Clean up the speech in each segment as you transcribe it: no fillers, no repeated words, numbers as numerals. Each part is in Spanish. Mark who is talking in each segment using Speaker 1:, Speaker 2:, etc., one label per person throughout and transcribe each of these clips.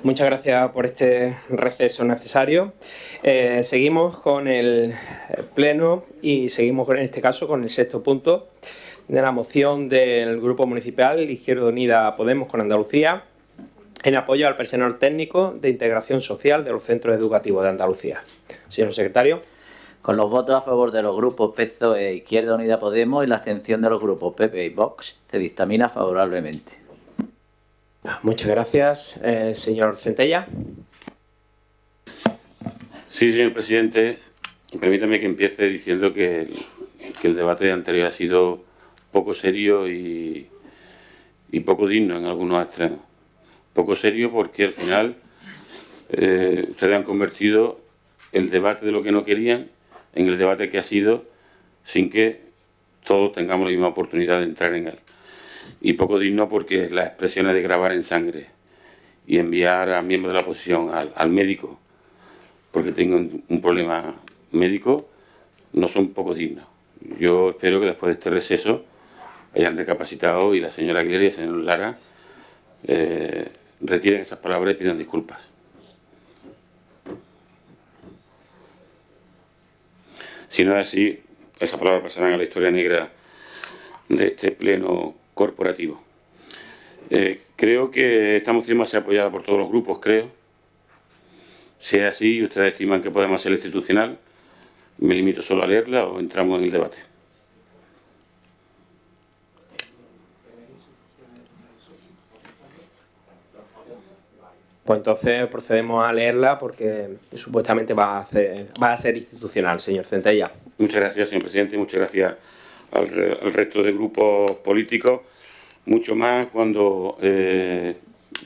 Speaker 1: Muchas gracias por este receso necesario. Seguimos con el pleno y seguimos en este caso con el sexto punto de la moción del Grupo Municipal Izquierda Unida Podemos con Andalucía en apoyo al personal técnico de integración social de los centros educativos de Andalucía. Señor secretario.
Speaker 2: Con los votos a favor de los grupos PSOE, Izquierda Unida Podemos y la abstención de los grupos PP y Vox, se dictamina favorablemente.
Speaker 1: Muchas gracias. Señor Centella.
Speaker 3: Sí, señor presidente. Permítame que empiece diciendo que el debate anterior ha sido poco serio y poco digno en algunos extremos. Poco serio porque al final ustedes han convertido el debate de lo que no querían en el debate que ha sido sin que todos tengamos la misma oportunidad de entrar en él. Y poco digno porque las expresiones de grabar en sangre y enviar a miembros de la oposición al médico porque tengan un problema médico no son poco dignos. Yo espero que después de este receso hayan recapacitado y la señora Aguilera y el señor Lara retiren esas palabras y pidan disculpas. Si no es así, esas palabras pasarán a la historia negra de este pleno corporativo. Creo que esta moción va a ser apoyada por todos los grupos, creo. Si es así y ustedes estiman que podemos hacerla institucional, me limito solo a leerla o entramos en el debate.
Speaker 1: Pues entonces procedemos a leerla porque supuestamente va a ser institucional, señor Centella.
Speaker 3: Muchas gracias, señor presidente, y muchas gracias al resto de grupos políticos. Mucho más cuando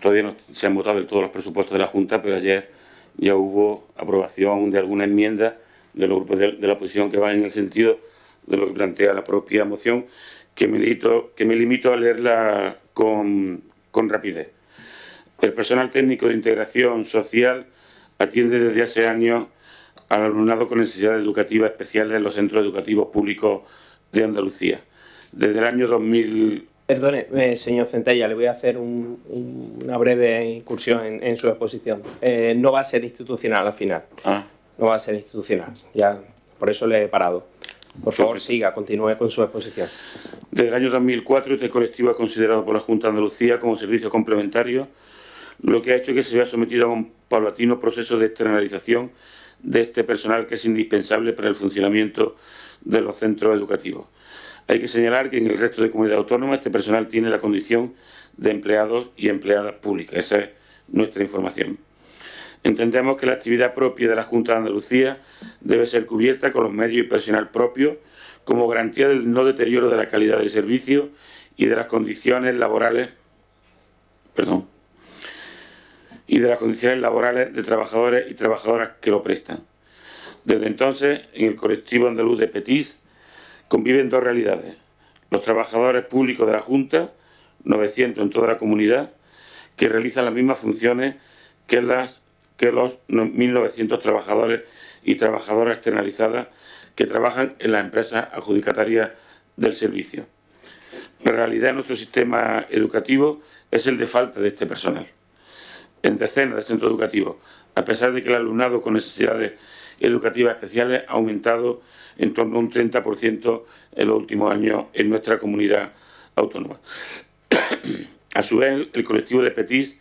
Speaker 3: todavía no se han votado del todo los presupuestos de la Junta, pero ayer ya hubo aprobación de alguna enmienda de los grupos de la oposición que van en el sentido de lo que plantea la propia moción, que me limito a leerla con rapidez. El personal técnico de integración social atiende desde hace años al alumnado con necesidades educativas especiales en los centros educativos públicos de Andalucía. Desde el año 2000...
Speaker 1: Perdone, señor Centella, le voy a hacer una breve incursión en su exposición. No va a ser institucional al final. No va a ser institucional. Ya, por eso le he parado. Por favor, siga, continúe con su exposición.
Speaker 3: Desde el año 2004, este colectivo es considerado por la Junta de Andalucía como servicio complementario, lo que ha hecho que se vea sometido a un paulatino proceso de externalización de este personal que es indispensable para el funcionamiento de los centros educativos. Hay que señalar que en el resto de comunidades autónomas este personal tiene la condición de empleados y empleadas públicas. Esa es nuestra información. Entendemos que la actividad propia de la Junta de Andalucía debe ser cubierta con los medios y personal propios como garantía del no deterioro de la calidad del servicio y de las condiciones laborales, de trabajadores y trabajadoras que lo prestan. Desde entonces, en el colectivo andaluz de PETIS conviven dos realidades. Los trabajadores públicos de la Junta, 900 en toda la comunidad, que realizan las mismas funciones que los 1.900 trabajadores y trabajadoras externalizadas que trabajan en las empresas adjudicatarias del servicio. La realidad de nuestro sistema educativo es el de falta de este personal en decenas de centros educativos, a pesar de que el alumnado con necesidades educativas especiales ha aumentado en torno a un 30% en los últimos años en nuestra comunidad autónoma. A su vez, el colectivo de PETIS,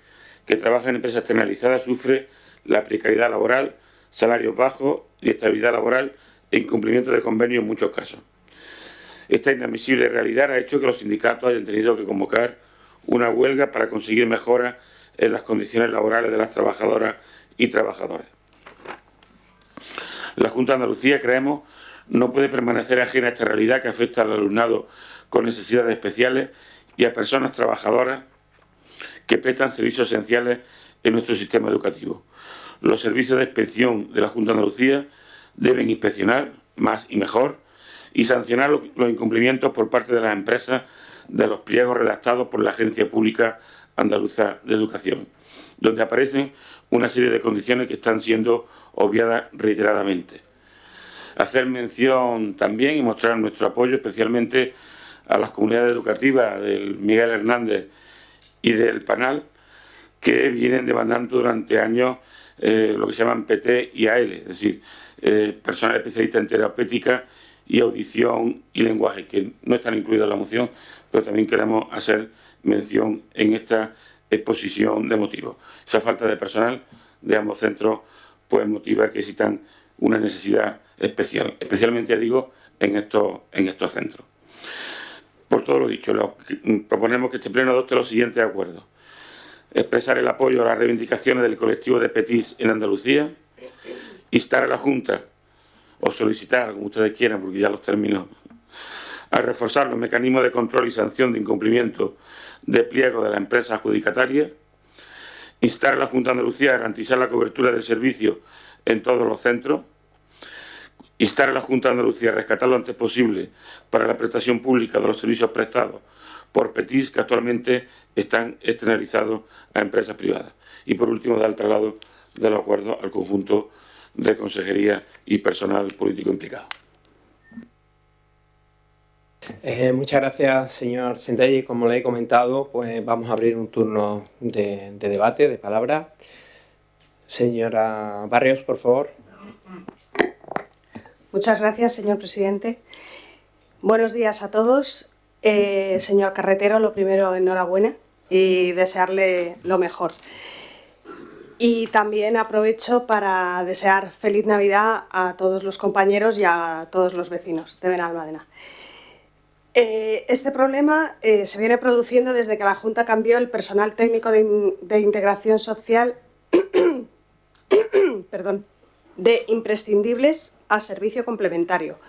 Speaker 3: que trabaja en empresas externalizadas, sufre la precariedad laboral, salarios bajos, inestabilidad laboral e incumplimiento de convenios en muchos casos. Esta inadmisible realidad ha hecho que los sindicatos hayan tenido que convocar una huelga para conseguir mejoras en las condiciones laborales de las trabajadoras y trabajadores. La Junta de Andalucía, creemos, no puede permanecer ajena a esta realidad que afecta al alumnado con necesidades especiales y a personas trabajadoras que prestan servicios esenciales en nuestro sistema educativo. Los servicios de inspección de la Junta de Andalucía deben inspeccionar más y mejor y sancionar los incumplimientos por parte de las empresas de los pliegos redactados por la Agencia Pública Andaluza de Educación, donde aparecen una serie de condiciones que están siendo obviadas reiteradamente. Hacer mención también y mostrar nuestro apoyo especialmente a las comunidades educativas del Miguel Hernández y del Panal, que vienen demandando durante años lo que se llaman PT y AL, es decir, personal especialista en terapéutica y audición y lenguaje, que no están incluidos en la moción, pero también queremos hacer mención en esta exposición de motivos. Esa falta de personal de ambos centros pues motiva que existan una necesidad especial, especialmente, ya digo, en estos centros. Por todo lo dicho, proponemos que este Pleno adopte los siguientes acuerdos. Expresar el apoyo a las reivindicaciones del colectivo de PETIS en Andalucía, instar a la Junta, o solicitar, como ustedes quieran, porque ya los termino, a reforzar los mecanismos de control y sanción de incumplimiento de pliego de la empresa adjudicataria, instar a la Junta de Andalucía a garantizar la cobertura del servicio en todos los centros, instar a la Junta de Andalucía a rescatar lo antes posible para la prestación pública de los servicios prestados por PETIS que actualmente están externalizados a empresas privadas. Y por último, dar el traslado de los acuerdos al conjunto de consejería y personal político implicado.
Speaker 1: Muchas gracias, señor Centelli. Como le he comentado, pues vamos a abrir un turno de debate, de palabra. Señora Barrios, por favor.
Speaker 4: Muchas gracias, señor presidente. Buenos días a todos. Señor Carretero, lo primero, enhorabuena y desearle lo mejor. Y también aprovecho para desear feliz Navidad a todos los compañeros y a todos los vecinos de Benalmádena. Este problema se viene produciendo desde que la Junta cambió el personal técnico de integración social de imprescindibles a servicio complementario.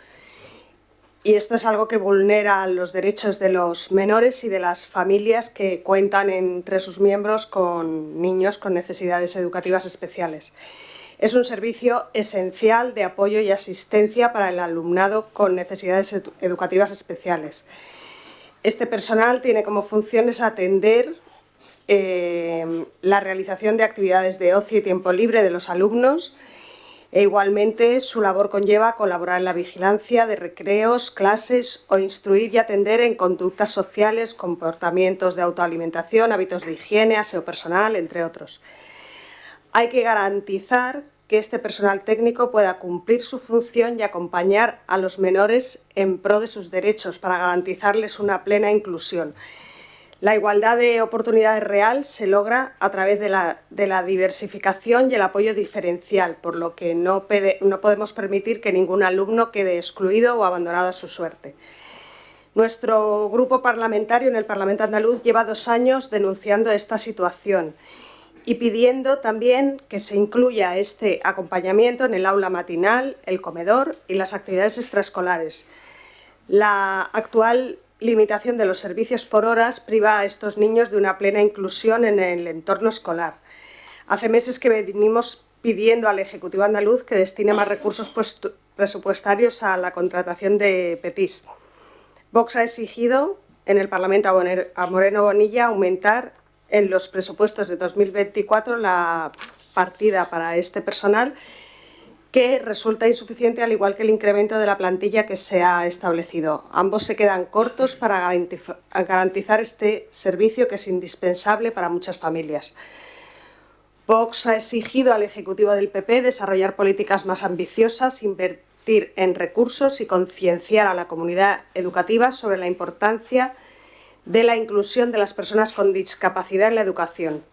Speaker 4: Y esto es algo que vulnera los derechos de los menores y de las familias que cuentan entre sus miembros con niños con necesidades educativas especiales. Es un servicio esencial de apoyo y asistencia para el alumnado con necesidades educativas especiales. Este personal tiene como funciones atender la realización de actividades de ocio y tiempo libre de los alumnos, e igualmente su labor conlleva colaborar en la vigilancia de recreos, clases o instruir y atender en conductas sociales, comportamientos de autoalimentación, hábitos de higiene, aseo personal, entre otros. Hay que garantizar que este personal técnico pueda cumplir su función y acompañar a los menores en pro de sus derechos para garantizarles una plena inclusión. La igualdad de oportunidades real se logra a través de la diversificación y el apoyo diferencial, por lo que no podemos permitir que ningún alumno quede excluido o abandonado a su suerte. Nuestro grupo parlamentario en el Parlamento andaluz lleva 2 años denunciando esta situación y pidiendo también que se incluya este acompañamiento en el aula matinal, el comedor y las actividades extraescolares. La actual limitación de los servicios por horas priva a estos niños de una plena inclusión en el entorno escolar. Hace meses que venimos pidiendo al Ejecutivo andaluz que destine más recursos presupuestarios a la contratación de PETIS. Vox ha exigido en el Parlamento a Moreno Bonilla aumentar en los presupuestos de 2024 la partida para este personal, que resulta insuficiente, al igual que el incremento de la plantilla que se ha establecido. Ambos se quedan cortos para garantizar este servicio que es indispensable para muchas familias. Vox ha exigido al Ejecutivo del PP desarrollar políticas más ambiciosas, invertir en recursos y concienciar a la comunidad educativa sobre la importancia de la inclusión de las personas con discapacidad en la educación.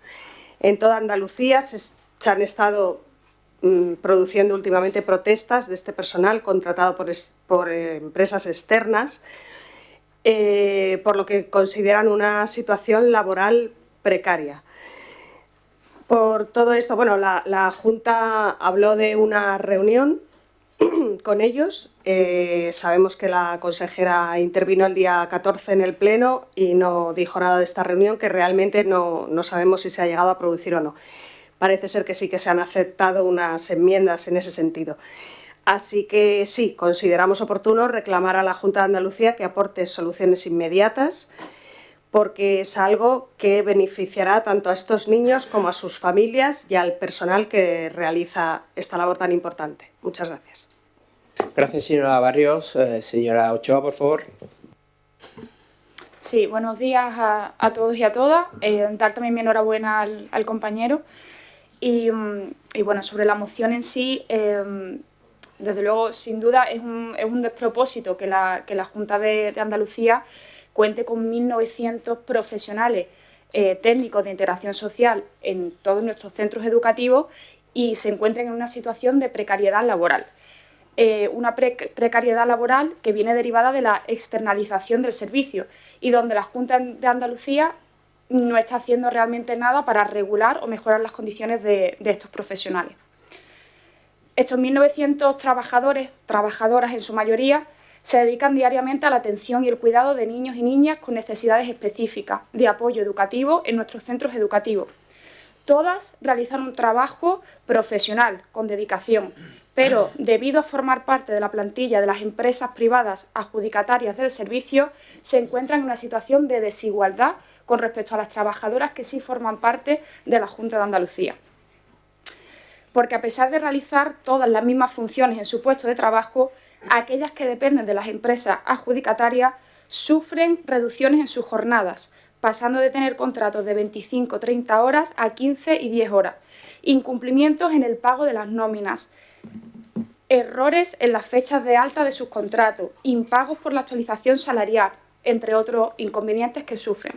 Speaker 4: En toda Andalucía se han estado produciendo últimamente protestas de este personal contratado por empresas externas, por lo que consideran una situación laboral precaria. Por todo esto, bueno, la Junta habló de una reunión con ellos. Sabemos que la consejera intervino el día 14 en el Pleno y no dijo nada de esta reunión, que realmente no sabemos si se ha llegado a producir o no. Parece ser que sí que se han aceptado unas enmiendas en ese sentido. Así que sí, consideramos oportuno reclamar a la Junta de Andalucía que aporte soluciones inmediatas, porque es algo que beneficiará tanto a estos niños como a sus familias y al personal que realiza esta labor tan importante. Muchas gracias.
Speaker 1: Gracias, señora Barrios. Señora Ochoa, por favor.
Speaker 5: Sí. Sí, buenos días a todos y a todas. Dar también mi enhorabuena al compañero. Y bueno, sobre la moción en sí, desde luego, sin duda, es un despropósito que la Junta de Andalucía cuente con 1.900 profesionales técnicos de integración social en todos nuestros centros educativos y se encuentren en una situación de precariedad laboral. Una precariedad laboral que viene derivada de la externalización del servicio y donde la Junta de Andalucía no está haciendo realmente nada para regular o mejorar las condiciones de estos profesionales. Estos 1.900 trabajadores, trabajadoras en su mayoría, se dedican diariamente a la atención y el cuidado de niños y niñas con necesidades específicas de apoyo educativo en nuestros centros educativos. Todas realizan un trabajo profesional, con dedicación, pero debido a formar parte de la plantilla de las empresas privadas adjudicatarias del servicio, se encuentran en una situación de desigualdad con respecto a las trabajadoras que sí forman parte de la Junta de Andalucía. Porque a pesar de realizar todas las mismas funciones en su puesto de trabajo, aquellas que dependen de las empresas adjudicatarias sufren reducciones en sus jornadas, pasando de tener contratos de 25 o 30 horas a 15 y 10 horas, incumplimientos en el pago de las nóminas, errores en las fechas de alta de sus contratos, impagos por la actualización salarial, entre otros inconvenientes que sufren.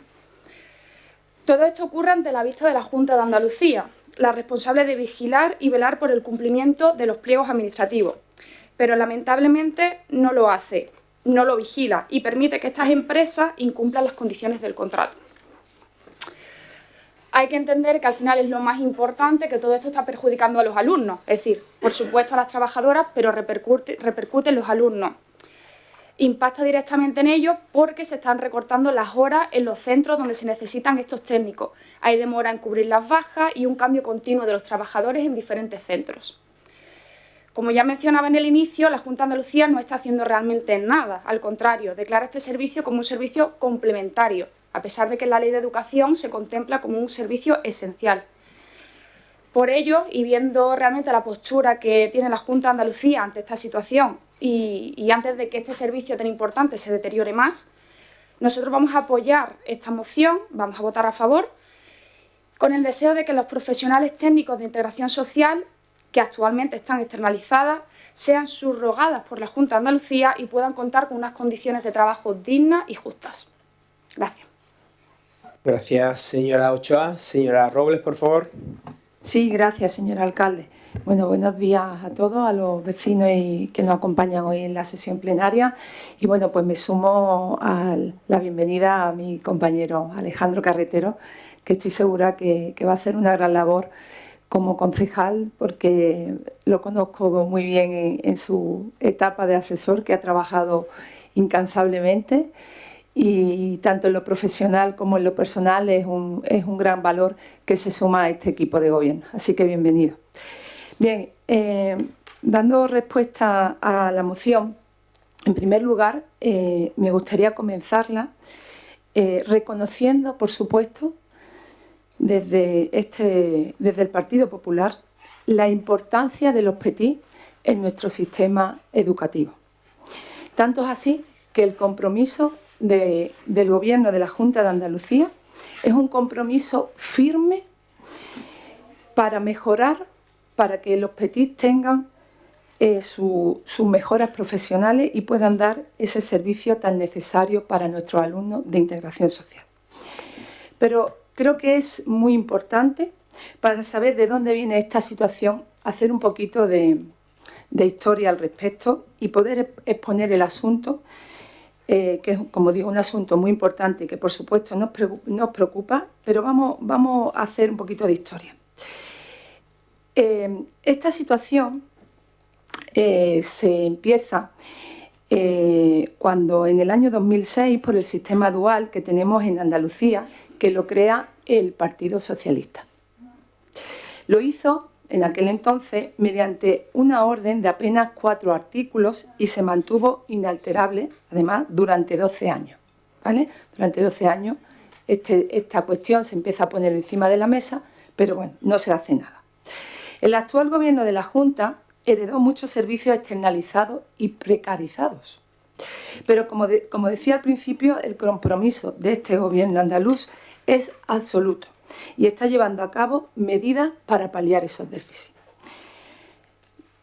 Speaker 5: Todo esto ocurre ante la vista de la Junta de Andalucía, la responsable de vigilar y velar por el cumplimiento de los pliegos administrativos, pero lamentablemente no lo hace, no lo vigila y permite que estas empresas incumplan las condiciones del contrato. Hay que entender que al final es lo más importante, que todo esto está perjudicando a los alumnos, es decir, por supuesto a las trabajadoras, pero repercute en los alumnos. Impacta directamente en ellos porque se están recortando las horas en los centros donde se necesitan estos técnicos. Hay demora en cubrir las bajas y un cambio continuo de los trabajadores en diferentes centros. Como ya mencionaba en el inicio, la Junta de Andalucía no está haciendo realmente nada. Al contrario, declara este servicio como un servicio complementario, a pesar de que en la Ley de Educación se contempla como un servicio esencial. Por ello, y viendo realmente la postura que tiene la Junta de Andalucía ante esta situación y antes de que este servicio tan importante se deteriore más, nosotros vamos a apoyar esta moción, vamos a votar a favor, con el deseo de que los profesionales técnicos de integración social que actualmente están externalizadas sean subrogadas por la Junta de Andalucía y puedan contar con unas condiciones de trabajo dignas y justas. Gracias.
Speaker 1: Gracias, señora Ochoa. Señora Robles, por favor.
Speaker 6: Sí, gracias, señor alcalde. Bueno, buenos días a todos, a los vecinos que nos acompañan hoy en la sesión plenaria. Y bueno, pues me sumo a la bienvenida a mi compañero Alejandro Carretero, que estoy segura que va a hacer una gran labor como concejal, porque lo conozco muy bien en su etapa de asesor, que ha trabajado incansablemente. Y tanto en lo profesional como en lo personal es un gran valor que se suma a este equipo de gobierno. Así que bienvenido. Bien, dando respuesta a la moción, en primer lugar, me gustaría comenzarla reconociendo, por supuesto, desde el Partido Popular, la importancia de los PETI en nuestro sistema educativo. Tanto es así que el compromiso del Gobierno de la Junta de Andalucía es un compromiso firme para mejorar, para que los PETI tengan sus mejoras profesionales y puedan dar ese servicio tan necesario para nuestros alumnos de integración social. Pero creo que es muy importante, para saber de dónde viene esta situación, hacer un poquito de historia al respecto y poder exponer el asunto, que es, como digo, un asunto muy importante que por supuesto nos preocupa, pero vamos a hacer un poquito de historia. Esta situación se empieza cuando en el año 2006, por el sistema dual que tenemos en Andalucía, que lo crea el Partido Socialista. Lo hizo en aquel entonces mediante una orden de apenas 4 artículos y se mantuvo inalterable, además, durante 12 años. ¿Vale? Durante 12 años esta cuestión se empieza a poner encima de la mesa, pero bueno, no se hace nada. El actual gobierno de la Junta heredó muchos servicios externalizados y precarizados. Pero como decía al principio, el compromiso de este gobierno andaluz es absoluto y está llevando a cabo medidas para paliar esos déficits.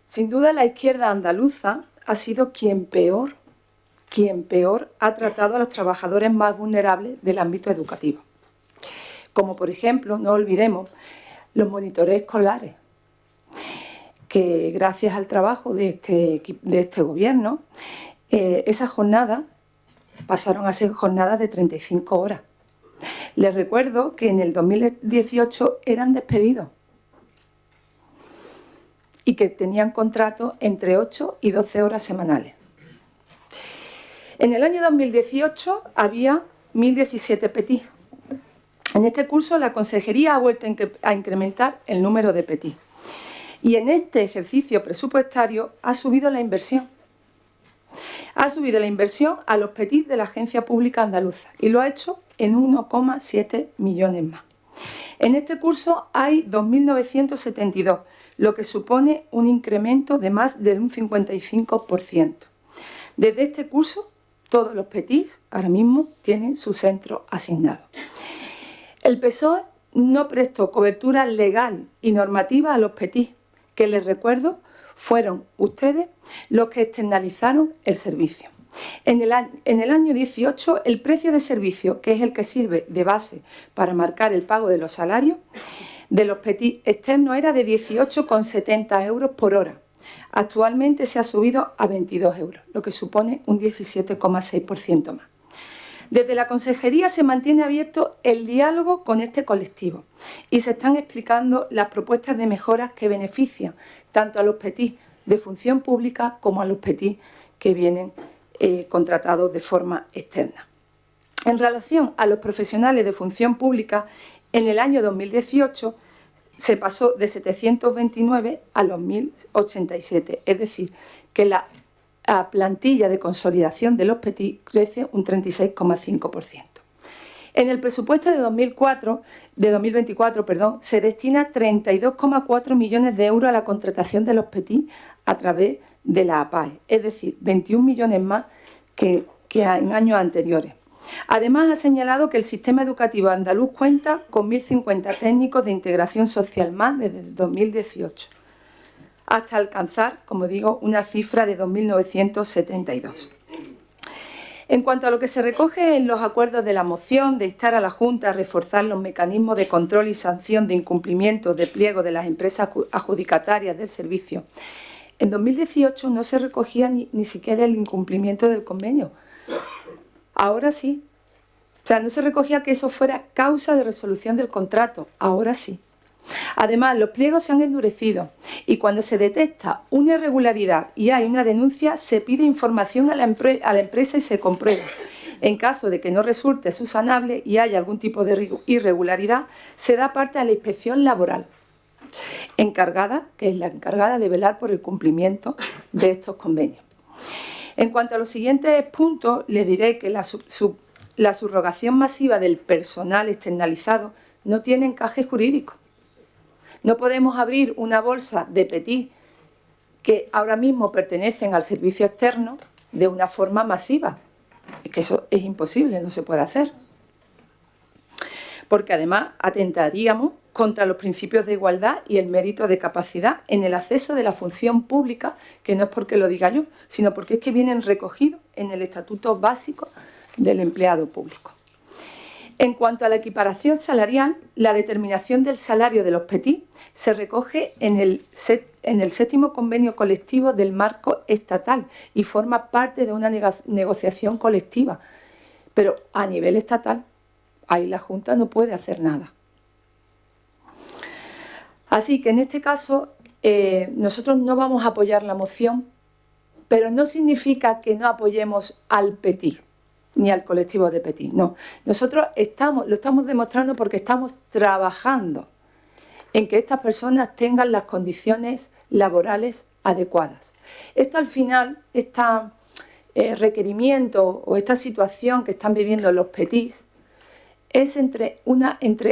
Speaker 6: Sin duda, la izquierda andaluza ha sido quien peor ha tratado a los trabajadores más vulnerables del ámbito educativo. Como por ejemplo, no olvidemos, los monitores escolares, que gracias al trabajo de este gobierno, esas jornadas pasaron a ser jornadas de 35 horas. Les recuerdo que en el 2018 eran despedidos y que tenían contratos entre 8 y 12 horas semanales. En el año 2018 había 1.017 PETI. En este curso la Consejería ha vuelto a incrementar el número de PETI. Y en este ejercicio presupuestario ha subido la inversión. Ha subido la inversión a los PETI de la Agencia Pública Andaluza y lo ha hecho en 1,7 millones más. En este curso hay 2.972, lo que supone un incremento de más del 55%. Desde este curso, todos los PETI ahora mismo tienen su centro asignado. El PSOE no prestó cobertura legal y normativa a los PETI, que les recuerdo fueron ustedes los que externalizaron el servicio. En el año 18, el precio de servicio, que es el que sirve de base para marcar el pago de los salarios de los PETI externos, era de 18,70 euros por hora. Actualmente se ha subido a 22 euros, lo que supone un 17,6% más. Desde la Consejería se mantiene abierto el diálogo con este colectivo y se están explicando las propuestas de mejoras que benefician tanto a los PETI de función pública como a los PETI que vienen contratados de forma externa. En relación a los profesionales de función pública, en el año 2018 se pasó de 729 a los 1.087, es decir, que la plantilla de consolidación de los PETI crece un 36,5%. En el presupuesto de 2024 se destina 32,4 millones de euros a la contratación de los PETI a través de la APAE, es decir, 21 millones más que en años anteriores. Además, ha señalado que el sistema educativo andaluz cuenta con 1.050 técnicos de integración social más desde el 2018, hasta alcanzar, como digo, una cifra de 2.972. En cuanto a lo que se recoge en los acuerdos de la moción de instar a la Junta a reforzar los mecanismos de control y sanción de incumplimiento de pliego de las empresas adjudicatarias del servicio, en 2018 no se recogía ni siquiera el incumplimiento del convenio. Ahora sí. O sea, no se recogía que eso fuera causa de resolución del contrato. Ahora sí. Además, los pliegos se han endurecido y cuando se detecta una irregularidad y hay una denuncia, se pide información a la empresa y se comprueba. En caso de que no resulte subsanable y haya algún tipo de irregularidad, se da parte a la inspección laboral, que es la encargada de velar por el cumplimiento de estos convenios. En cuanto a los siguientes puntos, les diré que la subrogación masiva del personal externalizado no tiene encaje jurídico. No podemos abrir una bolsa de PETI que ahora mismo pertenecen al servicio externo de una forma masiva. Es que eso es imposible, no se puede hacer. Porque además atentaríamos contra los principios de igualdad y el mérito de capacidad en el acceso de la función pública, que no es porque lo diga yo, sino porque es que vienen recogidos en el Estatuto Básico del Empleado Público. En cuanto a la equiparación salarial, la determinación del salario de los PETI se recoge en el 7º convenio colectivo del marco estatal y forma parte de una negociación colectiva. Pero a nivel estatal, ahí la Junta no puede hacer nada. Así que en este caso nosotros no vamos a apoyar la moción, pero no significa que no apoyemos al PETI ni al colectivo de PETI. No, nosotros lo estamos demostrando porque estamos trabajando en que estas personas tengan las condiciones laborales adecuadas. Esto al final, este requerimiento o esta situación que están viviendo los PETIs es entre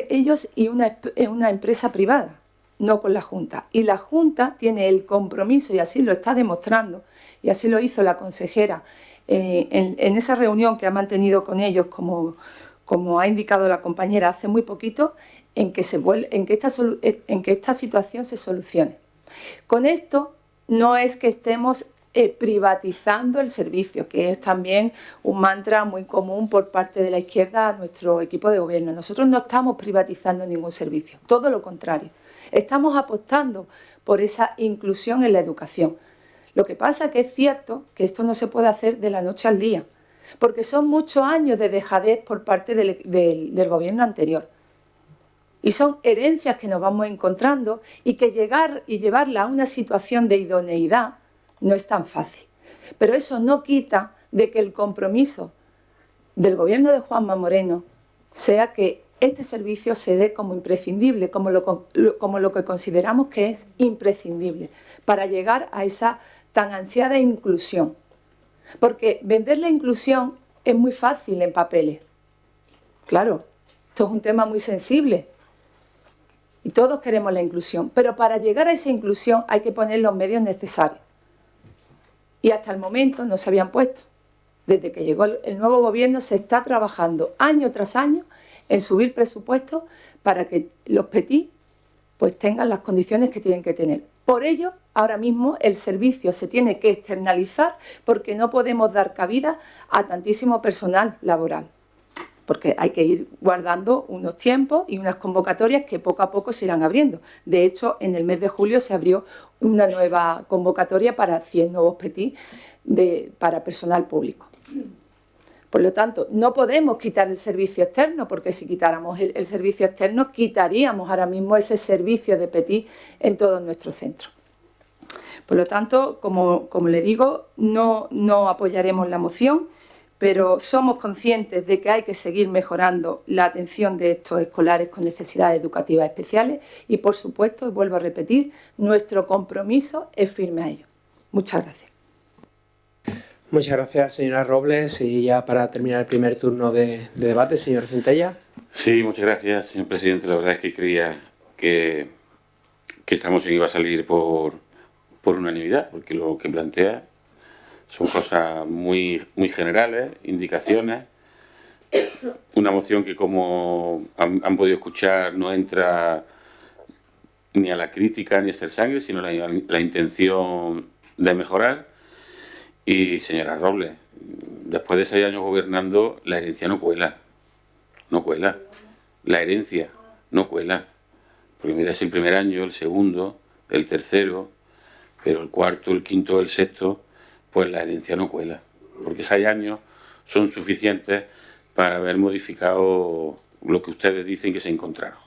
Speaker 6: ellos y una empresa privada, no con la Junta. Y la Junta tiene el compromiso, y así lo está demostrando, y así lo hizo la consejera en esa reunión que ha mantenido con ellos, como ha indicado la compañera hace muy poquito, en que esta situación se solucione. Con esto no es que estemos privatizando el servicio, que es también un mantra muy común por parte de la izquierda a nuestro equipo de gobierno. Nosotros no estamos privatizando ningún servicio, todo lo contrario. Estamos apostando por esa inclusión en la educación. Lo que pasa es que es cierto que esto no se puede hacer de la noche al día, porque son muchos años de dejadez por parte del gobierno anterior. Y son herencias que nos vamos encontrando y que llegar y llevarla a una situación de idoneidad no es tan fácil. Pero eso no quita de que el compromiso del gobierno de Juanma Moreno sea que este servicio se dé como imprescindible, como lo que consideramos que es imprescindible para llegar a esa tan ansiada inclusión. Porque vender la inclusión es muy fácil en papeles. Claro, esto es un tema muy sensible y todos queremos la inclusión, pero para llegar a esa inclusión hay que poner los medios necesarios. Y hasta el momento no se habían puesto. Desde que llegó el nuevo gobierno se está trabajando año tras año en subir presupuestos para que los PETI pues tengan las condiciones que tienen que tener. Por ello, ahora mismo el servicio se tiene que externalizar porque no podemos dar cabida a tantísimo personal laboral. Porque hay que ir guardando unos tiempos y unas convocatorias que poco a poco se irán abriendo. De hecho, en el mes de julio se abrió una nueva convocatoria para 100 nuevos PETI para personal público. Por lo tanto, no podemos quitar el servicio externo, porque si quitáramos el servicio externo, quitaríamos ahora mismo ese servicio de PETI en todos nuestros centros. Por lo tanto, como le digo, no apoyaremos la moción, pero somos conscientes de que hay que seguir mejorando la atención de estos escolares con necesidades educativas especiales y, por supuesto, y vuelvo a repetir, nuestro compromiso es firme a ello. Muchas gracias.
Speaker 1: Muchas gracias, señora Robles. Y ya para terminar el primer turno de debate, señor Centella.
Speaker 3: Sí, muchas gracias, señor presidente. La verdad es que creía que esta moción iba a salir por unanimidad, porque lo que plantea son cosas muy generales, indicaciones. Una moción que, como han podido escuchar, no entra ni a la crítica ni a hacer sangre, sino la intención de mejorar. Y, señora Robles, después de 6 años gobernando, la herencia no cuela. No cuela. La herencia no cuela. Porque mira, es el primer año, el segundo, el tercero, pero el cuarto, el quinto, el sexto, pues la herencia no cuela. Porque 6 años son suficientes para haber modificado lo que ustedes dicen que se encontraron.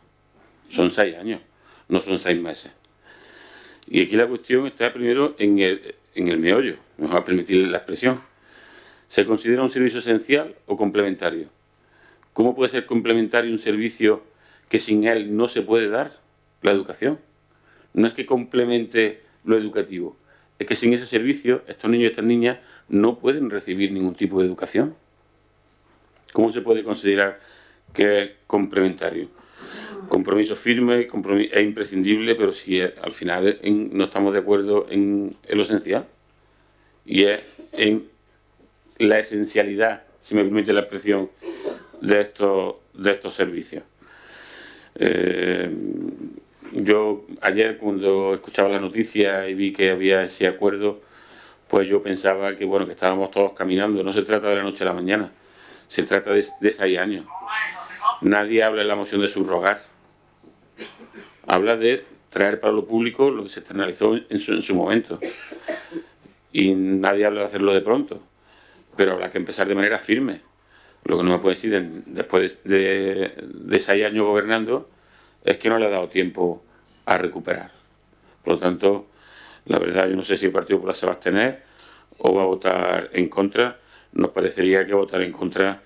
Speaker 3: Son 6 años, no son 6 meses. Y aquí la cuestión está primero en el meollo, me va a permitir la expresión. ¿Se considera un servicio esencial o complementario? ¿Cómo puede ser complementario un servicio que sin él no se puede dar? La educación. No es que complemente lo educativo, es que sin ese servicio estos niños y estas niñas no pueden recibir ningún tipo de educación. ¿Cómo se puede considerar que es complementario? Compromiso firme e imprescindible, pero si al final no estamos de acuerdo en lo esencial, y es en la esencialidad, si me permite la expresión, de estos servicios. Yo ayer, cuando escuchaba la noticia y vi que había ese acuerdo, pues yo pensaba que, bueno, que estábamos todos caminando. No se trata de la noche a la mañana, se trata de 6 años. Nadie habla en la moción de subrogar. Habla de traer para lo público lo que se externalizó en su momento. Y nadie habla de hacerlo de pronto, pero habrá que empezar de manera firme. Lo que no me puede decir después de 6 años gobernando es que no le ha dado tiempo a recuperar. Por lo tanto, la verdad, yo no sé si el Partido Popular se va a abstener o va a votar en contra. Nos parecería que votar en contra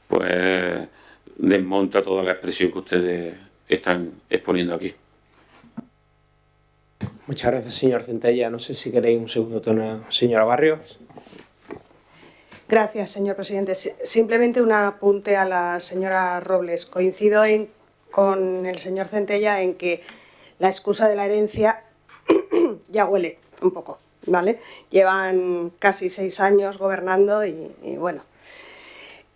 Speaker 3: pues desmonta toda la expresión que ustedes están exponiendo aquí.
Speaker 1: Muchas gracias, señor Centella. No sé si queréis un segundo turno, señora Barrios.
Speaker 4: Gracias, señor presidente. Simplemente un apunte a la señora Robles. Coincido con el señor Centella en que la excusa de la herencia ya huele un poco. ¿vale? Llevan casi 6 años gobernando y bueno.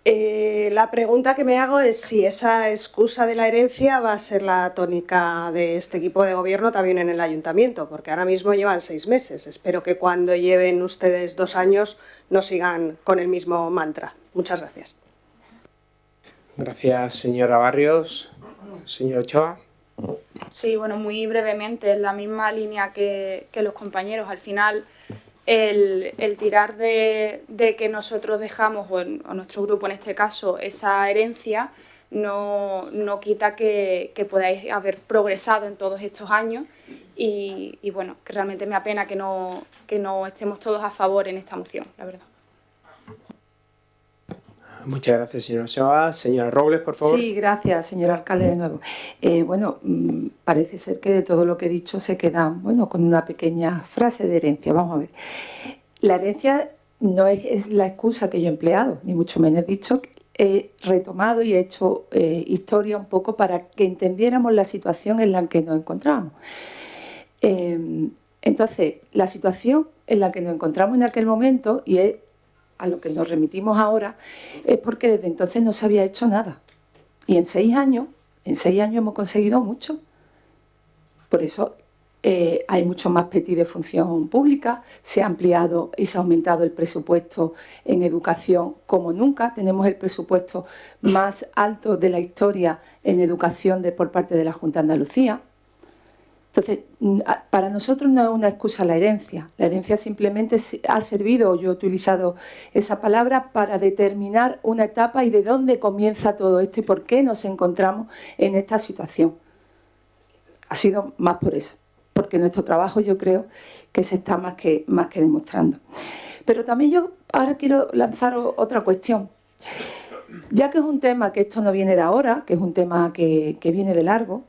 Speaker 4: La pregunta que me hago es si esa excusa de la herencia va a ser la tónica de este equipo de gobierno también en el ayuntamiento, porque ahora mismo llevan 6 meses. Espero que cuando lleven ustedes 2 años no sigan con el mismo mantra. Muchas gracias.
Speaker 1: Gracias, señora Barrios. Señor Ochoa.
Speaker 5: Sí, bueno, muy brevemente, en la misma línea que los compañeros. Al final, el tirar de que nosotros dejamos, o nuestro grupo en este caso, esa herencia, no quita que podáis haber progresado en todos estos años y bueno, que realmente me apena que no estemos todos a favor en esta moción, la verdad.
Speaker 1: Muchas gracias, señora Ochoa. Señora Robles, por favor.
Speaker 6: Sí, gracias, señor alcalde, de nuevo. Bueno, parece ser que de todo lo que he dicho se queda, bueno, con una pequeña frase de herencia. Vamos a ver. La herencia no es la excusa que yo he empleado, ni mucho menos he dicho. He retomado y he hecho historia un poco para que entendiéramos la situación en la que nos encontramos. Entonces, la situación en la que nos encontramos en aquel momento, y es a lo que nos remitimos ahora, es porque desde entonces no se había hecho nada. Y en 6 años hemos conseguido mucho. Por eso hay mucho más PETI de función pública, se ha ampliado y se ha aumentado el presupuesto en educación como nunca. Tenemos el presupuesto más alto de la historia en educación por parte de la Junta de Andalucía. Entonces, para nosotros no es una excusa la herencia. La herencia simplemente ha servido, yo he utilizado esa palabra, para determinar una etapa y de dónde comienza todo esto y por qué nos encontramos en esta situación. Ha sido más por eso, porque nuestro trabajo yo creo que se está más que demostrando. Pero también yo ahora quiero lanzar otra cuestión. Ya que es un tema que esto no viene de ahora, que es un tema que viene de largo,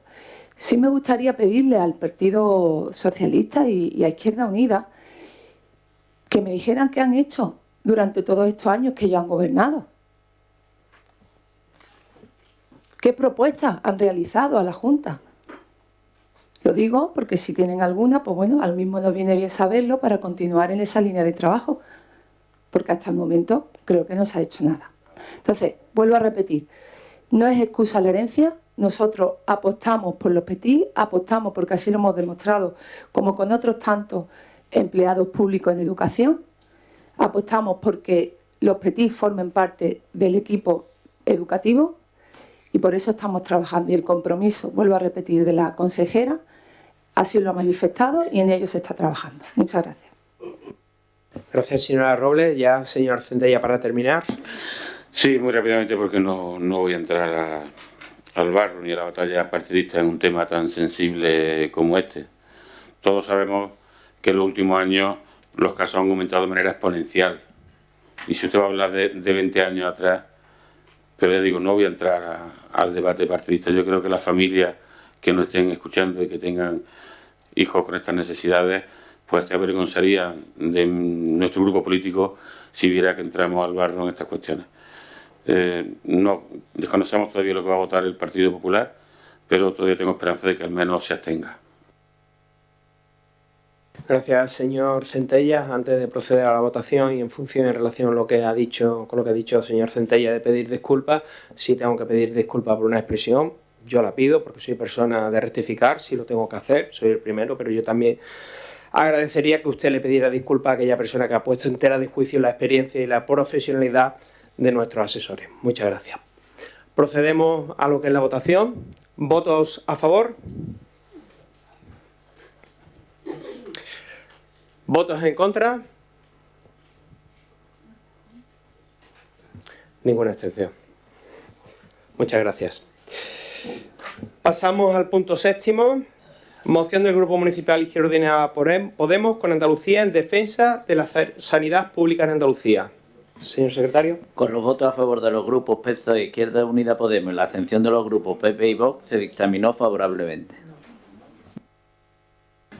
Speaker 6: sí me gustaría pedirle al Partido Socialista y a Izquierda Unida que me dijeran qué han hecho durante todos estos años que ellos han gobernado. ¿Qué propuestas han realizado a la Junta? Lo digo porque si tienen alguna, pues bueno, al mismo nos viene bien saberlo para continuar en esa línea de trabajo, porque hasta el momento creo que no se ha hecho nada. Entonces, vuelvo a repetir, no es excusa la herencia. Nosotros apostamos por los PETI, apostamos porque así lo hemos demostrado, como con otros tantos empleados públicos en educación, apostamos porque los PETI formen parte del equipo educativo y por eso estamos trabajando. Y el compromiso, vuelvo a repetir, de la consejera, así lo ha manifestado y en ello se está trabajando. Muchas gracias.
Speaker 1: Gracias, señora Robles. Ya, señor Centella, para terminar.
Speaker 3: Sí, muy rápidamente, porque no voy a entrar al barro ni a la batalla partidista en un tema tan sensible como este. Todos sabemos que en los últimos años los casos han aumentado de manera exponencial. Y si usted va a hablar de 20 años atrás, pero les digo, no voy a entrar al debate partidista. Yo creo que las familias que nos estén escuchando y que tengan hijos con estas necesidades, pues se avergonzarían de nuestro grupo político si viera que entramos al barro en estas cuestiones. No desconocemos todavía lo que va a votar el Partido Popular, pero todavía tengo esperanza de que al menos se abstenga.
Speaker 1: Gracias, señor Centella. Antes de proceder a la votación y en función en relación con lo que ha dicho el señor Centella de pedir disculpas, si tengo que pedir disculpas por una expresión, yo la pido porque soy persona de rectificar, si lo tengo que hacer, soy el primero, pero yo también agradecería que usted le pidiera disculpas a aquella persona que ha puesto en tela de juicio la experiencia y la profesionalidad de nuestros asesores. Muchas gracias. Procedemos a lo que es la votación. ¿Votos a favor? ¿Votos en contra? Ninguna excepción. Muchas gracias. Pasamos al punto 7º. Moción del Grupo Municipal Izquierda Unida Podemos con Andalucía en defensa de la sanidad pública en Andalucía. Señor secretario.
Speaker 2: Con los votos a favor de los grupos PSOE, Izquierda Unida Podemos y la abstención de los grupos PP y Vox, se dictaminó favorablemente.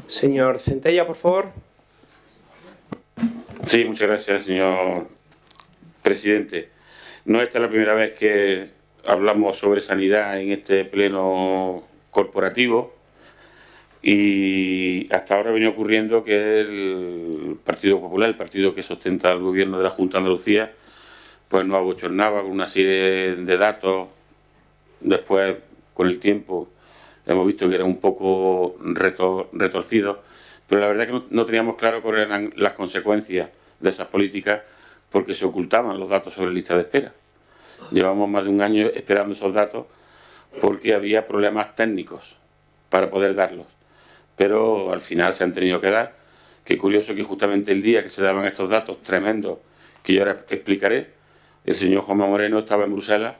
Speaker 1: Señor Centella, por favor.
Speaker 3: Sí, muchas gracias, señor presidente. No esta es la primera vez que hablamos sobre sanidad en este pleno corporativo, Y hasta ahora venía ocurriendo que el Partido Popular, el partido que sustenta el gobierno de la Junta de Andalucía, pues nos abochornaba con una serie de datos. Después, con el tiempo, hemos visto que eran un poco retorcidos, pero la verdad es que no teníamos claro cuáles eran las consecuencias de esas políticas, porque se ocultaban los datos sobre lista de espera. Llevamos más de un año esperando esos datos porque había problemas técnicos para poder darlos, pero al final se han tenido que dar. Qué curioso que justamente el día que se daban estos datos tremendos, que yo ahora explicaré, el señor Juanma Moreno estaba en Bruselas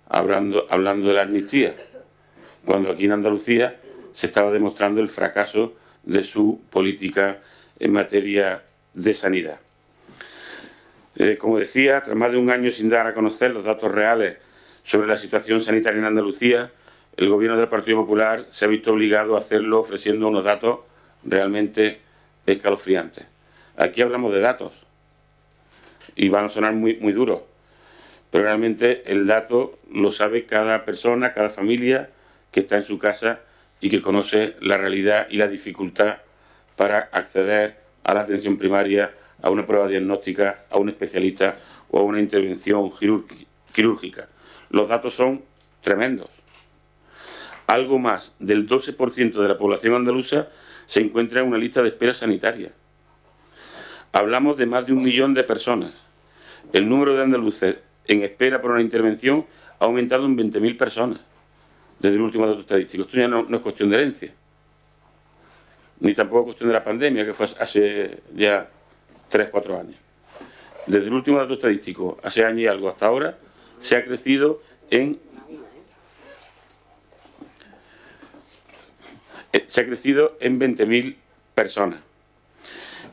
Speaker 3: hablando de la amnistía, cuando aquí en Andalucía se estaba demostrando el fracaso de su política en materia de sanidad. Como decía, tras más de un año sin dar a conocer los datos reales sobre la situación sanitaria en Andalucía, el Gobierno del Partido Popular se ha visto obligado a hacerlo ofreciendo unos datos realmente escalofriantes. Aquí hablamos de datos y van a sonar muy duros, pero realmente el dato lo sabe cada persona, cada familia que está en su casa y que conoce la realidad y la dificultad para acceder a la atención primaria, a una prueba diagnóstica, a un especialista o a una intervención quirúrgica. Los datos son tremendos. Algo más del 12% de la población andaluza se encuentra en una lista de espera sanitaria. Hablamos de más de 1 millón de personas. El número de andaluces en espera por una intervención ha aumentado en 20.000 personas desde el último dato estadístico. Esto ya no es cuestión de herencia, ni tampoco cuestión de la pandemia, que fue hace ya 3-4 años. Desde el último dato estadístico, hace año y algo hasta ahora, se ha crecido en 20.000 personas.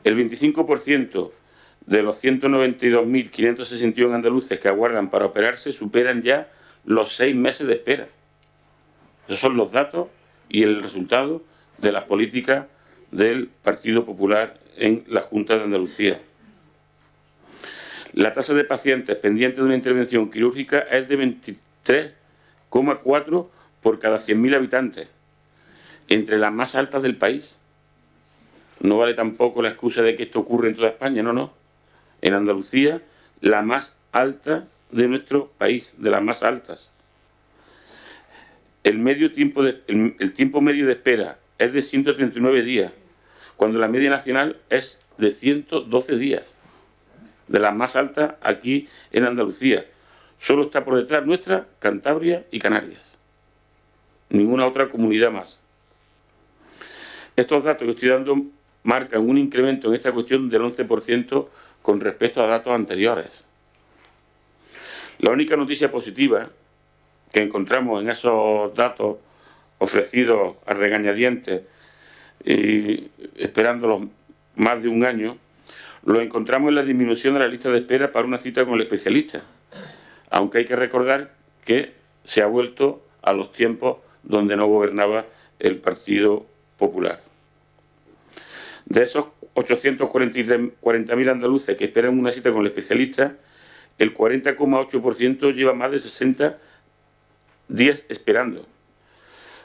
Speaker 3: El 25% de los 192.561 andaluces que aguardan para operarse superan ya los 6 meses de espera. Esos son los datos y el resultado de las políticas del Partido Popular en la Junta de Andalucía. La tasa de pacientes pendientes de una intervención quirúrgica es de 23,4 por cada 100.000 habitantes, entre las más altas del país. No vale tampoco la excusa de que esto ocurre en toda España, no. En Andalucía, la más alta de nuestro país, de las más altas. El tiempo medio de espera es de 139 días, cuando la media nacional es de 112 días, de las más altas aquí en Andalucía. Solo está por detrás nuestra Cantabria y Canarias. Ninguna otra comunidad más. Estos datos que estoy dando marcan un incremento en esta cuestión del 11% con respecto a datos anteriores. La única noticia positiva que encontramos en esos datos ofrecidos a regañadientes y esperándolos más de un año, lo encontramos en la disminución de la lista de espera para una cita con el especialista, aunque hay que recordar que se ha vuelto a los tiempos donde no gobernaba el Partido Popular. De esos 840.000 andaluces que esperan una cita con el especialista, el 40,8% lleva más de 60 días esperando.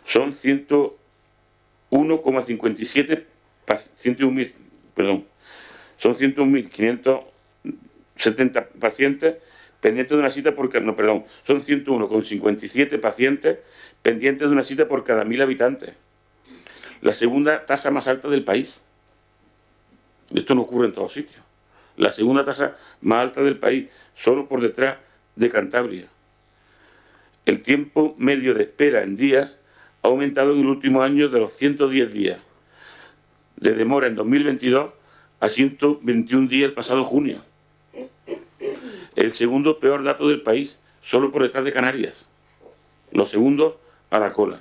Speaker 3: Son 101,57 son 101.570 pacientes pendientes de una cita por cada... son 101,57 pacientes pendientes de una cita por cada 1.000 habitantes. La segunda tasa más alta del país. Esto no ocurre en todos sitios. La segunda tasa más alta del país, solo por detrás de Cantabria. El tiempo medio de espera en días ha aumentado en el último año de los 110 días, de demora en 2022 a 121 días el pasado junio. El segundo peor dato del país, solo por detrás de Canarias. Los segundos a la cola.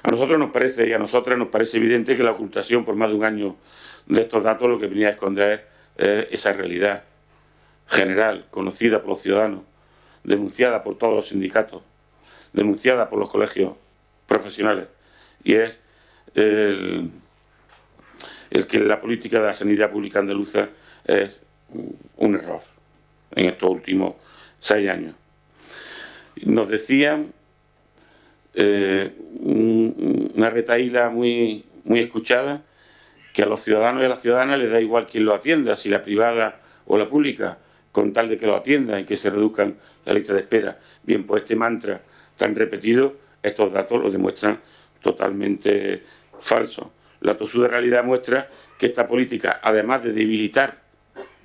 Speaker 3: A nosotros nos parece, y a nosotras nos parece evidente que la ocultación por más de un año de estos datos lo que venía a esconder es esa realidad general, conocida por los ciudadanos, denunciada por todos los sindicatos, denunciada por los colegios profesionales, y es el que la política de la sanidad pública andaluza es un error en estos últimos 6 años. Nos decían una retahíla muy escuchada, que a los ciudadanos y a las ciudadanas les da igual quién lo atienda, si la privada o la pública, con tal de que lo atiendan y que se reduzcan las listas de espera. Bien, pues este mantra tan repetido, estos datos lo demuestran totalmente falso. La tosuda realidad muestra que esta política, además de debilitar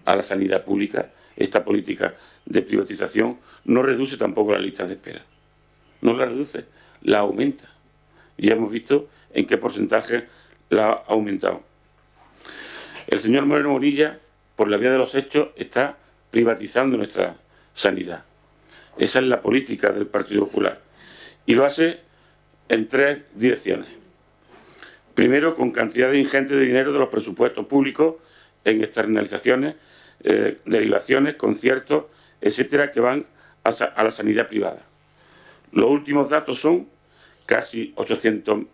Speaker 3: a la sanidad pública, esta política de privatización no reduce tampoco las listas de espera. No la reduce, la aumenta. Y ya hemos visto en qué porcentaje la ha aumentado. El señor Moreno Bonilla, por la vía de los hechos, está privatizando nuestra sanidad. Esa es la política del Partido Popular. Y lo hace en tres direcciones. Primero, con cantidades ingentes de dinero de los presupuestos públicos en externalizaciones, derivaciones, conciertos, etcétera, que van a la sanidad privada. Los últimos datos son casi 800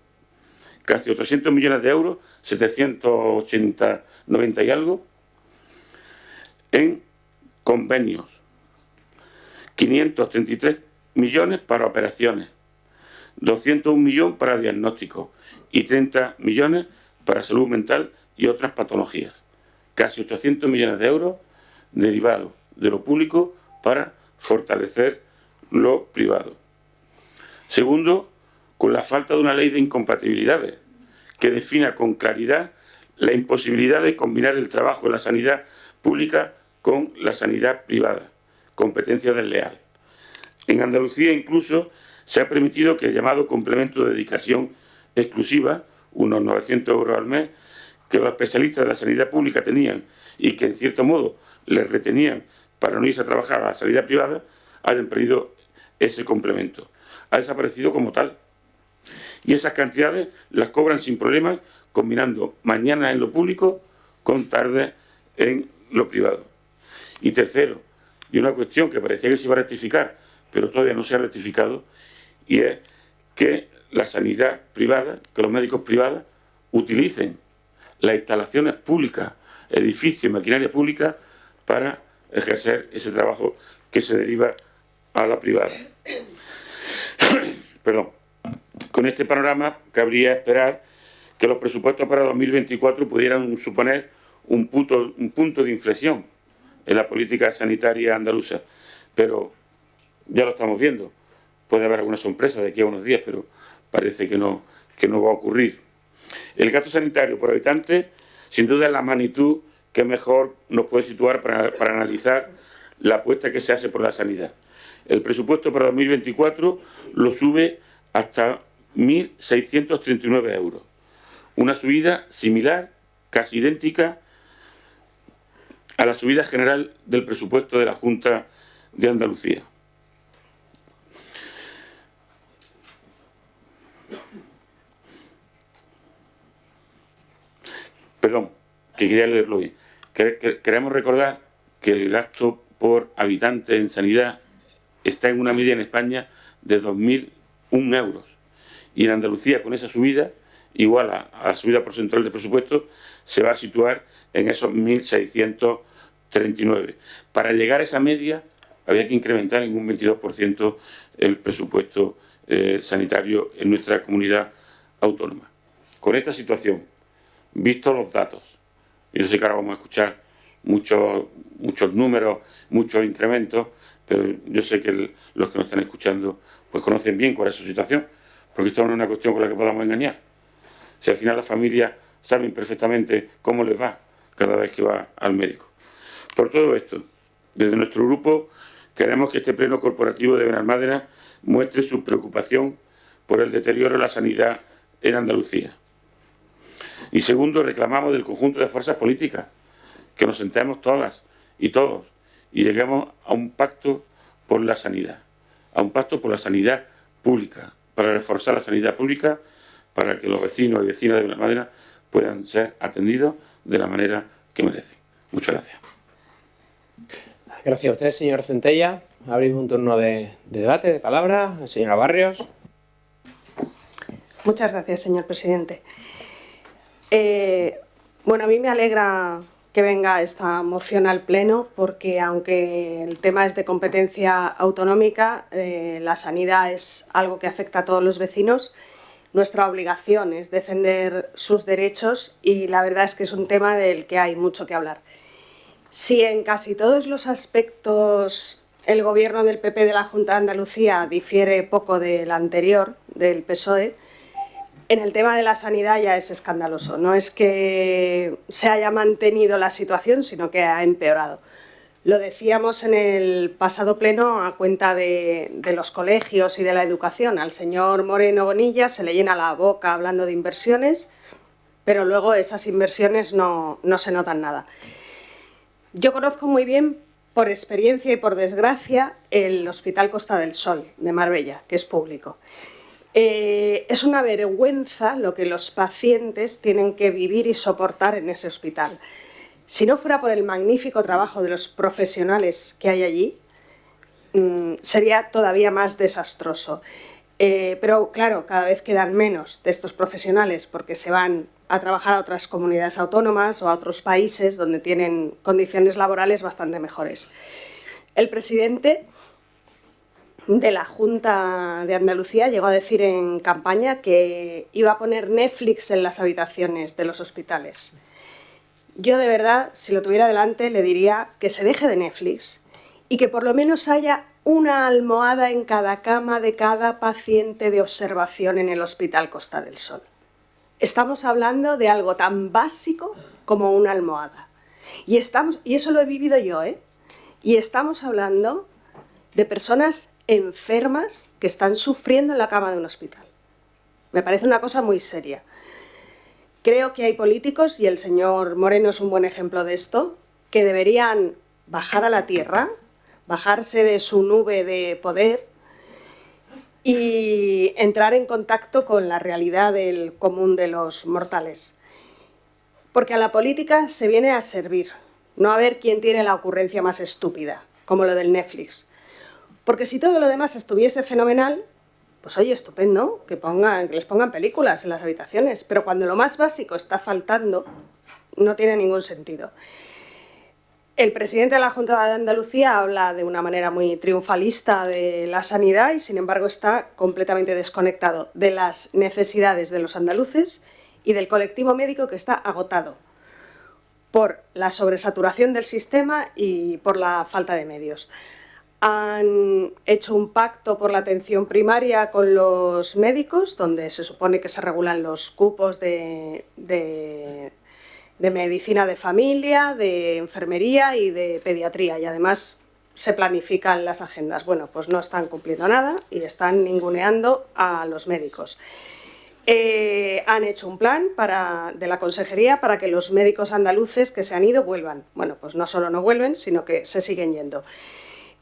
Speaker 3: millones de euros, 780, 90 y algo, en convenios, 533 millones para operaciones, 201 millones para diagnósticos y 30 millones para salud mental y otras patologías. Casi 800 millones de euros derivados de lo público para fortalecer lo privado. Segundo, con la falta de una ley de incompatibilidades que defina con claridad la imposibilidad de combinar el trabajo en la sanidad pública con la sanidad privada, competencia desleal. En Andalucía incluso se ha permitido que el llamado complemento de dedicación exclusiva, unos 900 euros al mes, que los especialistas de la sanidad pública tenían y que en cierto modo les retenían para no irse a trabajar a la sanidad privada, hayan perdido ese complemento. Ha desaparecido como tal. Y esas cantidades las cobran sin problemas, combinando mañana en lo público con tarde en lo privado. Y tercero, y una cuestión que parecía que se iba a rectificar, pero todavía no se ha rectificado, y es que la sanidad privada, que los médicos privados utilicen las instalaciones públicas, edificios, maquinaria pública, para ejercer ese trabajo que se deriva a la privada. Perdón. Con este panorama cabría esperar que los presupuestos para 2024 pudieran suponer un punto de inflexión en la política sanitaria andaluza, pero ya lo estamos viendo. Puede haber alguna sorpresa de aquí a unos días, pero parece que no va a ocurrir. El gasto sanitario por habitante, sin duda, es la magnitud que mejor nos puede situar para analizar la apuesta que se hace por la sanidad. El presupuesto para 2024 lo sube hasta 1.639 euros. Una subida similar, casi idéntica, a la subida general del presupuesto de la Junta de Andalucía. Perdón, que quería leerlo bien. Queremos recordar que el gasto por habitante en sanidad está en una media en España de 2.001 euros. Y en Andalucía, con esa subida, igual a la subida porcentual del presupuesto, se va a situar en esos 1.639. Para llegar a esa media, había que incrementar en un 22% el presupuesto sanitario en nuestra comunidad autónoma. Con esta situación, vistos los datos, yo sé que ahora vamos a escuchar muchos números, muchos incrementos, pero yo sé que los que nos están escuchando pues conocen bien cuál es su situación, porque esto no es una cuestión con la que podamos engañar. Si al final las familias saben perfectamente cómo les va cada vez que va al médico. Por todo esto, desde nuestro grupo queremos que este pleno corporativo de Benalmádena muestre su preocupación por el deterioro de la sanidad en Andalucía. Y segundo, reclamamos del conjunto de fuerzas políticas que nos sentemos todas y todos y lleguemos a un pacto por la sanidad, a un pacto por la sanidad pública, para reforzar la sanidad pública, para que los vecinos y vecinas de Benalmádena puedan ser atendidos de la manera que merecen. Muchas gracias.
Speaker 1: Gracias a usted, señor Centella. Abrimos un turno de debate, de palabra. Señora Barrios.
Speaker 4: Muchas gracias, señor presidente. Bueno, a mí me alegra que venga esta moción al Pleno, porque aunque el tema es de competencia autonómica, la sanidad es algo que afecta a todos los vecinos. Nuestra obligación es defender sus derechos y la verdad es que es un tema del que hay mucho que hablar. Si en casi todos los aspectos el Gobierno del PP de la Junta de Andalucía difiere poco del anterior, del PSOE, en el tema de la sanidad ya es escandaloso. No es que se haya mantenido la situación, sino que ha empeorado. Lo decíamos en el pasado pleno a cuenta de los colegios y de la educación. Al señor Moreno Bonilla se le llena la boca hablando de inversiones, pero luego esas inversiones no se notan nada. Yo conozco muy bien, por experiencia y por desgracia, el Hospital Costa del Sol de Marbella, que es público. Es una vergüenza lo que los pacientes tienen que vivir y soportar en ese hospital. Si no fuera por el magnífico trabajo de los profesionales que hay allí, sería todavía más desastroso. Pero claro, cada vez quedan menos de estos profesionales porque se van a trabajar a otras comunidades autónomas o a otros países donde tienen condiciones laborales bastante mejores. El presidente de la Junta de Andalucía llegó a decir en campaña que iba a poner Netflix en las habitaciones de los hospitales. Yo de verdad, si lo tuviera delante, le diría que se deje de Netflix y que por lo menos haya una almohada en cada cama de cada paciente de observación en el Hospital Costa del Sol. Estamos hablando de algo tan básico como una almohada. Y eso lo he vivido yo, Y estamos hablando de personas enfermas que están sufriendo en la cama de un hospital. Me parece una cosa muy seria. Creo que hay políticos, y el señor Moreno es un buen ejemplo de esto, que deberían bajar a la tierra, bajarse de su nube de poder y entrar en contacto con la realidad del común de los mortales. Porque a la política se viene a servir, no a ver quién tiene la ocurrencia más estúpida, como lo del Netflix. Porque si todo lo demás estuviese fenomenal, pues oye, estupendo, que les pongan películas en las habitaciones, pero cuando lo más básico está faltando, no tiene ningún sentido. El presidente de la Junta de Andalucía habla de una manera muy triunfalista de la sanidad y, sin embargo, está completamente desconectado de las necesidades de los andaluces y del colectivo médico que está agotado por la sobresaturación del sistema y por la falta de medios. Han hecho un pacto por la atención primaria con los médicos, donde se supone que se regulan los cupos de medicina de familia, de enfermería y de pediatría, y además se planifican las agendas. Bueno, pues no están cumpliendo nada y están ninguneando a los médicos. Han hecho un plan de la consejería para que los médicos andaluces que se han ido vuelvan. Bueno, pues no solo no vuelven, sino que se siguen yendo.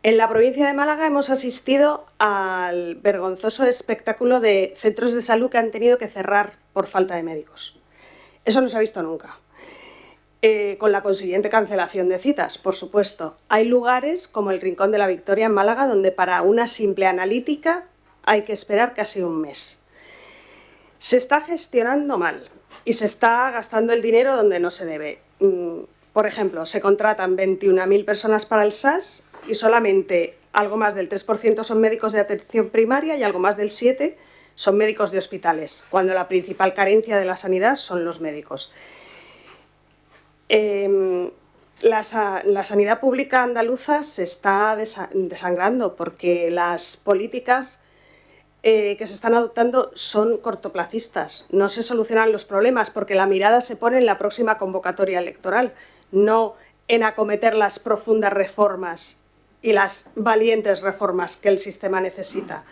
Speaker 4: En la provincia de Málaga hemos asistido al vergonzoso espectáculo de centros de salud que han tenido que cerrar por falta de médicos. Eso no se ha visto nunca. Con la consiguiente cancelación de citas, por supuesto. Hay lugares como el Rincón de la Victoria en Málaga donde para una simple analítica hay que esperar casi un mes. Se está gestionando mal y se está gastando el dinero donde no se debe. Por ejemplo, se contratan 21.000 personas para el SAS y solamente algo más del 3% son médicos de atención primaria y algo más del 7% son médicos de hospitales, cuando la principal carencia de la sanidad son los médicos. La sanidad pública andaluza se está desangrando porque las políticas que se están adoptando son cortoplacistas. No se solucionan los problemas porque la mirada se pone en la próxima convocatoria electoral, no en acometer las profundas reformas y las valientes reformas que el sistema necesita.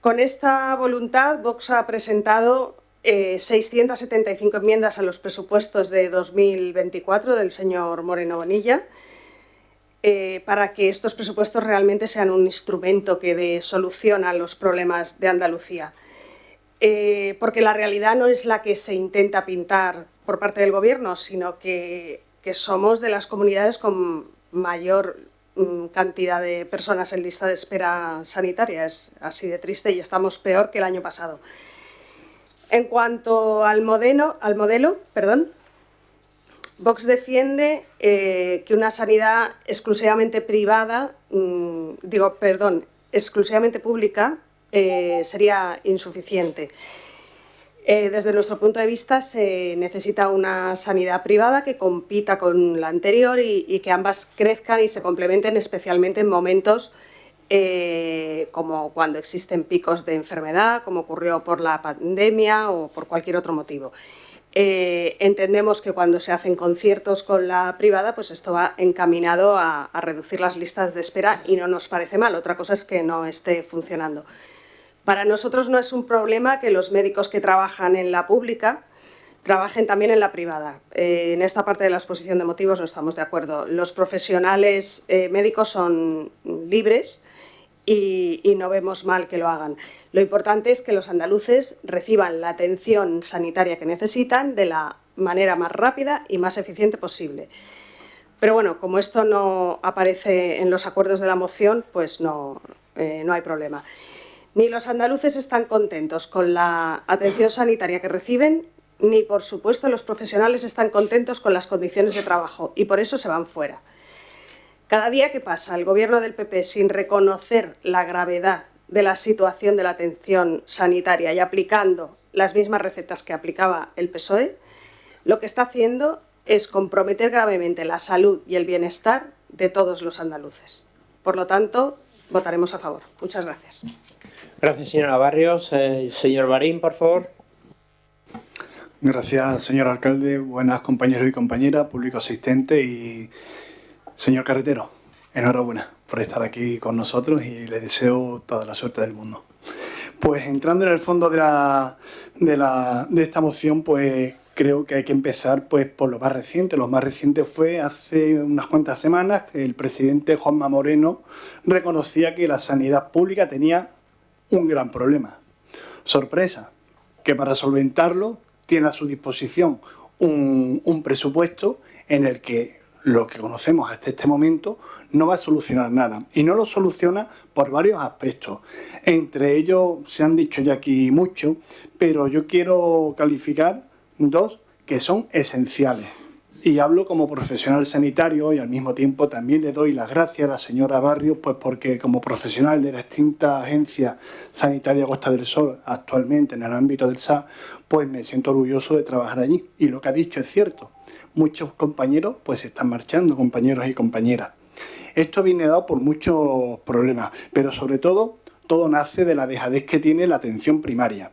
Speaker 4: Con esta voluntad, Vox ha presentado 675 enmiendas a los presupuestos de 2024 del señor Moreno Bonilla para que estos presupuestos realmente sean un instrumento que dé solución a los problemas de Andalucía. Porque la realidad no es la que se intenta pintar por parte del Gobierno, sino que somos de las comunidades con mayor cantidad de personas en lista de espera sanitaria. Es así de triste y estamos peor que el año pasado. En cuanto al modelo, defiende que una sanidad exclusivamente privada, exclusivamente pública, sería insuficiente. Desde nuestro punto de vista se necesita una sanidad privada que compita con la anterior y que ambas crezcan y se complementen, especialmente en momentos como cuando existen picos de enfermedad, como ocurrió por la pandemia o por cualquier otro motivo. Entendemos que cuando se hacen conciertos con la privada, pues esto va encaminado a reducir las listas de espera y no nos parece mal. Otra cosa es que no esté funcionando. Para nosotros no es un problema que los médicos que trabajan en la pública trabajen también en la privada. En esta parte de la exposición de motivos no estamos de acuerdo. Los profesionales médicos son libres y no vemos mal que lo hagan. Lo importante es que los andaluces reciban la atención sanitaria que necesitan de la manera más rápida y más eficiente posible. Pero bueno, como esto no aparece en los acuerdos de la moción, pues no hay problema. Ni los andaluces están contentos con la atención sanitaria que reciben, ni por supuesto los profesionales están contentos con las condiciones de trabajo y por eso se van fuera. Cada día que pasa el Gobierno del PP sin reconocer la gravedad de la situación de la atención sanitaria y aplicando las mismas recetas que aplicaba el PSOE, lo que está haciendo es comprometer gravemente la salud y el bienestar de todos los andaluces. Por lo tanto, votaremos a favor. Muchas gracias.
Speaker 1: Gracias, señora Barrios. Señor Marín, por favor.
Speaker 7: Gracias, señor alcalde. Buenas compañeros y compañeras, público asistente y señor carretero. Enhorabuena por estar aquí con nosotros y les deseo toda la suerte del mundo. Pues entrando en el fondo de esta moción, pues creo que hay que empezar pues por lo más reciente. Lo más reciente fue hace unas cuantas semanas que el presidente Juanma Moreno reconocía que la sanidad pública tenía un gran problema. Sorpresa, que para solventarlo tiene a su disposición un presupuesto en el que lo que conocemos hasta este momento no va a solucionar nada. Y no lo soluciona por varios aspectos. Entre ellos se han dicho ya aquí mucho, pero yo quiero calificar dos que son esenciales. Y hablo como profesional sanitario y al mismo tiempo también le doy las gracias a la señora Barrios, pues porque como profesional de la extinta Agencia Sanitaria Costa del Sol, actualmente en el ámbito del SA, pues me siento orgulloso de trabajar allí. Y lo que ha dicho es cierto. Muchos compañeros pues se están marchando, compañeros y compañeras. Esto viene dado por muchos problemas, pero sobre todo nace de la dejadez que tiene la atención primaria.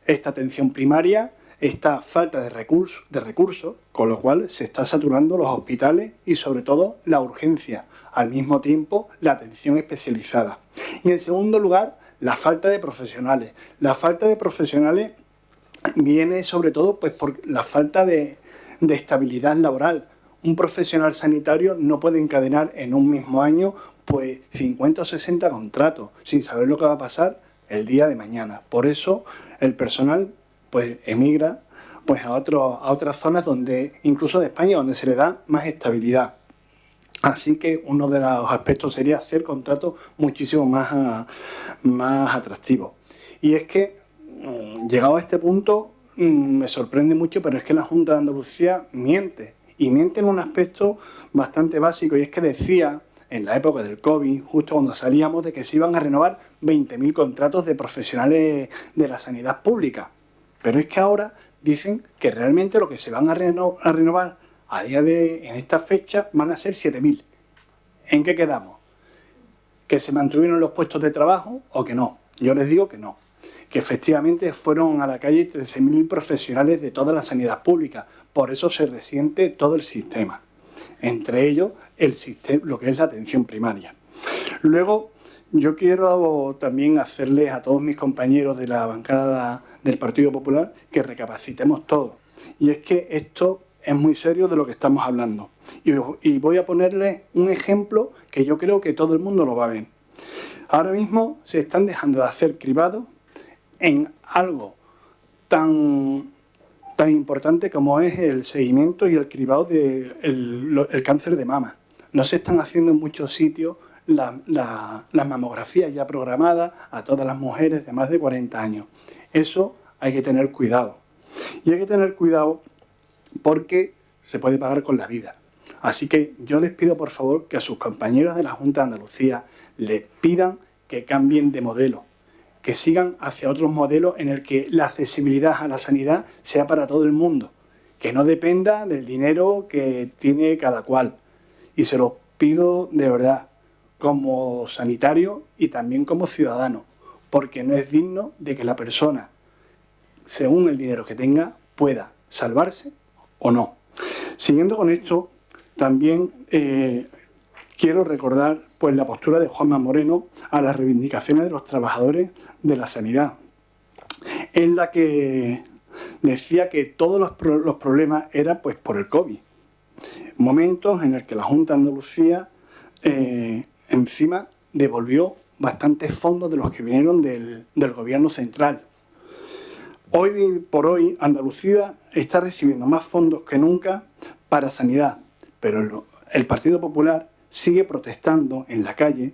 Speaker 7: Esta atención primaria está falta de recursos, con lo cual se está saturando los hospitales y sobre todo la urgencia, al mismo tiempo la atención especializada. Y en segundo lugar, la falta de profesionales. La falta de profesionales viene sobre todo pues, por la falta de estabilidad laboral. Un profesional sanitario no puede encadenar en un mismo año pues 50 o 60 contratos sin saber lo que va a pasar el día de mañana. Por eso el personal pues emigra pues a otras zonas donde incluso de España donde se le da más estabilidad. Así que uno de los aspectos sería hacer contratos muchísimo más atractivos. Y es que llegado a este punto me sorprende mucho, pero es que la Junta de Andalucía miente. Y miente en un aspecto bastante básico, y es que decía en la época del COVID, justo cuando salíamos, de que se iban a renovar 20.000 contratos de profesionales de la sanidad pública. Pero es que ahora dicen que realmente lo que se van a renovar a día de en esta fecha van a ser 7.000. ¿En qué quedamos? ¿Que se mantuvieron los puestos de trabajo o que no? Yo les digo que no. Que efectivamente fueron a la calle 13.000 profesionales de toda la sanidad pública. Por eso se resiente todo el sistema. Entre ellos, lo que es la atención primaria. Luego, yo quiero también hacerles a todos mis compañeros de la bancada del Partido Popular que recapacitemos todos. Y es que esto es muy serio de lo que estamos hablando. Y voy a ponerles un ejemplo que yo creo que todo el mundo lo va a ver. Ahora mismo se están dejando de hacer cribados en algo tan importante como es el seguimiento y el cribado del cáncer de mama. No se están haciendo en muchos sitios las mamografías ya programadas a todas las mujeres de más de 40 años. Eso hay que tener cuidado. Y hay que tener cuidado porque se puede pagar con la vida. Así que yo les pido, por favor, que a sus compañeros de la Junta de Andalucía les pidan que cambien de modelo, que sigan hacia otros modelos en el que la accesibilidad a la sanidad sea para todo el mundo, que no dependa del dinero que tiene cada cual. Y se los pido de verdad, como sanitario y también como ciudadano, porque no es digno de que la persona, según el dinero que tenga, pueda salvarse o no. Siguiendo con esto, también quiero recordar pues, la postura de Juanma Moreno a las reivindicaciones de los trabajadores de la sanidad, en la que decía que todos los problemas eran pues, por el COVID. Momentos en el que la Junta de Andalucía encima devolvió bastantes fondos de los que vinieron del Gobierno central. Hoy por hoy Andalucía está recibiendo más fondos que nunca para sanidad, pero el Partido Popular sigue protestando en la calle,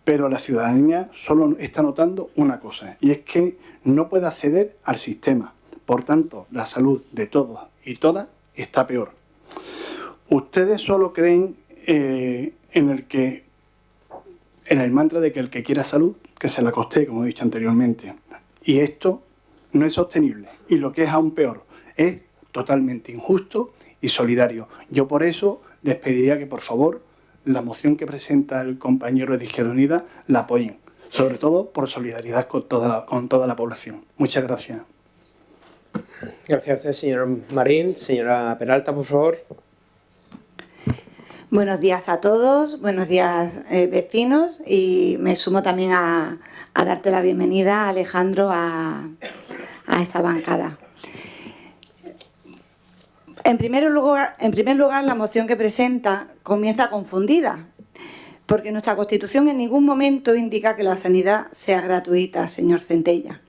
Speaker 7: pero la ciudadanía solo está notando una cosa, y es que no puede acceder al sistema. Por tanto, la salud de todos y todas está peor. Ustedes solo creen en el mantra de que el que quiera salud, que se la costee, como he dicho anteriormente. Y esto no es sostenible. Y lo que es aún peor, es totalmente injusto y solidario. Yo por eso les pediría que, por favor, la moción que presenta el compañero de Izquierda Unida la apoyen. Sobre todo por solidaridad con toda la población. Muchas gracias.
Speaker 1: Gracias a usted, señor Marín. Señora Peralta, por favor.
Speaker 8: Buenos días a todos, buenos días vecinos, y me sumo también a darte la bienvenida, Alejandro, a esta bancada. En primer lugar, la moción que presenta comienza confundida, porque nuestra Constitución en ningún momento indica que la sanidad sea gratuita, señor Centella.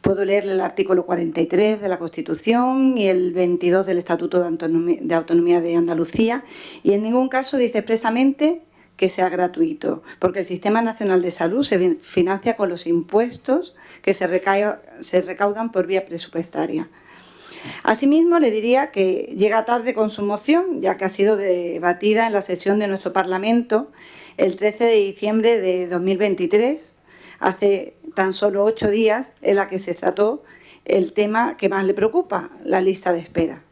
Speaker 8: Puedo leerle el artículo 43 de la Constitución y el 22 del Estatuto de Autonomía de Andalucía, y en ningún caso dice expresamente que sea gratuito, porque el Sistema Nacional de Salud se financia con los impuestos que se recaudan por vía presupuestaria. Asimismo, le diría que llega tarde con su moción, ya que ha sido debatida en la sesión de nuestro Parlamento el 13 de diciembre de 2023, hace tan solo 8 días, en la que se trató el tema que más le preocupa, la lista de espera.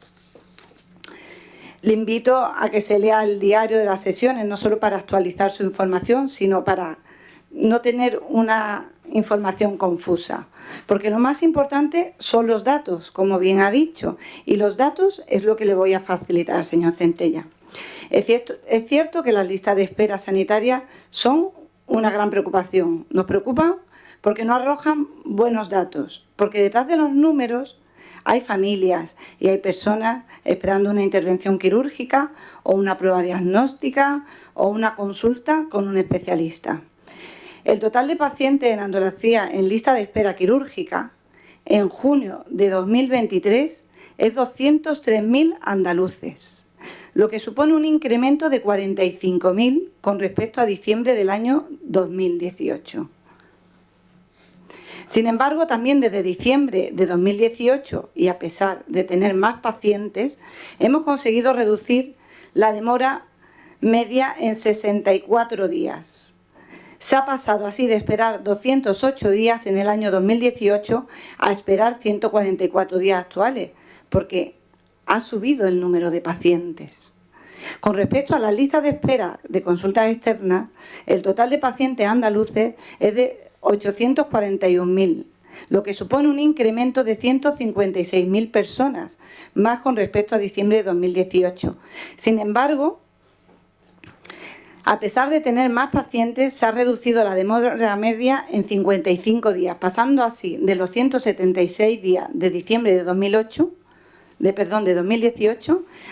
Speaker 8: Le invito a que se lea el diario de las sesiones, no solo para actualizar su información, sino para no tener una información confusa. Porque lo más importante son los datos, como bien ha dicho, y los datos es lo que le voy a facilitar, señor Centella. Es cierto que las listas de espera sanitarias son una gran preocupación. Nos preocupan porque no arrojan buenos datos, porque detrás de los números hay familias y hay personas esperando una intervención quirúrgica o una prueba diagnóstica o una consulta con un especialista. El total de pacientes en Andalucía en lista de espera quirúrgica en junio de 2023 es 203.000 andaluces, lo que supone un incremento de 45.000 con respecto a diciembre del año 2018. Sin embargo, también desde diciembre de 2018, y a pesar de tener más pacientes, hemos conseguido reducir la demora media en 64 días. Se ha pasado así de esperar 208 días en el año 2018 a esperar 144 días actuales, porque ha subido el número de pacientes. Con respecto a las listas de espera de consultas externas, el total de pacientes andaluces es de 841.000, lo que supone un incremento de 156.000 personas, más con respecto a diciembre de 2018. Sin embargo, a pesar de tener más pacientes, se ha reducido la demora media en 55 días, pasando así de los 176 días de diciembre de 2018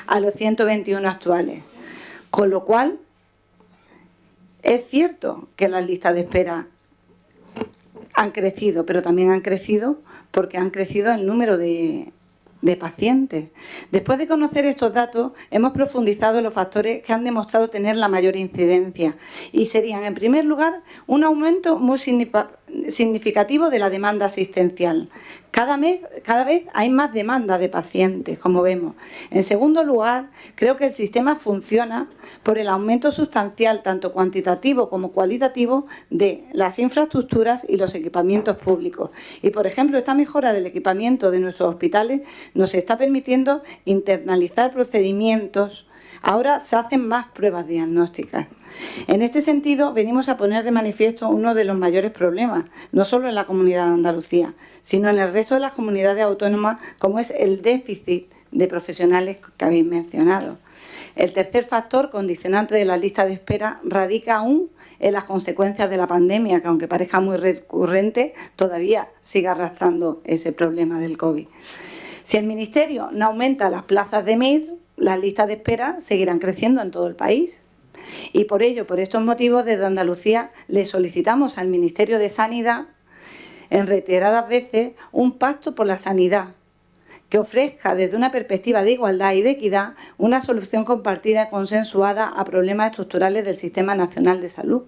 Speaker 8: a los 121 actuales. Con lo cual, es cierto que las listas de espera han crecido, pero también han crecido porque han crecido el número de pacientes. Después de conocer estos datos, hemos profundizado en los factores que han demostrado tener la mayor incidencia, y serían, en primer lugar, un aumento muy significativo de la demanda asistencial. Cada vez hay más demanda de pacientes, como vemos. En segundo lugar, creo que el sistema funciona por el aumento sustancial, tanto cuantitativo como cualitativo, de las infraestructuras y los equipamientos públicos. Y, por ejemplo, esta mejora del equipamiento de nuestros hospitales nos está permitiendo internalizar procedimientos. Ahora se hacen más pruebas diagnósticas. En este sentido, venimos a poner de manifiesto uno de los mayores problemas, no solo en la Comunidad de Andalucía, sino en el resto de las comunidades autónomas, como es el déficit de profesionales que habéis mencionado. El tercer factor condicionante de la lista de espera radica aún en las consecuencias de la pandemia, que aunque parezca muy recurrente, todavía sigue arrastrando ese problema del COVID. Si el Ministerio no aumenta las plazas de MIR, las listas de espera seguirán creciendo en todo el país. Y por ello, por estos motivos, desde Andalucía le solicitamos al Ministerio de Sanidad en reiteradas veces un pacto por la sanidad que ofrezca desde una perspectiva de igualdad y de equidad una solución compartida y consensuada a problemas estructurales del Sistema Nacional de Salud.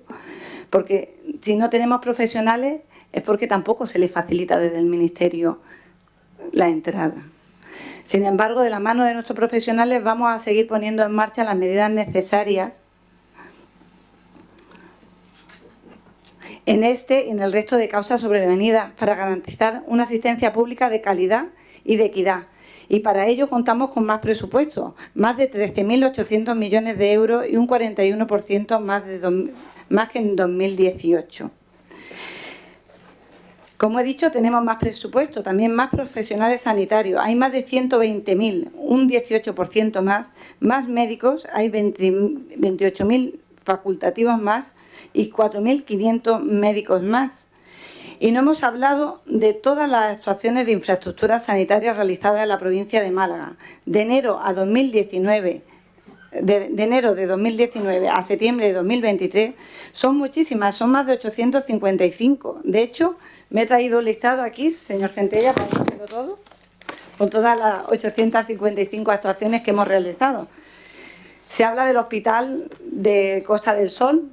Speaker 8: Porque si no tenemos profesionales es porque tampoco se les facilita desde el Ministerio la entrada. Sin embargo, de la mano de nuestros profesionales vamos a seguir poniendo en marcha las medidas necesarias en este y en el resto de causas sobrevenidas para garantizar una asistencia pública de calidad y de equidad. Y para ello contamos con más presupuesto, más de 13.800 millones de euros y un 41% más que en 2018. Como he dicho, tenemos más presupuesto, también más profesionales sanitarios. Hay más de 120.000, un 18% más médicos, hay 28.000 facultativos más y 4.500 médicos más. Y no hemos hablado de todas las actuaciones de infraestructuras sanitarias realizadas en la provincia de Málaga. De enero de 2019 a septiembre de 2023 son muchísimas, son más de 855. De hecho, me he traído un listado aquí, señor Centella, para decirlo todo, con todas las 855 actuaciones que hemos realizado. Se habla del hospital de Costa del Sol,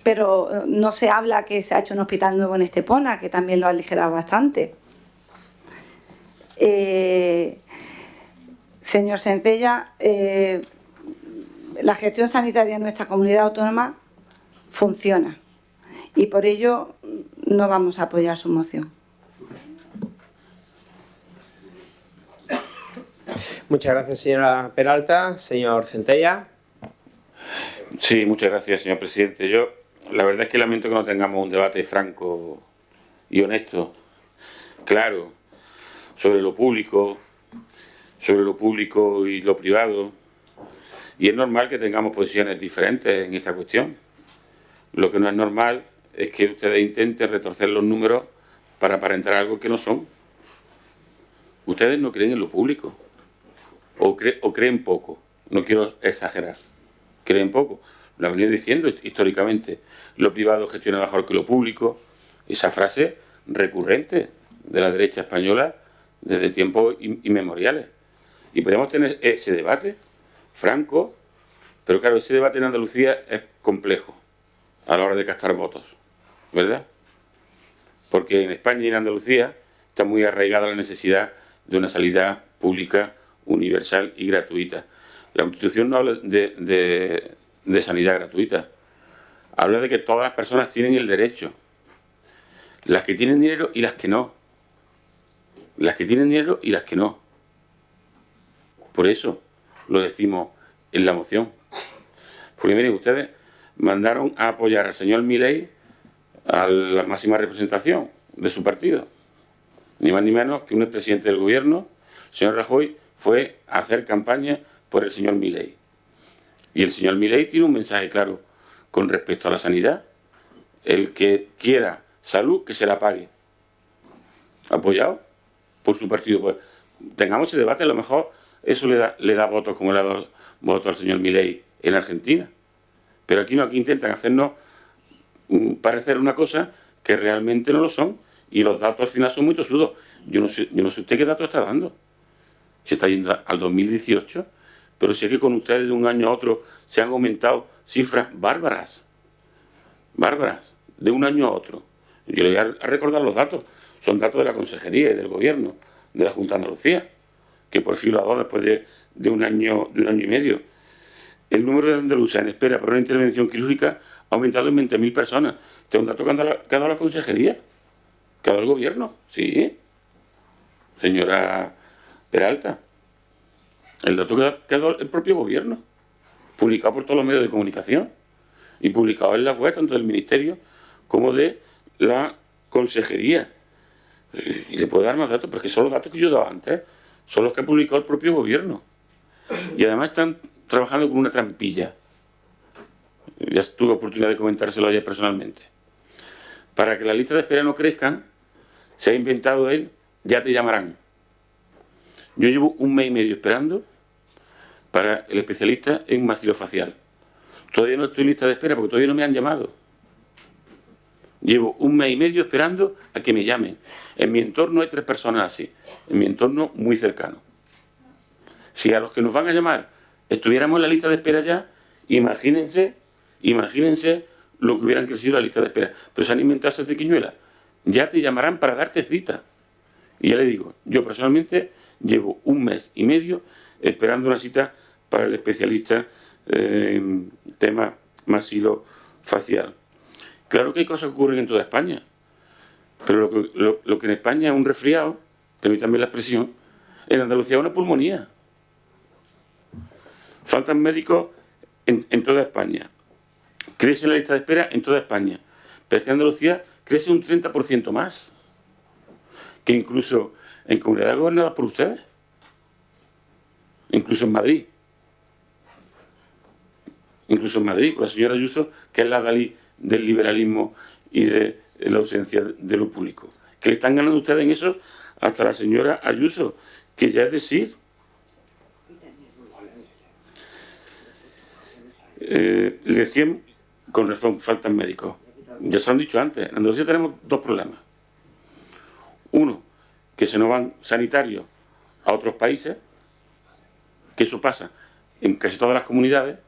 Speaker 8: pero no se habla que se ha hecho un hospital nuevo en Estepona, que también lo ha aligerado bastante. Señor Centella, la gestión sanitaria en nuestra comunidad autónoma funciona y por ello no vamos a apoyar su moción.
Speaker 1: Muchas gracias, señora Peralta. Señor Centella.
Speaker 3: Sí, muchas gracias, señor presidente. Yo, la verdad es que lamento que no tengamos un debate franco y honesto, claro, sobre lo público y lo privado. Y es normal que tengamos posiciones diferentes en esta cuestión. Lo que no es normal es que ustedes intenten retorcer los números para aparentar algo que no son. Ustedes no creen en lo público. O creen poco. No quiero exagerar. Creen poco. Lo han venido diciendo históricamente. Lo privado gestiona mejor que lo público. Esa frase recurrente de la derecha española desde tiempos inmemoriales. Y podemos tener ese debate franco, pero claro, ese debate en Andalucía es complejo a la hora de captar votos, ¿verdad? Porque en España y en Andalucía está muy arraigada la necesidad de una sanidad pública, universal y gratuita. La Constitución no habla de sanidad gratuita, habla de que todas las personas tienen el derecho, las que tienen dinero y las que no, las que tienen dinero y las que no. Por eso lo decimos en la moción. Porque miren, ustedes mandaron a apoyar al señor Milei a la máxima representación de su partido. Ni más ni menos que un expresidente del gobierno, el señor Rajoy, fue a hacer campaña por el señor Milei. Y el señor Milei tiene un mensaje claro con respecto a la sanidad. El que quiera salud, que se la pague. Apoyado por su partido. Pues tengamos ese debate, a lo mejor eso le da votos como le ha dado votos al señor Milei en Argentina. Pero aquí no, aquí intentan hacernos parecer una cosa que realmente no lo son. Y los datos al final son muy tosudos. Yo no sé usted qué datos está dando. Se está yendo al 2018, pero si es que con ustedes de un año a otro se han aumentado cifras bárbaras. Bárbaras, de un año a otro. Yo le voy a recordar los datos. Son datos de la Consejería y del Gobierno, de la Junta de Andalucía, que por fin lo ha dado después de un año y medio. El número de andaluces en espera por una intervención quirúrgica ha aumentado en 20.000 personas. Este es un dato que ha dado la Consejería, que ha dado el Gobierno. Sí, señora Peralta. El dato que ha dado el propio Gobierno, publicado por todos los medios de comunicación y publicado en la web tanto del Ministerio como de la Consejería. Y le puedo dar más datos, porque son los datos que yo daba antes, son los que ha publicado el propio Gobierno. Y además están trabajando con una trampilla. Ya tuve oportunidad de comentárselo ayer personalmente. Para que las listas de espera no crezcan, se ha inventado él, ya te llamarán. Yo llevo 1 mes y medio esperando para el especialista en maxilofacial. Todavía no estoy en lista de espera porque todavía no me han llamado. Llevo 1 mes y medio esperando a que me llamen. En mi entorno hay 3 personas así, en mi entorno muy cercano. Si a los que nos van a llamar estuviéramos en la lista de espera ya, imagínense lo que hubieran crecido la lista de espera. Pero se han inventado esas triquiñuelas. Ya te llamarán para darte cita. Y ya le digo, yo personalmente llevo 1 mes y medio esperando una cita para el especialista en tema maxilofacial. Claro que hay cosas que ocurren en toda España, pero lo que en España es un resfriado, permítanme la expresión, en Andalucía es una pulmonía. Faltan médicos en toda España. Crece la lista de espera en toda España, pero es que en Andalucía crece un 30% más, que incluso en comunidades gobernadas por ustedes, incluso en Madrid, con la señora Ayuso, que es la Dalí del liberalismo y de la ausencia de lo público. Que le están ganando ustedes en eso hasta la señora Ayuso, que ya es decir. Le decían, con razón, faltan médicos. Ya se lo han dicho antes, en Andalucía tenemos 2 problemas. Uno, que se nos van sanitarios a otros países, que eso pasa en casi todas las comunidades,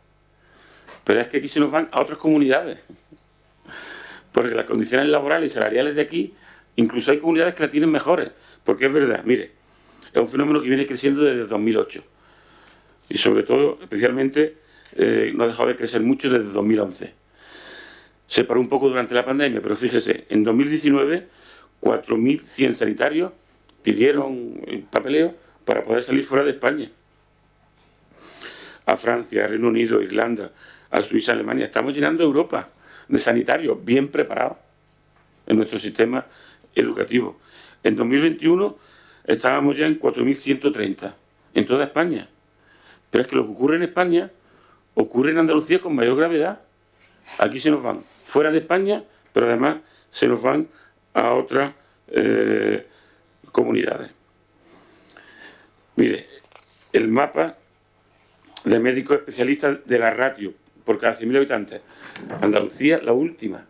Speaker 3: pero es que aquí se nos van a otras comunidades. Porque las condiciones laborales y salariales de aquí, incluso hay comunidades que las tienen mejores. Porque es verdad, mire, es un fenómeno que viene creciendo desde 2008. Y sobre todo, especialmente, no ha dejado de crecer mucho desde 2011. Se paró un poco durante la pandemia, pero fíjese, en 2019, 4.100 sanitarios pidieron papeleo para poder salir fuera de España. A Francia, a Reino Unido, a Irlanda, a Suiza, a Alemania. Estamos llenando Europa de sanitarios bien preparados en nuestro sistema educativo. En 2021 estábamos ya en 4.130 en toda España. Pero es que lo que ocurre en España ocurre en Andalucía con mayor gravedad. Aquí se nos van fuera de España, pero además se nos van a otras comunidades. Mire, el mapa de médicos especialistas de la ratio por cada 100.000 habitantes. Andalucía, la última.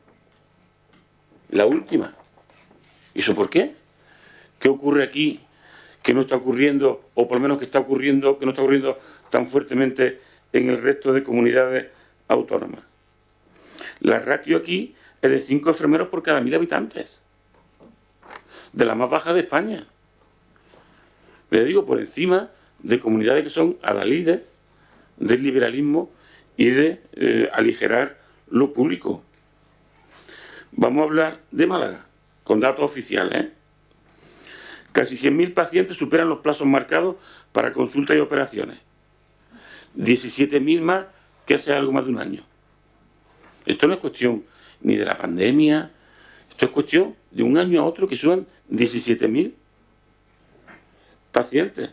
Speaker 3: La última. ¿Y eso por qué? ¿Qué ocurre aquí que no está ocurriendo, o por lo menos que está ocurriendo, que no está ocurriendo tan fuertemente en el resto de comunidades autónomas? La ratio aquí es de 5 enfermeros por cada 1.000 habitantes. De la más baja de España. Le digo, por encima de comunidades que son adalides del liberalismo y de aligerar lo público. Vamos a hablar de Málaga, con datos oficiales. Casi 100.000 pacientes superan los plazos marcados para consultas y operaciones. 17.000 más que hace algo más de un año. Esto no es cuestión ni de la pandemia, esto es cuestión de un año a otro que suban 17.000 pacientes,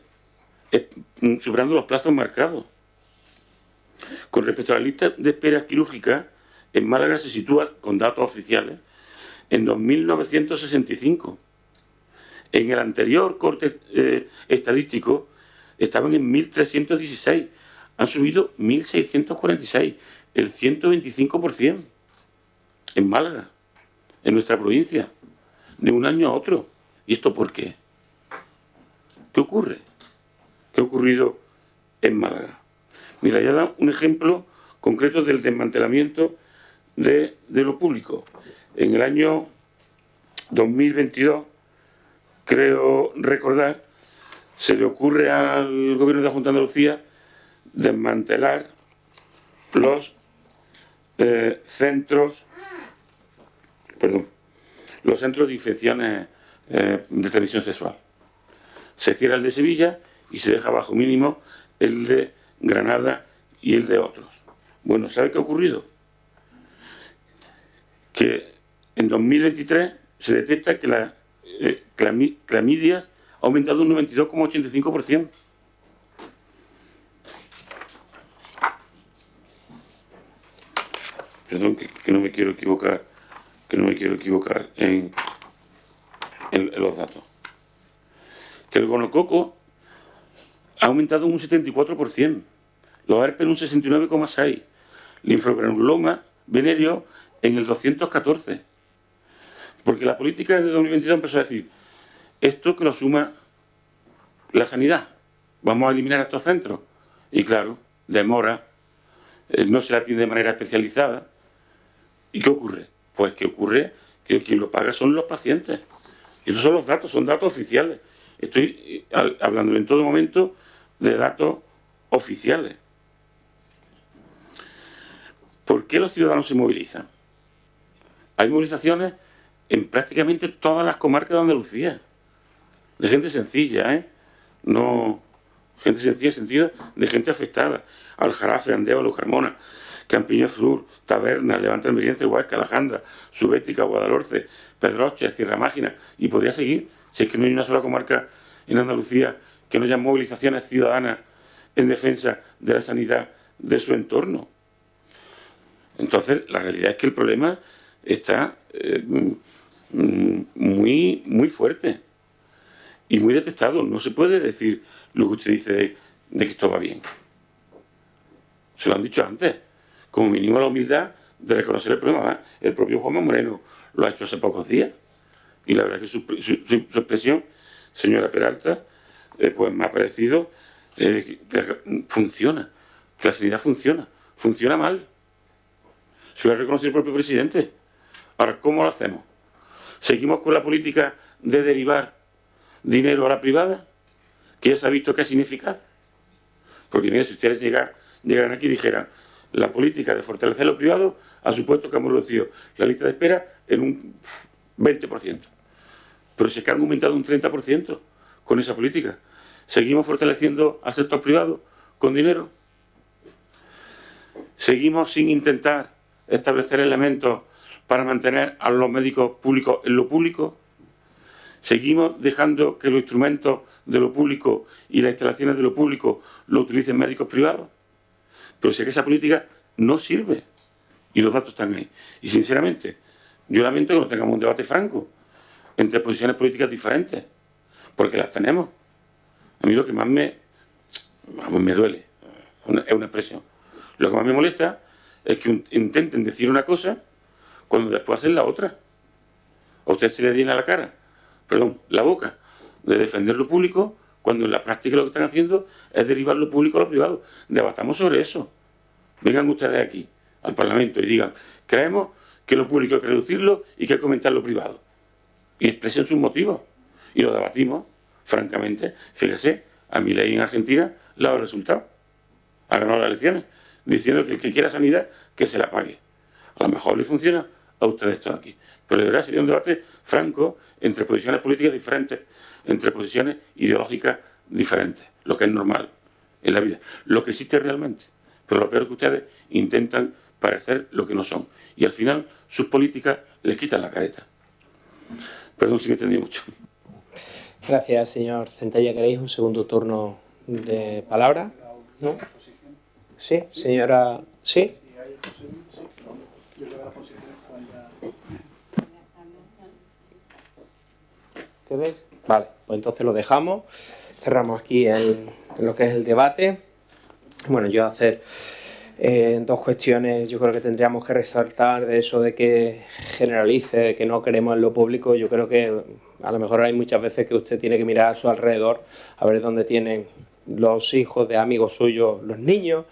Speaker 3: superando los plazos marcados. Con respecto a la lista de esperas quirúrgicas, en Málaga se sitúa, con datos oficiales, en 2.965. En el anterior corte estadístico estaban en 1.316. Han subido 1.646, el 125%. En Málaga, en nuestra provincia, de un año a otro. ¿Y esto por qué? ¿Qué ocurre? ¿Qué ha ocurrido en Málaga? Mira, ya da un ejemplo concreto del desmantelamiento de lo público. En el año 2022, creo recordar, se le ocurre al Gobierno de la Junta de Andalucía desmantelar los centros de infecciones de transmisión sexual. Se cierra el de Sevilla y se deja bajo mínimo el de Granada y el de otros. Bueno, ¿sabe qué ha ocurrido? Que en 2023 se detecta que la clamidias ha aumentado un 92,85%. Perdón, que no me quiero equivocar, en los datos. Que el gonococo ha aumentado un 74%, los herpes en un 69,6%, linfogranuloma venéreo en el 214%. Porque la política de 2022 empezó a decir, esto que lo asuma la sanidad, vamos a eliminar estos centros. Y claro, demora, no se la atiende de manera especializada. ¿Y qué ocurre? Pues que ocurre que quien lo paga son los pacientes. Y esos son los datos, son datos oficiales. Estoy hablando en todo momento de datos oficiales. ¿Por qué los ciudadanos se movilizan? Hay movilizaciones en prácticamente todas las comarcas de Andalucía. De gente sencilla, No, gente sencilla en el sentido de gente afectada. Aljarafe, Andévalo, Carmona, Campiñas Sur, Taberna, Levante Almeriense, Huesca, Alajandra, Subética, Guadalhorce, Pedroche, Sierra Mágina, y podría seguir, si es que no hay una sola comarca en Andalucía que no haya movilizaciones ciudadanas en defensa de la sanidad de su entorno. Entonces, la realidad es que el problema está muy fuerte y muy detectado. No se puede decir lo que usted dice de que esto va bien. Se lo han dicho antes. Como mínimo la humildad de reconocer el problema. El propio Juanma Moreno lo ha hecho hace pocos días. Y la verdad es que su expresión, señora Peralta, pues me ha parecido que funciona, que la sanidad funciona mal. Se lo ha reconocido el propio presidente. Ahora, ¿cómo lo hacemos? ¿Seguimos con la política de derivar dinero a la privada, que ya se ha visto que es ineficaz? Porque mira, si ustedes llegaran aquí y dijeran, la política de fortalecer lo privado ha supuesto que hemos reducido la lista de espera en un 20%. Pero si es que han aumentado un 30% con esa política. ¿Seguimos fortaleciendo al sector privado con dinero? ¿Seguimos sin intentar establecer elementos para mantener a los médicos públicos en lo público? ¿Seguimos dejando que los instrumentos de lo público y las instalaciones de lo público lo utilicen médicos privados? Pero si es que esa política no sirve. Y los datos están ahí. Y sinceramente, yo lamento que no tengamos un debate franco entre posiciones políticas diferentes. Porque las tenemos. A mí lo que más me duele, es una expresión. Lo que más me molesta es que intenten decir una cosa cuando después hacen la otra. A usted se le llena la boca de defender lo público, cuando en la práctica lo que están haciendo es derivar lo público a lo privado. Debatamos sobre eso. Vengan ustedes aquí, al Parlamento, y digan, creemos que lo público hay que reducirlo y que hay que aumentar lo privado. Y expresen sus motivos. Y lo debatimos, francamente. Fíjese, a Milei en Argentina le ha dado resultados. Ha ganado las elecciones, diciendo que el que quiera sanidad, que se la pague. A lo mejor le funciona a ustedes todos aquí. Pero de verdad sería un debate franco entre posiciones políticas diferentes, entre posiciones ideológicas diferentes, lo que es normal en la vida, lo que existe realmente. Pero lo peor es que ustedes intentan parecer lo que no son. Y al final sus políticas les quitan la careta. Perdón si me entendí mucho.
Speaker 1: Gracias, señor Centella. ¿Queréis un segundo turno de palabra? ¿No? Sí, señora. ¿Sí? ¿Qué veis? Vale, pues entonces lo dejamos. Cerramos aquí en lo que es el debate. Bueno, yo hacer dos cuestiones. Yo creo que tendríamos que resaltar de eso de que generalice, que no queremos en lo público. Yo creo que a lo mejor hay muchas veces que usted tiene que mirar a su alrededor a ver dónde tienen los hijos de amigos suyos los niños,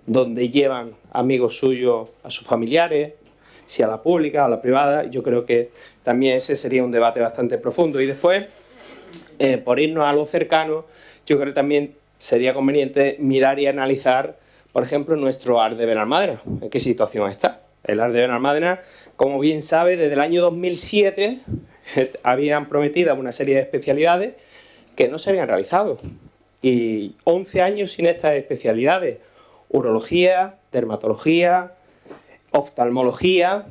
Speaker 1: dónde llevan amigos suyos a sus familiares, si a la pública, a la privada. Yo creo que también ese sería un debate bastante profundo. Y después, por irnos a lo cercano, yo creo que también sería conveniente mirar y analizar, por ejemplo, nuestro AR de Benalmádena. ¿En qué situación está? El AR de Benalmádena, como bien sabe, desde el año 2007 habían prometido una serie de especialidades que no se habían realizado. Y 11 años sin estas especialidades: urología, dermatología, oftalmología.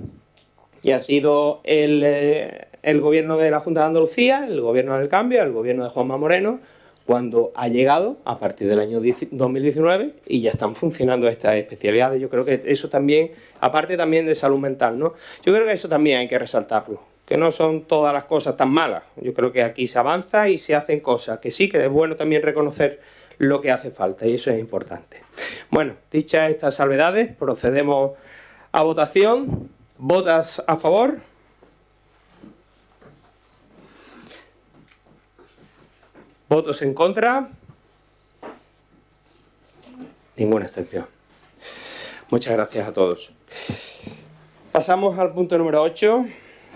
Speaker 1: Y ha sido el gobierno de la Junta de Andalucía, el gobierno del cambio, el gobierno de Juanma Moreno, cuando ha llegado a partir del año 2019 y ya están funcionando estas especialidades. Yo creo que eso también, aparte también de salud mental, ¿no? Yo creo que eso también hay que resaltarlo, que no son todas las cosas tan malas. Yo creo que aquí se avanza y se hacen cosas, que sí, que es bueno también reconocer lo que hace falta, y eso es importante. Bueno, dichas estas salvedades, procedemos a votación. ¿Votas a favor? ¿Votos en contra? Ninguna excepción. Muchas gracias a todos. Pasamos al punto número 8.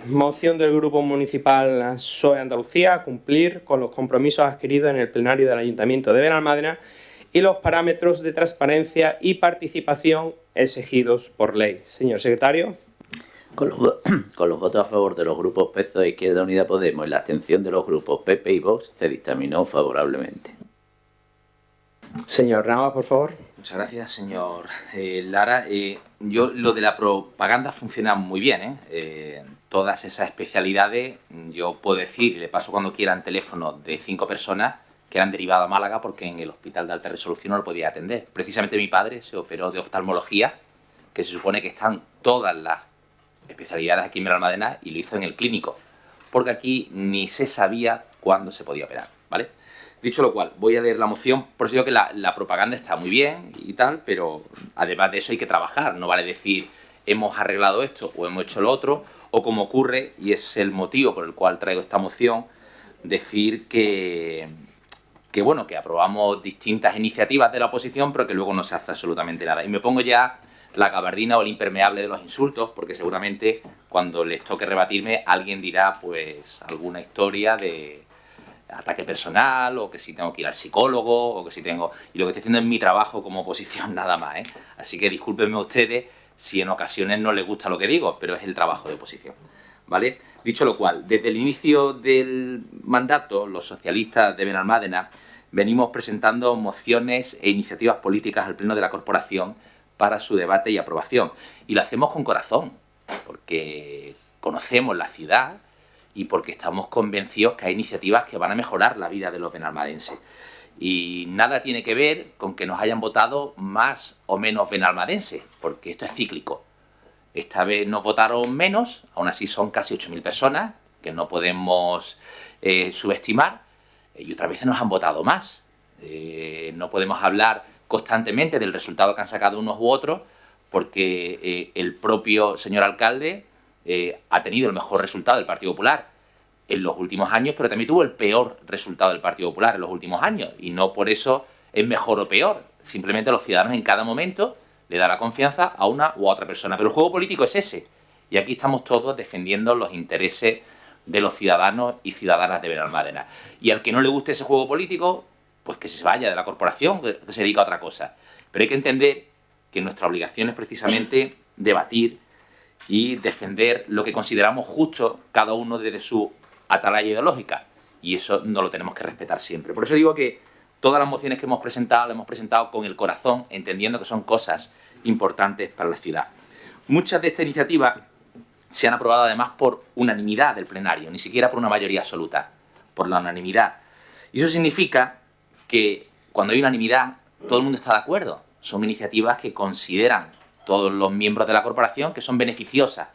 Speaker 1: Moción del Grupo Municipal PSOE Andalucía a cumplir con los compromisos adquiridos en el plenario del Ayuntamiento de Benalmádena y los parámetros de transparencia y participación exigidos por ley. Señor secretario.
Speaker 2: Con los votos a favor de los grupos PSOE, Izquierda Unida Podemos y la abstención de los grupos PP y Vox, se dictaminó favorablemente.
Speaker 1: Señor Navas, por favor.
Speaker 9: Muchas gracias, señor Lara. Lo de la propaganda funciona muy bien, todas esas especialidades, yo puedo decir, y le paso cuando quieran teléfonos de 5 personas que eran derivadas a Málaga porque en el hospital de alta resolución no lo podía atender. Precisamente mi padre se operó de oftalmología, que se supone que están todas las especialidades aquí en Benalmádena, y lo hizo en el clínico, porque aquí ni se sabía cuándo se podía operar, ¿vale? Dicho lo cual, voy a leer la moción. Por eso digo que la propaganda está muy bien y tal, pero además de eso hay que trabajar. No vale decir hemos arreglado esto o hemos hecho lo otro, o como ocurre, y es el motivo por el cual traigo esta moción, decir que aprobamos distintas iniciativas de la oposición, pero que luego no se hace absolutamente nada. Y me pongo ya la gabardina o el impermeable de los insultos, porque seguramente cuando les toque rebatirme alguien dirá pues alguna historia de ataque personal, o que si tengo que ir al psicólogo, o que si tengo... Y lo que estoy haciendo es mi trabajo como oposición nada más, Así que discúlpenme ustedes si en ocasiones no les gusta lo que digo, pero es el trabajo de oposición, ¿vale? Dicho lo cual, desde el inicio del mandato, los socialistas de Benalmádena venimos presentando mociones e iniciativas políticas al Pleno de la Corporación para su debate y aprobación. Y lo hacemos con corazón, porque conocemos la ciudad y porque estamos convencidos que hay iniciativas que van a mejorar la vida de los benalmadenses. Y nada tiene que ver con que nos hayan votado más o menos benalmadenses, porque esto es cíclico. Esta vez nos votaron menos, aún así son casi 8.000 personas, que no podemos subestimar, y otras veces nos han votado más. No podemos hablar constantemente del resultado que han sacado unos u otros, porque el propio señor alcalde ha tenido el mejor resultado del Partido Popular en los últimos años, pero también tuvo el peor resultado del Partido Popular en los últimos años, y no por eso es mejor o peor, simplemente los ciudadanos en cada momento le dan la confianza a una u a otra persona, pero el juego político es ese, y aquí estamos todos defendiendo los intereses de los ciudadanos y ciudadanas de Benalmádena, y al que no le guste ese juego político, pues que se vaya de la corporación, que se dedique a otra cosa, pero hay que entender que nuestra obligación es precisamente debatir y defender lo que consideramos justo cada uno desde su atalaya ideológica, y eso no lo tenemos que respetar siempre. Por eso digo que todas las mociones que hemos presentado las hemos presentado con el corazón, entendiendo que son cosas importantes para la ciudad. Muchas de estas iniciativas se han aprobado además por unanimidad del plenario, ni siquiera por una mayoría absoluta, por la unanimidad. Y eso significa que cuando hay unanimidad todo el mundo está de acuerdo. Son iniciativas que consideran todos los miembros de la corporación que son beneficiosas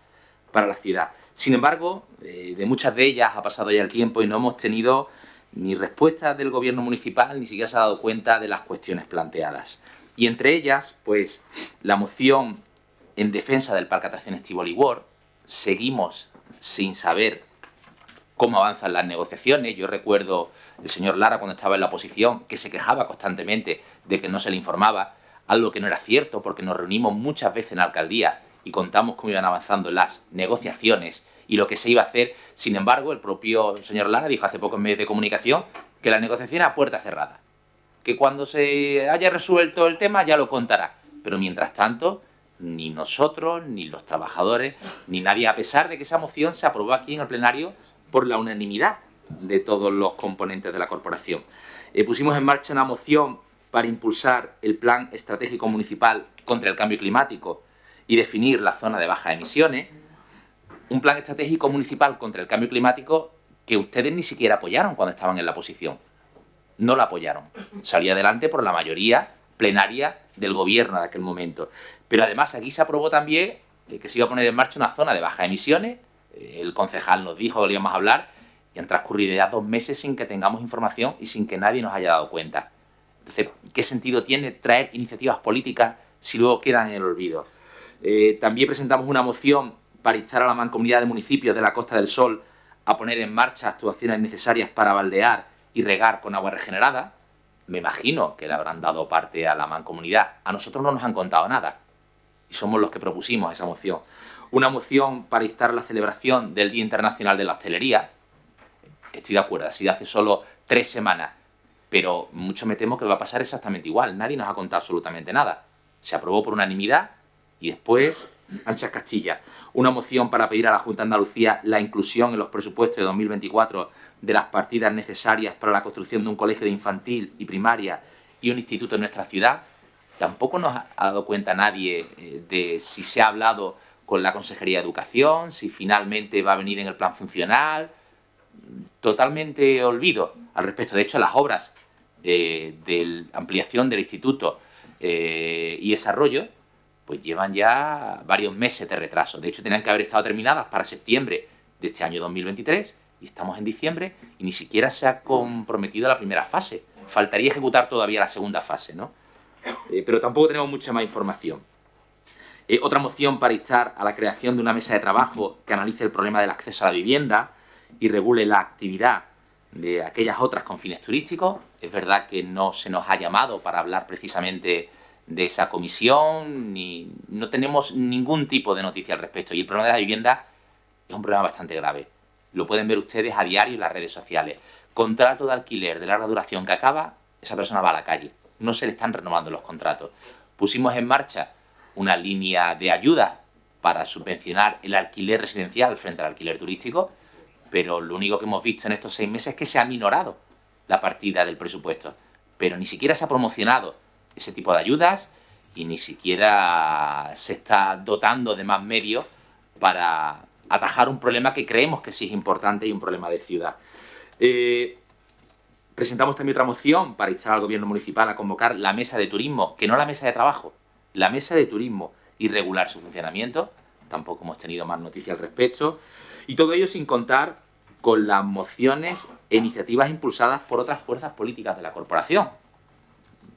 Speaker 9: para la ciudad. Sin embargo, de muchas de ellas ha pasado ya el tiempo y no hemos tenido ni respuestas del gobierno municipal, ni siquiera se ha dado cuenta de las cuestiones planteadas. Y entre ellas, pues, la moción en defensa del Parque de Atracciones Tivoli World. Seguimos sin saber cómo avanzan las negociaciones. Yo recuerdo el señor Lara, cuando estaba en la oposición, que se quejaba constantemente de que no se le informaba, algo que no era cierto, porque nos reunimos muchas veces en la alcaldía y contamos cómo iban avanzando las negociaciones y lo que se iba a hacer. Sin embargo, el propio señor Lara dijo hace poco en medios de comunicación que la negociación era a puerta cerrada, que cuando se haya resuelto el tema ya lo contará. Pero mientras tanto, ni nosotros, ni los trabajadores, ni nadie, a pesar de que esa moción se aprobó aquí en el plenario por la unanimidad de todos los componentes de la corporación. Pusimos en marcha una moción para impulsar el Plan Estratégico Municipal contra el Cambio Climático y definir la zona de bajas emisiones. Un plan estratégico municipal contra el cambio climático que ustedes ni siquiera apoyaron cuando estaban en la oposición. No la apoyaron. Salió adelante por la mayoría plenaria del gobierno de aquel momento. Pero además aquí se aprobó también que se iba a poner en marcha una zona de bajas emisiones. El concejal nos dijo que lo íbamos a hablar y han transcurrido ya 2 meses sin que tengamos información y sin que nadie nos haya dado cuenta. Entonces, ¿qué sentido tiene traer iniciativas políticas si luego quedan en el olvido? También presentamos una moción para instar a la Mancomunidad de Municipios de la Costa del Sol a poner en marcha actuaciones necesarias para baldear y regar con agua regenerada. Me imagino que le habrán dado parte a la Mancomunidad. A nosotros no nos han contado nada y somos los que propusimos esa moción. Una moción para instar a la celebración del Día Internacional de la Hostelería. Estoy de acuerdo, así de hace solo 3 semanas. Pero mucho me temo que va a pasar exactamente igual. Nadie nos ha contado absolutamente nada. Se aprobó por unanimidad y después, anchas Castilla. Una moción para pedir a la Junta de Andalucía la inclusión en los presupuestos de 2024 de las partidas necesarias para la construcción de un colegio de infantil y primaria y un instituto en nuestra ciudad. Tampoco nos ha dado cuenta nadie de si se ha hablado con la Consejería de Educación, si finalmente va a venir en el plan funcional. Totalmente olvido al respecto. De hecho, las obras de ampliación del instituto y desarrollo pues llevan ya varios meses de retraso. De hecho, tenían que haber estado terminadas para septiembre de este año 2023 y estamos en diciembre y ni siquiera se ha comprometido la primera fase. Faltaría ejecutar todavía la segunda fase, ¿no? Pero tampoco tenemos mucha más información. Otra moción para instar a la creación de una mesa de trabajo que analice el problema del acceso a la vivienda y regule la actividad de aquellas otras con fines turísticos. Es verdad que no se nos ha llamado para hablar precisamente de esa comisión, ni no tenemos ningún tipo de noticia al respecto. Y el problema de la vivienda es un problema bastante grave. Lo pueden ver ustedes a diario en las redes sociales. Contrato de alquiler de larga duración que acaba, esa persona va a la calle. No se le están renovando los contratos. Pusimos en marcha una línea de ayuda para subvencionar el alquiler residencial frente al alquiler turístico, pero lo único que hemos visto en estos 6 meses es que se ha minorado la partida del presupuesto. Pero ni siquiera se ha promocionado ese tipo de ayudas y ni siquiera se está dotando de más medios para atajar un problema que creemos que sí es importante y un problema de ciudad. Presentamos también otra moción para instar al gobierno municipal a convocar la mesa de turismo, que no la mesa de trabajo, la mesa de turismo, y regular su funcionamiento. Tampoco hemos tenido más noticias al respecto. Y todo ello sin contar con las mociones e iniciativas impulsadas por otras fuerzas políticas de la corporación,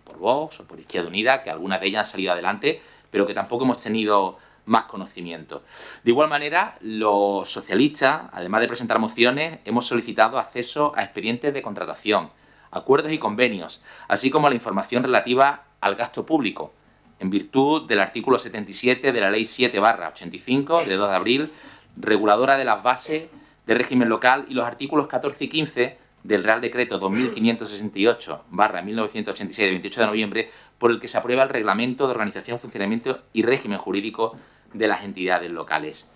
Speaker 9: por Vox o por Izquierda Unida, que algunas de ellas han salido adelante, pero que tampoco hemos tenido más conocimiento. De igual manera, los socialistas, además de presentar mociones, hemos solicitado acceso a expedientes de contratación, acuerdos y convenios, así como a la información relativa al gasto público, en virtud del artículo 77 de la Ley 7/85, de 2 de abril, reguladora de las bases de régimen local, y los artículos 14 y 15 del Real Decreto 2568/1986 de 28 de noviembre, por el que se aprueba el Reglamento de Organización, Funcionamiento y Régimen Jurídico de las entidades locales.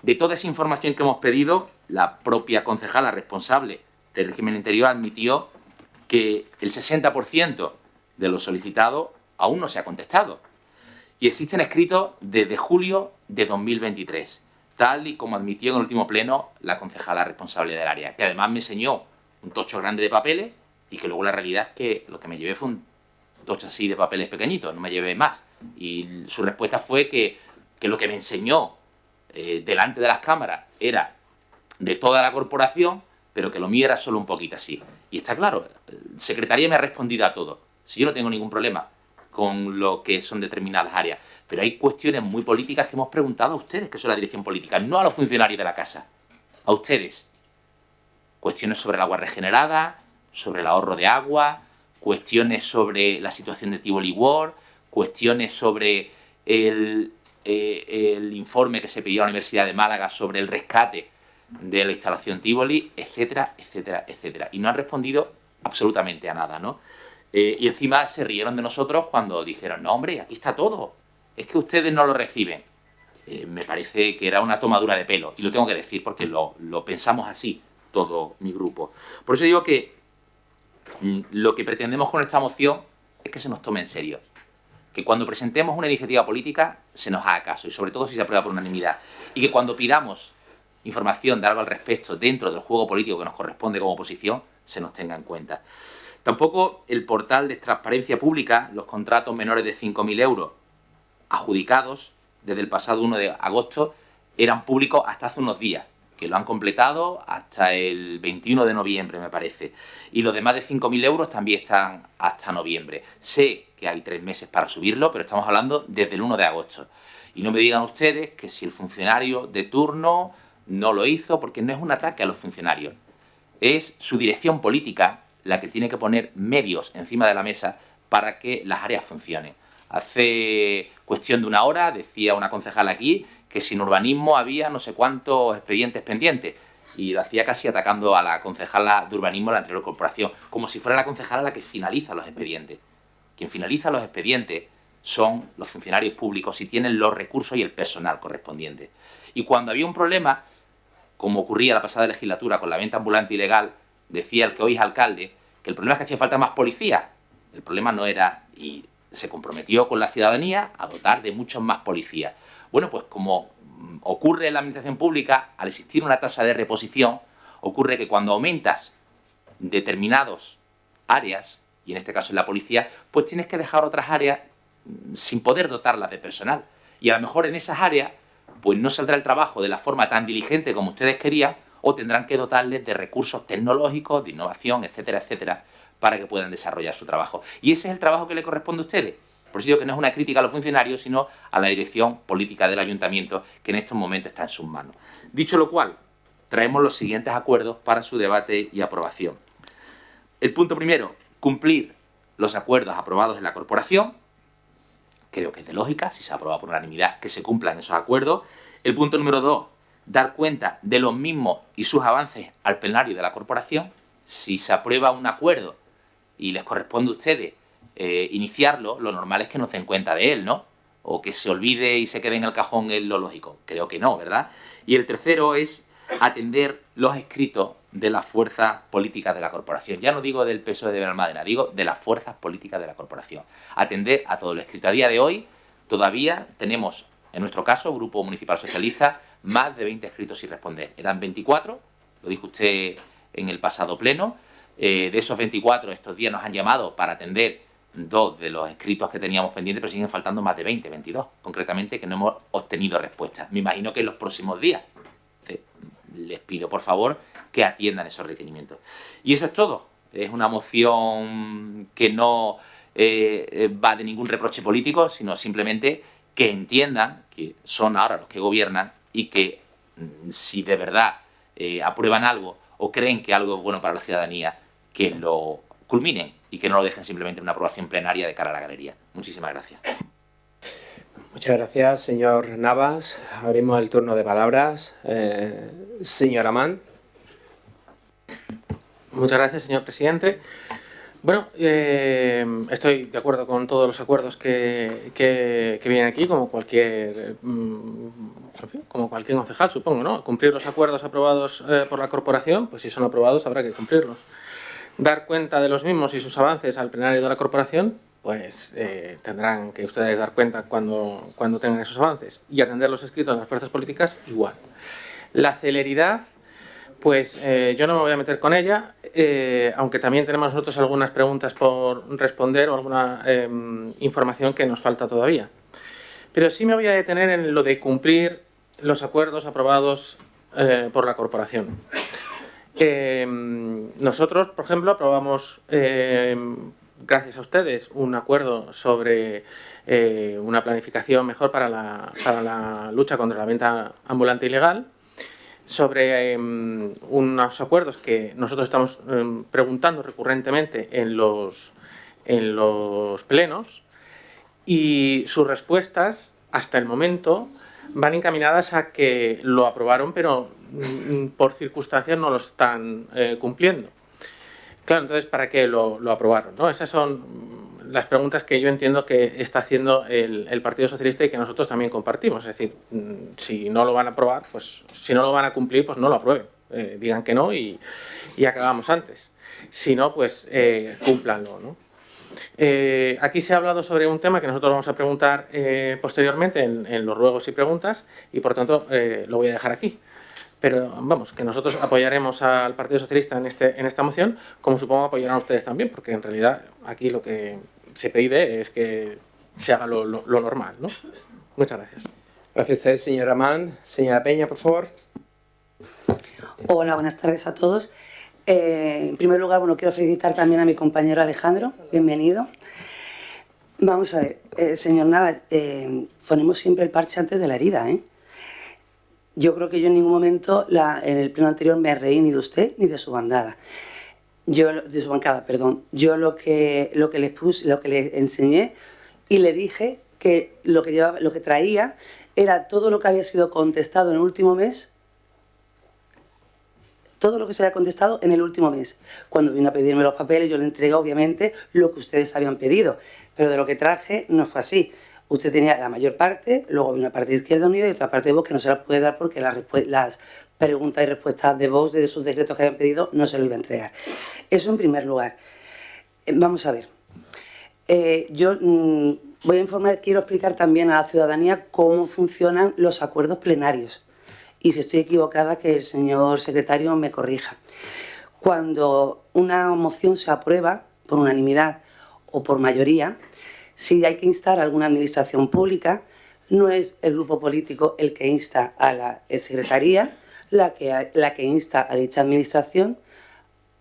Speaker 9: De toda esa información que hemos pedido, la propia concejala responsable del régimen interior admitió que el 60% de lo solicitado aún no se ha contestado y existen escritos desde julio de 2023, tal y como admitió en el último pleno la concejala responsable del área, que además me enseñó un tocho grande de papeles y que luego la realidad es que lo que me llevé fue un tocho así de papeles pequeñitos, no me llevé más. Y su respuesta fue que lo que me enseñó delante de las cámaras era de toda la corporación, pero que lo mío era solo un poquito así. Y está claro, Secretaría me ha respondido a todo. Si yo no tengo ningún problema con lo que son determinadas áreas, pero hay cuestiones muy políticas que hemos preguntado a ustedes, que son la dirección política, no a los funcionarios de la casa, a ustedes. Cuestiones sobre el agua regenerada, sobre el ahorro de agua, cuestiones sobre la situación de Tivoli World, cuestiones sobre el informe que se pidió a la Universidad de Málaga sobre el rescate de la instalación Tívoli, etcétera, etcétera, etcétera. Y no han respondido absolutamente a nada, ¿no? Y encima se rieron de nosotros cuando dijeron, no, hombre, aquí está todo, es que ustedes no lo reciben. Me parece que era una tomadura de pelo, y lo tengo que decir porque lo pensamos así, todo mi grupo. Por eso digo que lo que pretendemos con esta moción es que se nos tome en serio. Que cuando presentemos una iniciativa política se nos haga caso, y sobre todo si se aprueba por unanimidad. Y que cuando pidamos información de algo al respecto dentro del juego político que nos corresponde como oposición, se nos tenga en cuenta. Tampoco el portal de transparencia pública, los contratos menores de 5.000 euros adjudicados desde el pasado 1 de agosto, eran públicos hasta hace unos días, que lo han completado hasta el 21 de noviembre, me parece. Y los de más de 5.000 euros también están hasta noviembre. Sé que hay 3 meses para subirlo, pero estamos hablando desde el 1 de agosto. Y no me digan ustedes que si el funcionario de turno no lo hizo, porque no es un ataque a los funcionarios. Es su dirección política la que tiene que poner medios encima de la mesa para que las áreas funcionen. Hace cuestión de una hora decía una concejal aquí que sin urbanismo había no sé cuántos expedientes pendientes, y lo hacía casi atacando a la concejala de urbanismo de la anterior corporación, como si fuera la concejala la que finaliza los expedientes. Quien finaliza los expedientes son los funcionarios públicos y tienen los recursos y el personal correspondiente. Y cuando había un problema, como ocurría la pasada legislatura con la venta ambulante ilegal, decía el que hoy es alcalde que el problema es que hacía falta más policía. El problema no era, y se comprometió con la ciudadanía a dotar de muchos más policías. Bueno, pues como ocurre en la administración pública, al existir una tasa de reposición, ocurre que cuando aumentas determinadas áreas, y en este caso en la policía, pues tienes que dejar otras áreas sin poder dotarlas de personal. Y a lo mejor en esas áreas pues no saldrá el trabajo de la forma tan diligente como ustedes querían, o tendrán que dotarles de recursos tecnológicos, de innovación, etcétera, etcétera, para que puedan desarrollar su trabajo. Y ese es el trabajo que le corresponde a ustedes. Por eso digo que no es una crítica a los funcionarios, sino a la dirección política del ayuntamiento, que en estos momentos está en sus manos. Dicho lo cual, traemos los siguientes acuerdos para su debate y aprobación. El punto primero, cumplir los acuerdos aprobados en la corporación. Creo que es de lógica, si se aprueba por unanimidad, que se cumplan esos acuerdos. El punto número 2, dar cuenta de los mismos y sus avances al plenario de la corporación. Si se aprueba un acuerdo y les corresponde a ustedes iniciarlo, lo normal es que no se den cuenta de él, ¿no? O que se olvide y se quede en el cajón, es lo lógico. Creo que no, ¿verdad? Y el tercero es atender los escritos de las fuerzas políticas de la corporación. Ya no digo del PSOE de Benalmádena, digo de las fuerzas políticas de la corporación. Atender a todo lo escrito. A día de hoy todavía tenemos, en nuestro caso, Grupo Municipal Socialista, más de 20 escritos sin responder. Eran 24, lo dijo usted en el pasado pleno. De esos 24, estos días nos han llamado para atender 2 de los escritos que teníamos pendientes, pero siguen faltando más de 20, 22, concretamente, que no hemos obtenido respuesta. Me imagino que en los próximos días. Les pido, por favor, que atiendan esos requerimientos. Y eso es todo. Es una moción que no va de ningún reproche político, sino simplemente que entiendan que son ahora los que gobiernan y que si de verdad aprueban algo o creen que algo es bueno para la ciudadanía, que lo culminen y que no lo dejen simplemente en una aprobación plenaria de cara a la galería. Muchísimas gracias.
Speaker 1: Muchas gracias, señor Navas. Abrimos el turno de palabras. Señor Amán.
Speaker 10: Muchas gracias, señor presidente. Bueno, estoy de acuerdo con todos los acuerdos que vienen aquí, como cualquier concejal, supongo, ¿no? Cumplir los acuerdos aprobados por la corporación, pues si son aprobados habrá que cumplirlos. Dar cuenta de los mismos y sus avances al plenario de la corporación, pues tendrán que ustedes dar cuenta cuando tengan esos avances, y atender los escritos de las fuerzas políticas igual. La celeridad, pues yo no me voy a meter con ella, aunque también tenemos nosotros algunas preguntas por responder o alguna información que nos falta todavía. Pero sí me voy a detener en lo de cumplir los acuerdos aprobados por la corporación. Nosotros, por ejemplo, aprobamos, gracias a ustedes, un acuerdo sobre una planificación mejor para la lucha contra la venta ambulante ilegal, sobre unos acuerdos que nosotros estamos preguntando recurrentemente en los plenos, y sus respuestas hasta el momento van encaminadas a que lo aprobaron, pero por circunstancias no lo están cumpliendo. Claro, entonces, ¿para qué lo aprobaron, ¿no? Esas son las preguntas que yo entiendo que está haciendo el Partido Socialista y que nosotros también compartimos. Es decir, si no lo van a aprobar, pues si no lo van a cumplir, pues no lo aprueben. Digan que no y acabamos antes. Si no, pues cúmplanlo, ¿no? Aquí se ha hablado sobre un tema que nosotros vamos a preguntar posteriormente en los ruegos y preguntas y, por tanto, lo voy a dejar aquí. Pero, vamos, que nosotros apoyaremos al Partido Socialista en esta moción, como supongo apoyarán ustedes también, porque en realidad aquí lo que se pide es que se haga lo normal, ¿no? Muchas gracias.
Speaker 1: Gracias a usted, señora Mann. Señora Peña, por favor.
Speaker 11: Hola, buenas tardes a todos. En primer lugar, bueno, quiero felicitar también a mi compañero Alejandro. Bienvenido. Vamos a ver, señor Navas, ponemos siempre el parche antes de la herida, ¿eh? Yo creo que yo en ningún momento en el pleno anterior me reí ni de usted ni de su bancada. De su bancada, perdón. Yo lo que les puse, lo que les enseñé y le dije que lo que traía era todo lo que había sido contestado en el último mes. Todo lo que se había contestado en el último mes. Cuando vino a pedirme los papeles, yo le entregué obviamente lo que ustedes habían pedido, pero de lo que traje no fue así. Usted tenía la mayor parte, luego vino una parte de Izquierda Unida y otra parte de Vox que no se la puede dar porque las preguntas y respuestas de Vox de sus decretos que habían pedido no se lo iba a entregar. Eso en primer lugar. Vamos a ver. Yo voy a informar, quiero explicar también a la ciudadanía cómo funcionan los acuerdos plenarios. Y si estoy equivocada, que el señor secretario me corrija. Cuando una moción se aprueba por unanimidad o por mayoría, si hay que instar a alguna administración pública, no es el grupo político el que insta a la secretaría, la que insta a dicha administración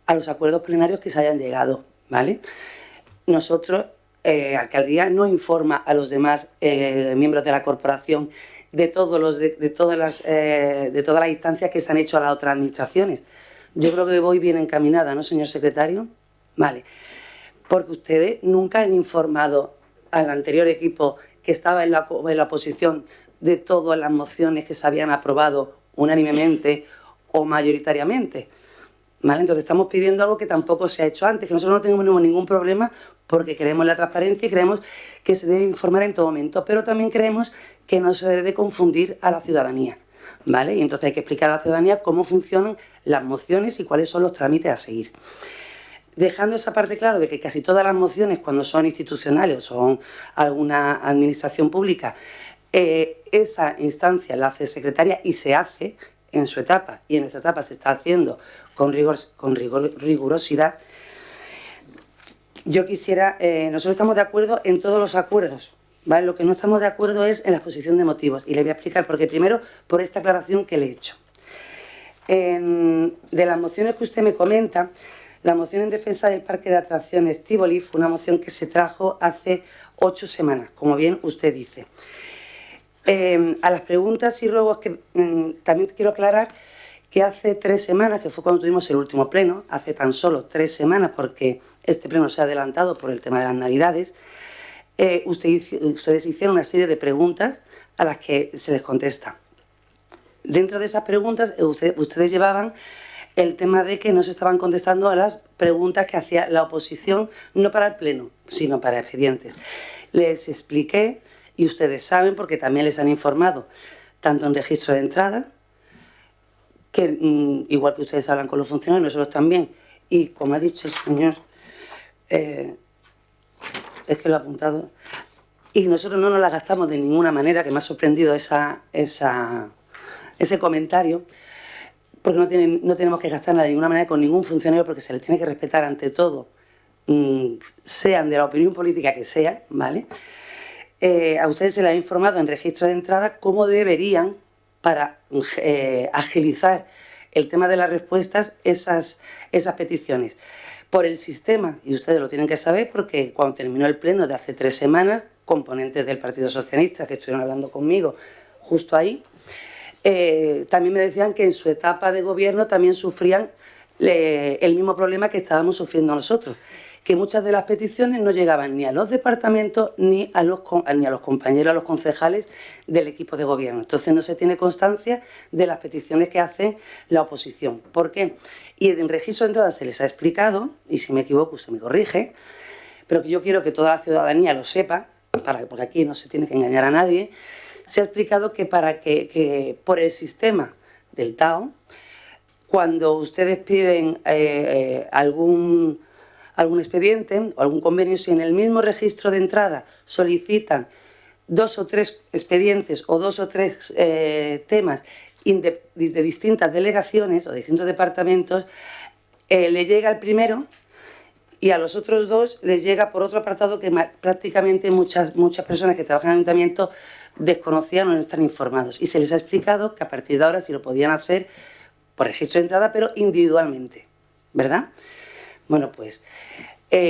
Speaker 11: a los acuerdos plenarios que se hayan llegado, ¿vale? Nosotros, alcaldía, no informa a los demás miembros de la corporación de todas las instancias que se han hecho a las otras administraciones. Yo creo que voy bien encaminada, ¿no, señor secretario? Vale. Porque ustedes nunca han informado al anterior equipo que estaba en la oposición de todas las mociones que se habían aprobado unánimemente o mayoritariamente. ¿Vale? Entonces estamos pidiendo algo que tampoco se ha hecho antes, que nosotros no tenemos ningún problema porque queremos la transparencia y creemos que se debe informar en todo momento, pero también creemos que no se debe confundir a la ciudadanía, ¿vale? Y entonces hay que explicar a la ciudadanía cómo funcionan las mociones y cuáles son los trámites a seguir. Dejando esa parte claro de que casi todas las mociones, cuando son institucionales o son alguna administración pública, esa instancia la hace secretaria y se hace en su etapa, y en esta etapa se está haciendo con rigurosidad. Yo quisiera, nosotros estamos de acuerdo en todos los acuerdos, ¿vale? Lo que no estamos de acuerdo es en la exposición de motivos, y le voy a explicar por qué. Primero, por esta aclaración que le he hecho. De las mociones que usted me comenta, la moción en defensa del Parque de Atracciones Tívoli fue una moción que se trajo hace 8 semanas, como bien usted dice. A las preguntas y ruegos que también quiero aclarar que hace 3 semanas, que fue cuando tuvimos el último pleno, hace tan solo 3 semanas, porque este pleno se ha adelantado por el tema de las Navidades, ustedes hicieron una serie de preguntas a las que se les contesta. Dentro de esas preguntas, ustedes llevaban el tema de que no se estaban contestando a las preguntas que hacía la oposición, no para el pleno, sino para expedientes. Les expliqué, y ustedes saben, porque también les han informado, tanto en registro de entrada, que igual que ustedes hablan con los funcionarios, nosotros también, y como ha dicho el señor, es que lo ha apuntado, y nosotros no nos la gastamos de ninguna manera, que me ha sorprendido ese comentario, porque no tenemos que gastarla de ninguna manera con ningún funcionario, porque se les tiene que respetar ante todo, sean de la opinión política que sean, ¿vale? A ustedes se les ha informado en registro de entrada cómo deberían, para agilizar el tema de las respuestas, esas peticiones. Por el sistema, y ustedes lo tienen que saber porque cuando terminó el pleno de hace 3 semanas, componentes del Partido Socialista que estuvieron hablando conmigo justo ahí, también me decían que en su etapa de gobierno también sufrían el mismo problema que estábamos sufriendo nosotros, que muchas de las peticiones no llegaban ni a los departamentos ni a los compañeros, a los concejales del equipo de gobierno. Entonces no se tiene constancia de las peticiones que hace la oposición. ¿Por qué? Y en el registro de entrada se les ha explicado, y si me equivoco usted me corrige, pero que yo quiero que toda la ciudadanía lo sepa, porque aquí no se tiene que engañar a nadie, se ha explicado que por el sistema del TAO, cuando ustedes piden algún expediente o algún convenio, si en el mismo registro de entrada solicitan 2 o 3 expedientes o 2 o 3 temas de distintas delegaciones o de distintos departamentos, le llega el primero y a los otros 2 les llega por otro apartado que prácticamente muchas personas que trabajan en el ayuntamiento desconocían o no están informados. Y se les ha explicado que a partir de ahora sí lo podían hacer por registro de entrada, pero individualmente, ¿verdad? Bueno, pues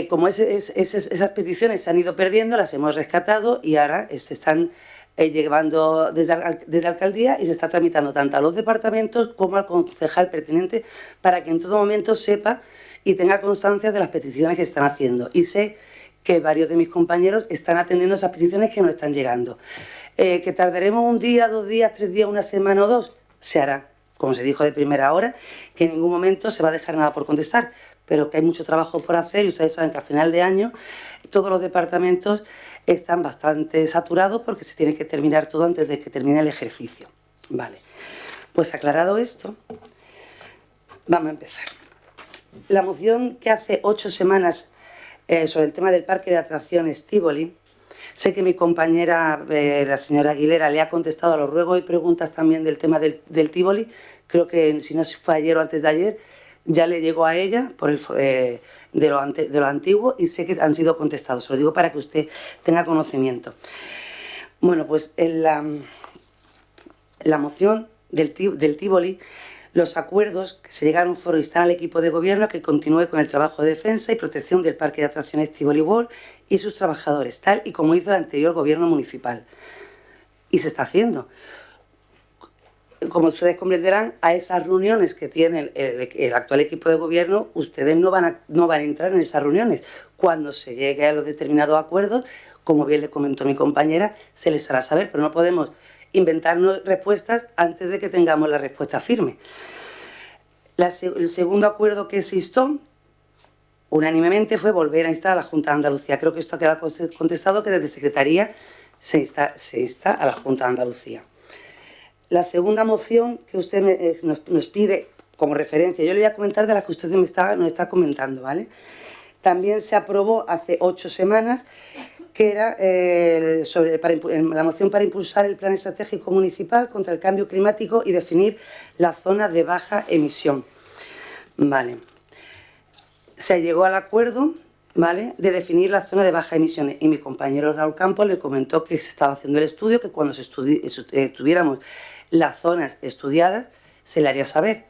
Speaker 11: como esas peticiones se han ido perdiendo, las hemos rescatado y ahora se están llevando desde alcaldía y se está tramitando tanto a los departamentos como al concejal pertinente para que en todo momento sepa y tenga constancia de las peticiones que están haciendo. Y sé que varios de mis compañeros están atendiendo esas peticiones que nos están llegando. ¿Que tardaremos 1 día, 2 días, 3 días, 1 semana o 2? Se hará, como se dijo de primera hora, que en ningún momento se va a dejar nada por contestar, pero que hay mucho trabajo por hacer y ustedes saben que a final de año todos los departamentos están bastante saturados porque se tiene que terminar todo antes de que termine el ejercicio. Vale, pues aclarado esto, vamos a empezar. La moción que hace 8 semanas sobre el tema del parque de atracciones Tívoli, sé que mi compañera, la señora Aguilera, le ha contestado a los ruegos y preguntas también del tema del Tívoli. Creo que si no fue ayer o antes de ayer, ya le llegó a ella de lo antiguo y sé que han sido contestados. Se lo digo para que usted tenga conocimiento. Bueno, pues en la moción del Tívoli, los acuerdos que se llegaron fueron instar al equipo de gobierno que continúe con el trabajo de defensa y protección del parque de atracciones Tívoli World y sus trabajadores, tal y como hizo el anterior gobierno municipal. Y se está haciendo. Como ustedes comprenderán, a esas reuniones que tiene el actual equipo de gobierno, ustedes no van a entrar en esas reuniones. Cuando se llegue a los determinados acuerdos, como bien le comentó mi compañera, se les hará saber, pero no podemos inventarnos respuestas antes de que tengamos la respuesta firme. El segundo acuerdo que se instó unánimemente fue volver a instar a la Junta de Andalucía. Creo que esto ha quedado contestado, que desde Secretaría se insta a la Junta de Andalucía. La segunda moción que usted nos pide como referencia, yo le voy a comentar de las que usted nos está comentando, ¿vale? También se aprobó hace 8 semanas, que era la moción para impulsar el Plan Estratégico Municipal contra el Cambio Climático y definir las zonas de baja emisión. Vale. Se llegó al acuerdo, ¿vale?, de definir la zona de baja emisiones y mi compañero Raúl Campos le comentó que se estaba haciendo el estudio, que cuando tuviéramos las zonas estudiadas se le haría saber.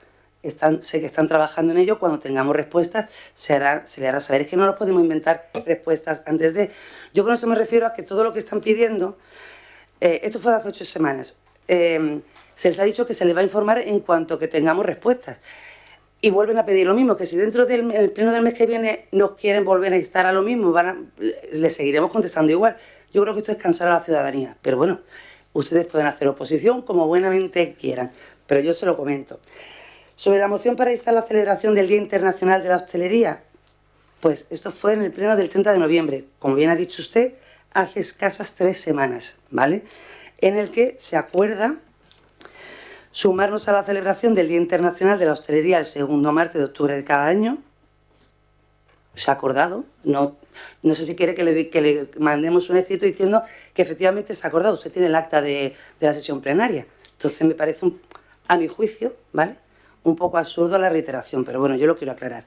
Speaker 11: Sé que están trabajando en ello, cuando tengamos respuestas se le hará saber. Es que no nos podemos inventar respuestas antes de... Yo con esto me refiero a que todo lo que están pidiendo, esto fue hace 8 semanas, se les ha dicho que se les va a informar en cuanto que tengamos respuestas. Y vuelven a pedir lo mismo, que si dentro del pleno del mes que viene nos quieren volver a instar a lo mismo, les seguiremos contestando igual. Yo creo que esto es cansar a la ciudadanía, pero bueno, ustedes pueden hacer oposición como buenamente quieran, pero yo se lo comento. Sobre la moción para instar la celebración del Día Internacional de la Hostelería, pues esto fue en el pleno del 30 de noviembre, como bien ha dicho usted, hace escasas 3 semanas, ¿vale?, en el que se acuerda sumarnos a la celebración del Día Internacional de la Hostelería el segundo martes de octubre de cada año. Se ha acordado, no sé si quiere que le mandemos un escrito diciendo que efectivamente se ha acordado. Usted tiene el acta de la sesión plenaria. Entonces me parece, a mi juicio, ¿vale?, un poco absurdo la reiteración, pero bueno, yo lo quiero aclarar.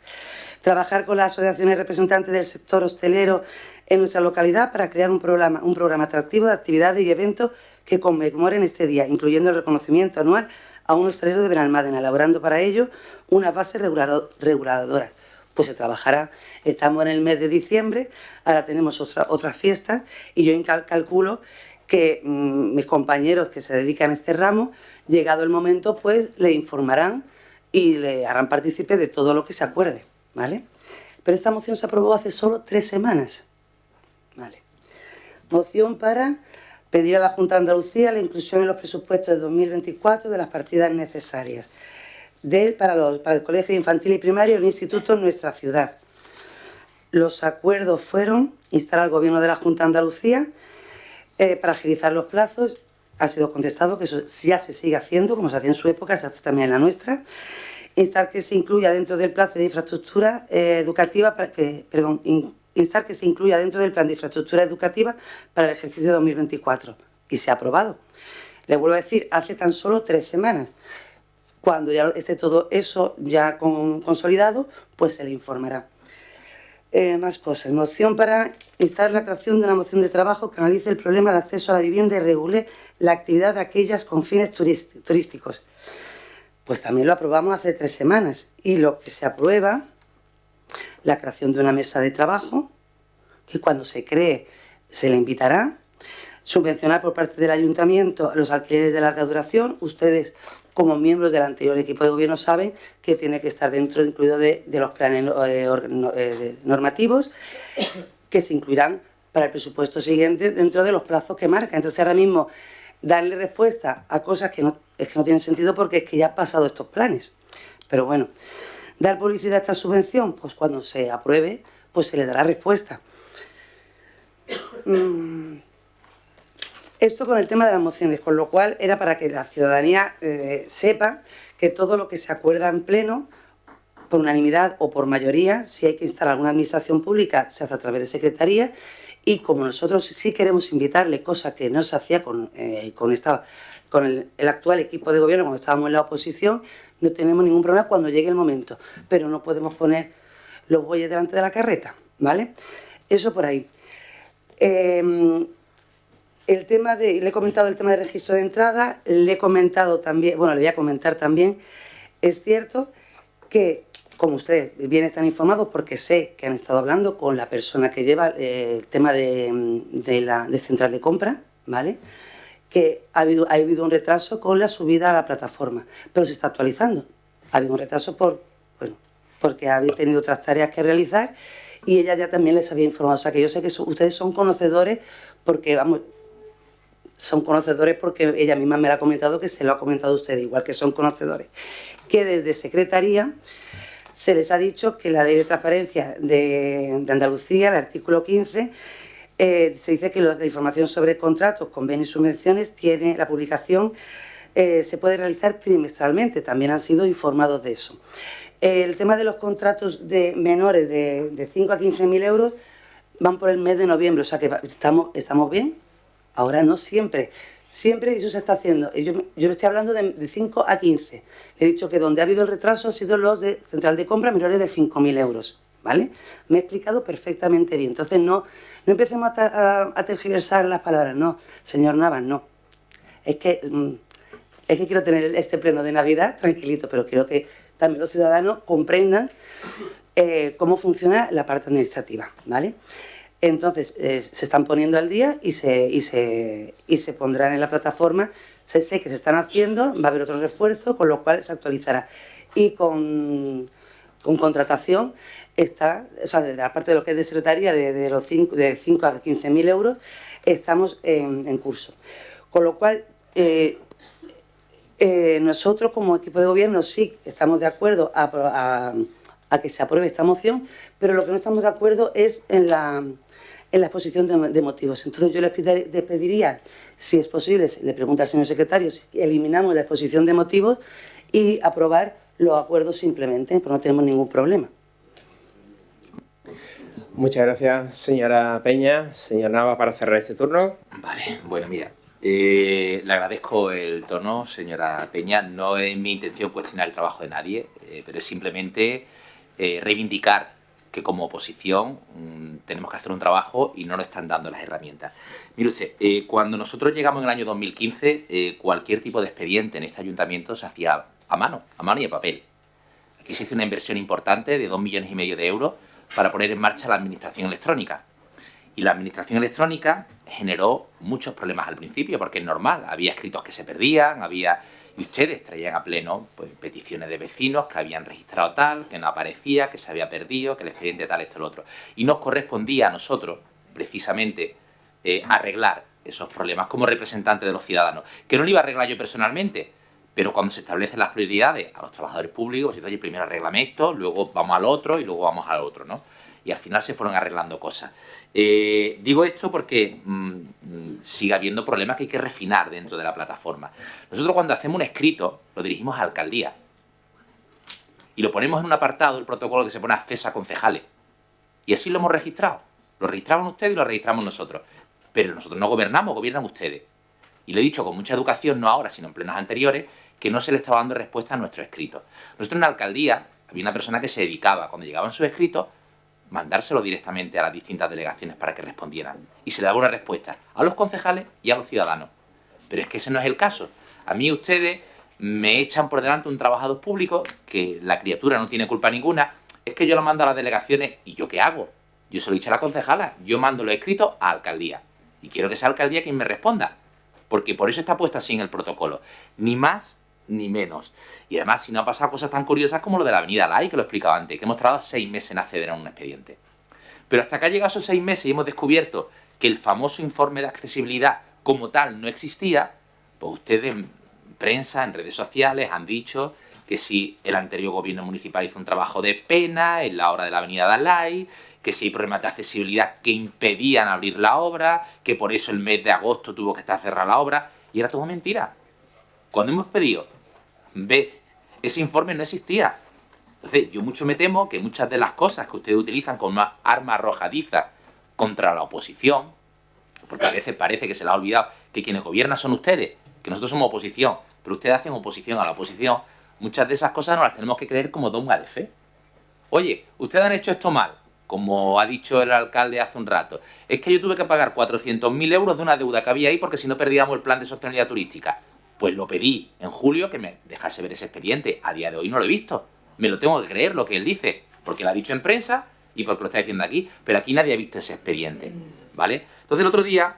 Speaker 11: Trabajar con las asociaciones representantes del sector hostelero en nuestra localidad para crear un programa atractivo de actividades y eventos que conmemoren este día, incluyendo el reconocimiento anual a un hostelero de Benalmádena, elaborando para ello unas bases reguladoras. Pues se trabajará, estamos en el mes de diciembre, ahora tenemos otras fiestas y yo calculo que mis compañeros que se dedican a este ramo, llegado el momento, pues le informarán y le harán partícipe de todo lo que se acuerde, ¿vale? Pero esta moción se aprobó hace solo 3 semanas. Vale. Moción para pedir a la Junta de Andalucía la inclusión en los presupuestos de 2024 de las partidas necesarias para el Colegio Infantil y Primaria y un instituto en nuestra ciudad. Los acuerdos fueron instar al Gobierno de la Junta de Andalucía para agilizar los plazos. Ha sido contestado que eso ya se sigue haciendo, como se hacía en su época, se hace también en la nuestra. Instar que se incluya dentro del plan de infraestructura educativa, instar que se incluya dentro del plan de infraestructura educativa para el ejercicio 2024. Y se ha aprobado. Le vuelvo a decir, hace tan solo 3 semanas. Cuando ya esté todo eso ya consolidado, pues se le informará. Más cosas. Moción para instar la creación de una moción de trabajo que analice el problema de acceso a la vivienda y regule la actividad de aquellas con fines turísticos. Pues también lo aprobamos hace 3 semanas. Y lo que se aprueba, la creación de una mesa de trabajo, que cuando se cree se le invitará, subvencionar por parte del ayuntamiento los alquileres de larga duración. Ustedes, como miembros del anterior equipo de gobierno, saben que tiene que estar incluido de los planes normativos que se incluirán para el presupuesto siguiente dentro de los plazos que marca. Entonces, ahora mismo, darle respuesta a cosas que no tienen sentido porque es que ya han pasado estos planes. Pero bueno, dar publicidad a esta subvención, pues cuando se apruebe, pues se le dará respuesta. Esto con el tema de las mociones, con lo cual era para que la ciudadanía sepa que todo lo que se acuerda en pleno, por unanimidad o por mayoría, si hay que instalar alguna administración pública, se hace a través de secretaría, y como nosotros sí queremos invitarle, cosa que no se hacía con el actual equipo de gobierno cuando estábamos en la oposición, no tenemos ningún problema cuando llegue el momento, pero no podemos poner los bueyes delante de la carreta, ¿vale? Eso por ahí. Le he comentado el tema del registro de entrada, le he comentado también, bueno, le voy a comentar también, es cierto que, como ustedes bien están informados, porque sé que han estado hablando con la persona que lleva el tema de central de compra, ¿vale?, que ha habido un retraso con la subida a la plataforma, pero se está actualizando. Ha habido un retraso porque había tenido otras tareas que realizar y ella ya también les había informado. O sea, que yo sé que ustedes son conocedores porque, vamos, son conocedores porque ella misma me lo ha comentado, que se lo ha comentado a ustedes, igual que son conocedores. Que desde Secretaría se les ha dicho que la Ley de Transparencia de Andalucía, el artículo 15, se dice que la información sobre contratos, convenios y subvenciones tiene la publicación, se puede realizar trimestralmente, también han sido informados de eso. El tema de los contratos de menores de 5 a 15.000 euros van por el mes de noviembre, o sea que estamos bien. Ahora no siempre, siempre eso se está haciendo. Yo me estoy hablando de 5 a 15. Le he dicho que donde ha habido el retraso han sido los de central de compra menores de 5.000 euros, ¿vale? Me he explicado perfectamente bien. Entonces no empecemos a tergiversar las palabras. No, señor Navas, no. Es que quiero tener este pleno de Navidad tranquilito, pero quiero que también los ciudadanos comprendan cómo funciona la parte administrativa, ¿vale? Entonces, se están poniendo al día y se pondrán en la plataforma. Sé que se están haciendo, va a haber otro refuerzo, con lo cual se actualizará. Y con contratación está, o sea, de la parte de lo que es de secretaría, de 5 a 15.000 euros, estamos en curso. Con lo cual, nosotros como equipo de gobierno sí estamos de acuerdo a que se apruebe esta moción, pero lo que no estamos de acuerdo es en la exposición de motivos. Entonces yo les pediría, si es posible, le pregunto al señor secretario, si eliminamos la exposición de motivos y aprobar los acuerdos simplemente, pues no tenemos ningún problema.
Speaker 1: Muchas gracias, señora Peña. Señor Nava, para cerrar este turno.
Speaker 9: Vale, bueno, mira, le agradezco el tono, señora Peña. No es mi intención cuestionar el trabajo de nadie, pero es simplemente reivindicar que como oposición tenemos que hacer un trabajo y no nos están dando las herramientas. Mire usted, cuando nosotros llegamos en el año 2015, cualquier tipo de expediente en este ayuntamiento se hacía a mano y en papel. Aquí se hizo una inversión importante de 2,5 millones de euros para poner en marcha la administración electrónica. Y la administración electrónica generó muchos problemas al principio, porque es normal, había escritos que se perdían, Y ustedes traían a pleno pues, peticiones de vecinos que habían registrado tal, que no aparecía, que se había perdido, que el expediente tal, esto, lo otro. Y nos correspondía a nosotros, precisamente, arreglar esos problemas como representantes de los ciudadanos. Que no lo iba a arreglar yo personalmente, pero cuando se establecen las prioridades a los trabajadores públicos, pues, oye, primero arréglame esto, luego vamos al otro y luego vamos al otro, ¿no? Y al final se fueron arreglando cosas. Digo esto porque sigue habiendo problemas que hay que refinar dentro de la plataforma. Nosotros cuando hacemos un escrito lo dirigimos a la alcaldía y lo ponemos en un apartado del protocolo que se pone acceso a concejales. Y así lo hemos registrado. Lo registraban ustedes y lo registramos nosotros. Pero nosotros no gobernamos, gobiernan ustedes. Y lo he dicho con mucha educación, no ahora, sino en plenos anteriores, que no se le estaba dando respuesta a nuestros escritos. Nosotros en la alcaldía había una persona que se dedicaba, cuando llegaban sus escritos, mandárselo directamente a las distintas delegaciones para que respondieran. Y se le daba una respuesta a los concejales y a los ciudadanos. Pero es que ese no es el caso. A mí ustedes me echan por delante un trabajador público que la criatura no tiene culpa ninguna. Es que yo lo mando a las delegaciones y ¿yo qué hago? Yo se lo he dicho a la concejala. Yo mando los escritos a alcaldía. Y quiero que sea alcaldía quien me responda. Porque por eso está puesta así en el protocolo. Ni más ni menos. Y además, si no han pasado cosas tan curiosas como lo de la avenida Lai, que lo explicaba antes, que hemos tardado 6 meses en acceder a un expediente. Pero hasta que ha llegado esos 6 meses y hemos descubierto que el famoso informe de accesibilidad como tal no existía, pues ustedes en prensa, en redes sociales, han dicho que si el anterior gobierno municipal hizo un trabajo de pena en la obra de la avenida Lai, que si hay problemas de accesibilidad que impedían abrir la obra, que por eso el mes de agosto tuvo que estar cerrada la obra, y era todo mentira. Cuando hemos pedido ese informe no existía. Entonces, yo mucho me temo que muchas de las cosas que ustedes utilizan como una arma arrojadiza contra la oposición, porque a veces parece que se les ha olvidado que quienes gobiernan son ustedes, que nosotros somos oposición, pero ustedes hacen oposición a la oposición, muchas de esas cosas no las tenemos que creer como dogma de fe. Oye, ustedes han hecho esto mal, como ha dicho el alcalde hace un rato. Es que yo tuve que pagar 400.000 euros de una deuda que había ahí porque si no perdíamos el plan de sostenibilidad turística. Pues lo pedí en julio que me dejase ver ese expediente. A día de hoy no lo he visto. Me lo tengo que creer lo que él dice, porque lo ha dicho en prensa y porque lo está diciendo aquí, pero aquí nadie ha visto ese expediente, ¿vale? Entonces el otro día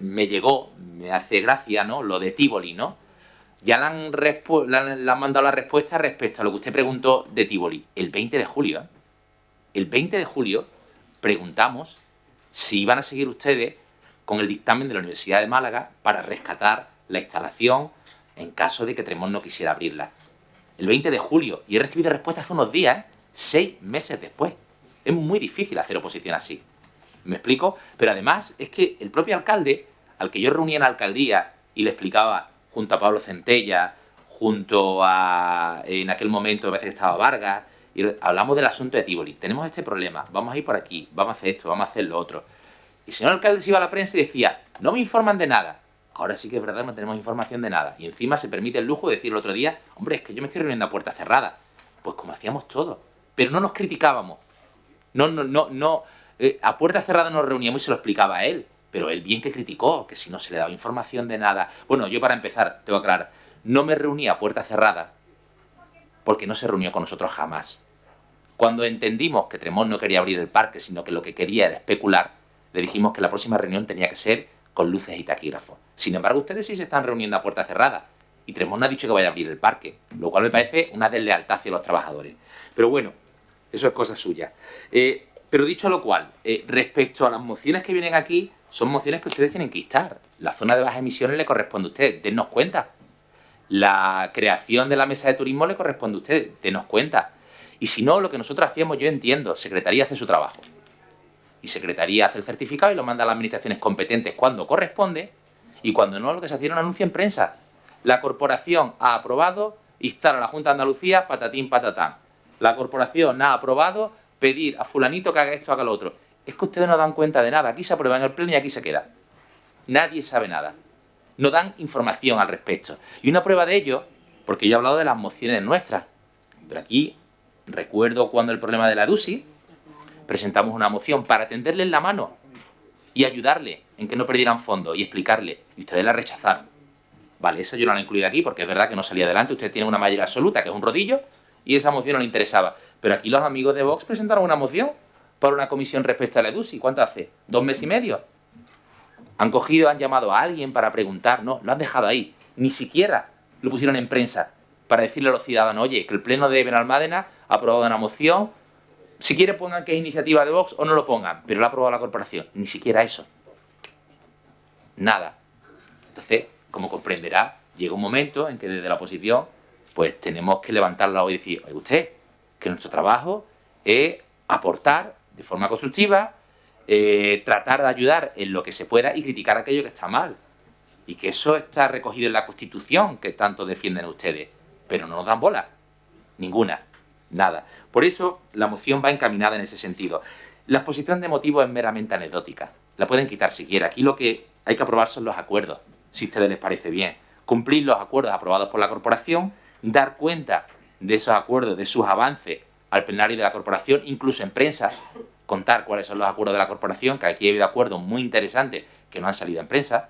Speaker 9: me llegó, me hace gracia, ¿no?, lo de Tívoli, ¿no? Ya le han mandado la respuesta respecto a lo que usted preguntó de Tívoli. El 20 de julio, ¿eh? El 20 de julio preguntamos si iban a seguir ustedes con el dictamen de la Universidad de Málaga para rescatar la instalación en caso de que Tremor no quisiera abrirla. El 20 de julio. Y he recibido respuesta hace unos días, ¿eh? 6 meses después. Es muy difícil hacer oposición así. ¿Me explico? Pero además es que el propio alcalde, al que yo reunía en la alcaldía y le explicaba junto a Pablo Centella, junto a, en aquel momento me parece que estaba Vargas, y hablamos del asunto de Tívoli. Tenemos este problema, vamos a ir por aquí, vamos a hacer esto, vamos a hacer lo otro. Y el señor alcalde se iba a la prensa y decía, no me informan de nada. Ahora sí que es verdad, no tenemos información de nada. Y encima se permite el lujo de decir el otro día, hombre, es que yo me estoy reuniendo a puerta cerrada. Pues como hacíamos todos. Pero no nos criticábamos. A puerta cerrada nos reuníamos y se lo explicaba a él. Pero él bien que criticó, que si no se le daba información de nada. Bueno, yo para empezar, tengo que aclarar, no me reuní a puerta cerrada porque no se reunió con nosotros jamás. Cuando entendimos que Tremor no quería abrir el parque, sino que lo que quería era especular, le dijimos que la próxima reunión tenía que ser con luces y taquígrafos. Sin embargo, ustedes sí se están reuniendo a puerta cerrada. Y Tremor no ha dicho que vaya a abrir el parque, lo cual me parece una deslealtad hacia los trabajadores. Pero bueno, eso es cosa suya. Pero dicho lo cual, respecto a las mociones que vienen aquí, son mociones que ustedes tienen que instar. La zona de bajas emisiones le corresponde a ustedes, dennos cuenta. La creación de la mesa de turismo le corresponde a ustedes, dennos cuenta. Y si no, lo que nosotros hacíamos, yo entiendo, Secretaría hace su trabajo. Y Secretaría hace el certificado y lo manda a las administraciones competentes cuando corresponde, y cuando no, lo que se hacía era un anuncio en prensa. La corporación ha aprobado instar a la Junta de Andalucía patatín patatán. La corporación ha aprobado pedir a fulanito que haga esto, haga lo otro. Es que ustedes no dan cuenta de nada. Aquí se aprueba en el pleno y aquí se queda. Nadie sabe nada. No dan información al respecto. Y una prueba de ello, porque yo he hablado de las mociones nuestras, pero aquí recuerdo cuando el problema de la DUSI, presentamos una moción para tenderles la mano y ayudarle en que no perdieran fondos y explicarle, y ustedes la rechazaron. Vale, eso yo no la he incluido aquí porque es verdad que no salía adelante, ustedes tienen una mayoría absoluta que es un rodillo y esa moción no le interesaba. Pero aquí los amigos de Vox presentaron una moción para una comisión respecto a la EDUSI. ¿Cuánto hace? 2 meses y medio. Han llamado a alguien para preguntar, no, lo han dejado ahí. Ni siquiera lo pusieron en prensa para decirle a los ciudadanos, oye, que el Pleno de Benalmádena ha aprobado una moción, si quiere pongan que es iniciativa de Vox o no lo pongan, pero lo ha aprobado la corporación. Ni siquiera eso. Nada. Entonces, como comprenderá, llega un momento en que desde la oposición pues tenemos que levantar la voz y decir, oye usted, que nuestro trabajo es aportar de forma constructiva, tratar de ayudar en lo que se pueda y criticar aquello que está mal. Y que eso está recogido en la Constitución que tanto defienden ustedes. Pero no nos dan bola. Ninguna. Nada. Por eso la moción va encaminada en ese sentido. La exposición de motivos es meramente anecdótica. La pueden quitar si quieren. Aquí lo que hay que aprobar son los acuerdos, si a ustedes les parece bien. Cumplir los acuerdos aprobados por la corporación, dar cuenta de esos acuerdos, de sus avances al plenario de la corporación, incluso en prensa, contar cuáles son los acuerdos de la corporación, que aquí ha habido acuerdos muy interesantes que no han salido en prensa,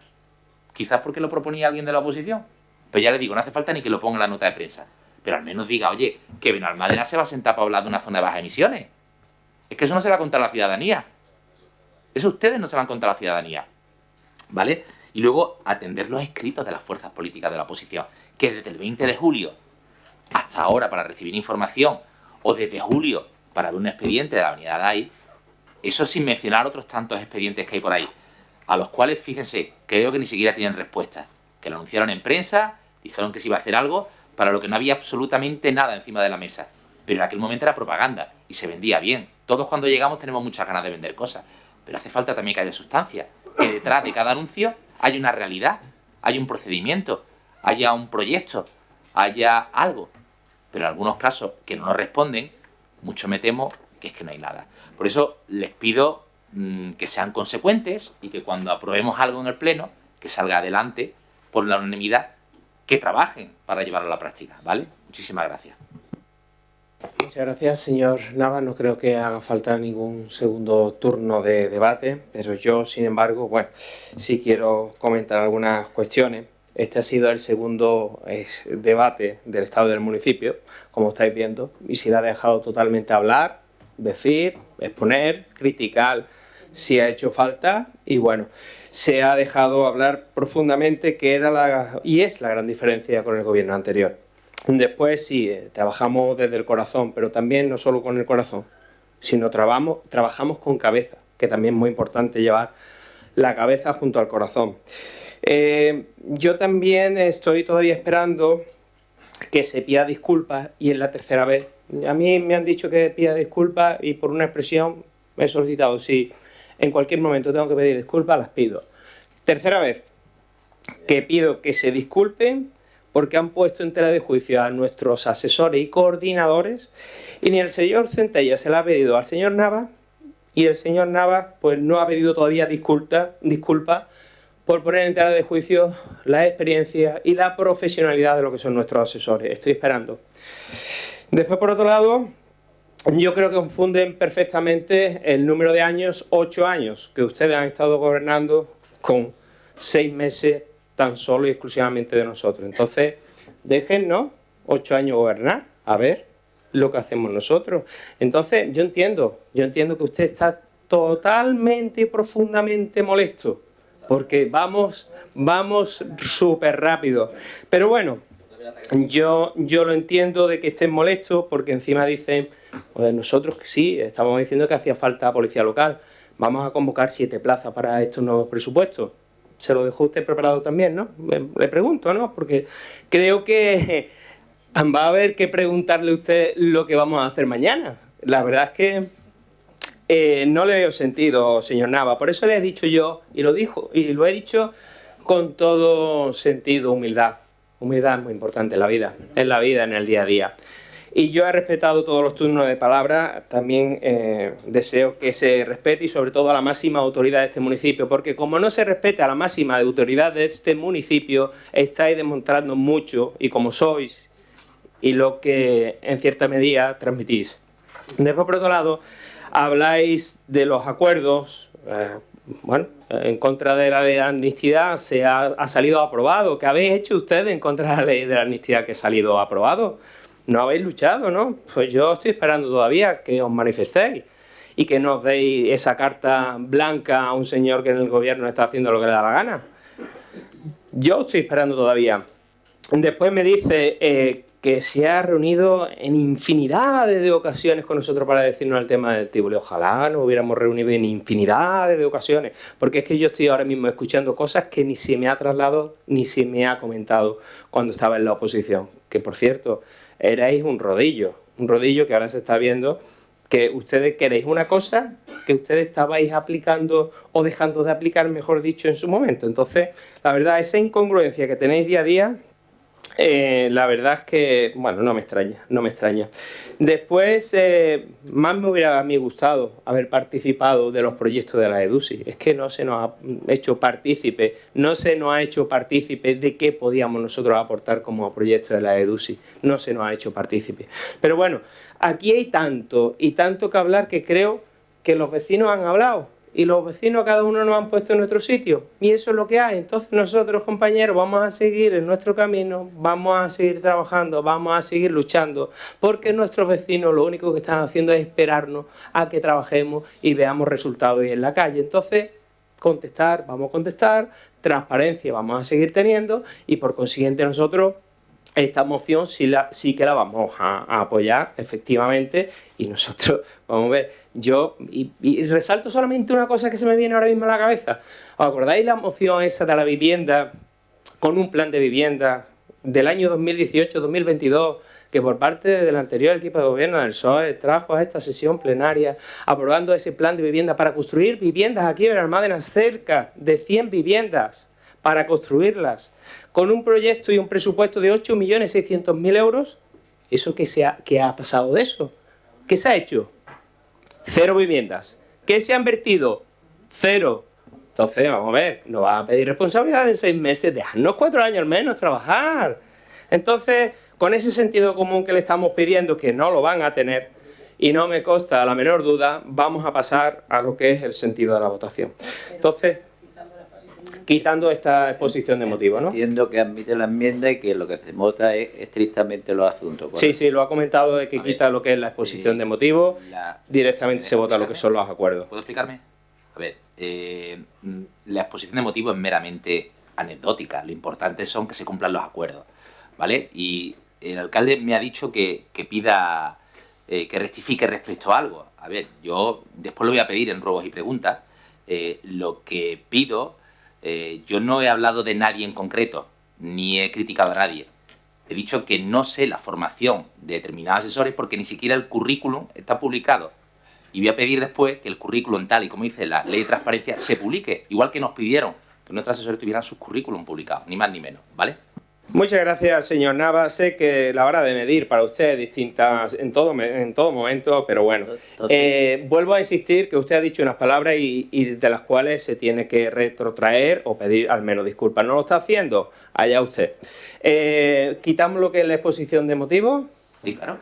Speaker 9: quizás porque lo proponía alguien de la oposición. Pero ya le digo, no hace falta ni que lo ponga en la nota de prensa. Pero al menos diga, oye, que Benalmádena se va a sentar para hablar de una zona de bajas emisiones. Es que eso no se va a contar a la ciudadanía. Eso ustedes no se van a contar a la ciudadanía. ¿Vale? Y luego atender los escritos de las fuerzas políticas de la oposición, que desde el 20 de julio hasta ahora para recibir información, o desde julio para ver un expediente de la avenida Day, eso sin mencionar otros tantos expedientes que hay por ahí, a los cuales, fíjense, creo que ni siquiera tienen respuesta, que lo anunciaron en prensa, dijeron que se iba a hacer algo, para lo que no había absolutamente nada encima de la mesa. Pero en aquel momento era propaganda y se vendía bien. Todos cuando llegamos tenemos muchas ganas de vender cosas, pero hace falta también que haya sustancia, que detrás de cada anuncio haya una realidad, haya un procedimiento, haya un proyecto, haya algo. Pero en algunos casos que no nos responden, mucho me temo que es que no hay nada. Por eso les pido que sean consecuentes y que cuando aprobemos algo en el Pleno, que salga adelante por la unanimidad, que trabajen para llevarlo a la práctica, ¿vale? Muchísimas gracias.
Speaker 1: Muchas gracias, señor Navas. No creo que haga falta ningún segundo turno de debate, pero yo, sin embargo, bueno, sí quiero comentar algunas cuestiones. Este ha sido el segundo debate del Estado del municipio, como estáis viendo, y se le ha dejado totalmente hablar, decir, exponer, criticar si ha hecho falta, y bueno, se ha dejado hablar profundamente, que era y es la gran diferencia con el gobierno anterior. Después sí, trabajamos desde el corazón, pero también no solo con el corazón, sino trabajamos con cabeza, que también es muy importante llevar la cabeza junto al corazón. Yo también estoy todavía esperando que se pida disculpas, y es la tercera vez. A mí me han dicho que pida disculpas y por una expresión me he solicitado, si en cualquier momento tengo que pedir disculpas, las pido. Tercera vez que pido que se disculpen porque han puesto en tela de juicio a nuestros asesores y coordinadores, y ni el señor Centella se la ha pedido al señor Navas, y el señor Navas pues no ha pedido todavía disculpas por poner en tela de juicio la experiencia y la profesionalidad de lo que son nuestros asesores. Estoy esperando. Después, por otro lado, yo creo que confunden perfectamente el número de años, 8 años, que ustedes han estado gobernando con 6 meses tan solo y exclusivamente de nosotros. Entonces, déjennos 8 años gobernar, a ver lo que hacemos nosotros. Entonces, yo entiendo que usted está totalmente y profundamente molesto, porque vamos súper rápido. Pero bueno, yo lo entiendo de que estén molestos, porque encima dicen, pues nosotros que sí, estamos diciendo que hacía falta policía local, vamos a convocar 7 plazas para estos nuevos presupuestos. Se lo dejó usted preparado también, ¿no? Le pregunto, ¿no? Porque creo que va a haber que preguntarle a usted lo que vamos a hacer mañana. La verdad es que no le veo sentido, señor Nava. Por eso le he dicho yo, y lo he dicho con todo sentido, humildad. Humildad es muy importante en la vida, en el día a día. Y yo he respetado todos los turnos de palabra, también deseo que se respete y sobre todo a la máxima autoridad de este municipio, porque como no se respeta a la máxima autoridad de este municipio, estáis demostrando mucho y como sois y lo que en cierta medida transmitís. Después, por otro lado, habláis de los acuerdos, bueno, en contra de la ley de amnistía ha salido aprobado. ¿Qué habéis hecho ustedes en contra de la ley de la amnistía que ha salido aprobado? No habéis luchado, ¿no? Pues yo estoy esperando todavía que os manifestéis y que no os deis esa carta blanca a un señor que en el gobierno está haciendo lo que le da la gana. Yo estoy esperando todavía. Después me dice que se ha reunido en infinidad de ocasiones con nosotros para decirnos el tema del Tívoli. Ojalá nos hubiéramos reunido en infinidad de ocasiones, porque es que yo estoy ahora mismo escuchando cosas que ni se me ha trasladado ni se me ha comentado cuando estaba en la oposición. Que, por cierto, erais un rodillo que ahora se está viendo que ustedes queréis una cosa que ustedes estabais aplicando o dejando de aplicar, mejor dicho, en su momento. Entonces, la verdad, esa incongruencia que tenéis día a día, la verdad es que, bueno, no me extraña. Después, más me hubiera a mí gustado haber participado de los proyectos de la EDUSI. Es que no se nos ha hecho partícipe, de qué podíamos nosotros aportar como proyecto de la EDUSI. No se nos ha hecho partícipe. Pero bueno, aquí hay tanto y tanto que hablar que creo que los vecinos han hablado. Y los vecinos cada uno nos han puesto en nuestro sitio. Y eso es lo que hay. Entonces nosotros, compañeros, vamos a seguir en nuestro camino, vamos a seguir trabajando, vamos a seguir luchando, porque nuestros vecinos lo único que están haciendo es esperarnos a que trabajemos y veamos resultados en la calle. Entonces, vamos a contestar, transparencia vamos a seguir teniendo y por consiguiente nosotros esta moción sí que la vamos a apoyar, efectivamente, y nosotros, vamos a ver, yo, y resalto solamente una cosa que se me viene ahora mismo a la cabeza. ¿Os acordáis la moción esa de la vivienda, con un plan de vivienda del año 2018-2022, que por parte del anterior equipo de gobierno del PSOE trajo a esta sesión plenaria, aprobando ese plan de vivienda para construir viviendas aquí en Benalmádena, cerca de 100 viviendas, para construirlas, con un proyecto y un presupuesto de 8.600.000 euros? ¿Eso qué ha pasado de eso? ¿Qué se ha hecho? 0 viviendas. ¿Qué se han vertido? 0. Entonces, vamos a ver, nos va a pedir responsabilidad en 6 meses, dejadnos 4 años al menos trabajar. Entonces, con ese sentido común que le estamos pidiendo, que no lo van a tener, y no me consta la menor duda, vamos a pasar a lo que es el sentido de la votación. Entonces, quitando esta exposición de motivos, ¿no?
Speaker 2: Entiendo que admite la enmienda y que lo que se vota es estrictamente los asuntos.
Speaker 1: Sí, sí, lo ha comentado de que quita lo que es la exposición de motivos, directamente se vota lo que son los acuerdos.
Speaker 9: ¿Puedo explicarme? A ver, la exposición de motivos es meramente anecdótica, lo importante son que se cumplan los acuerdos, ¿vale? Y el alcalde me ha dicho que pida, que rectifique respecto a algo. A ver, yo después lo voy a pedir en ruegos y preguntas. Lo que pido, yo no he hablado de nadie en concreto, ni he criticado a nadie. He dicho que no sé la formación de determinados asesores porque ni siquiera el currículum está publicado. Y voy a pedir después que el currículum, tal y como dice la ley de transparencia, se publique, igual que nos pidieron que nuestros asesores tuvieran sus currículum publicados, ni más ni menos, ¿vale?
Speaker 1: Muchas gracias, señor Navas. Sé que la hora de medir para usted es distinta en todo momento, pero bueno. Vuelvo a insistir que usted ha dicho unas palabras y de las cuales se tiene que retrotraer o pedir al menos disculpas. ¿No lo está haciendo? Allá usted. ¿Quitamos lo que es la exposición de motivos?
Speaker 9: Sí, claro.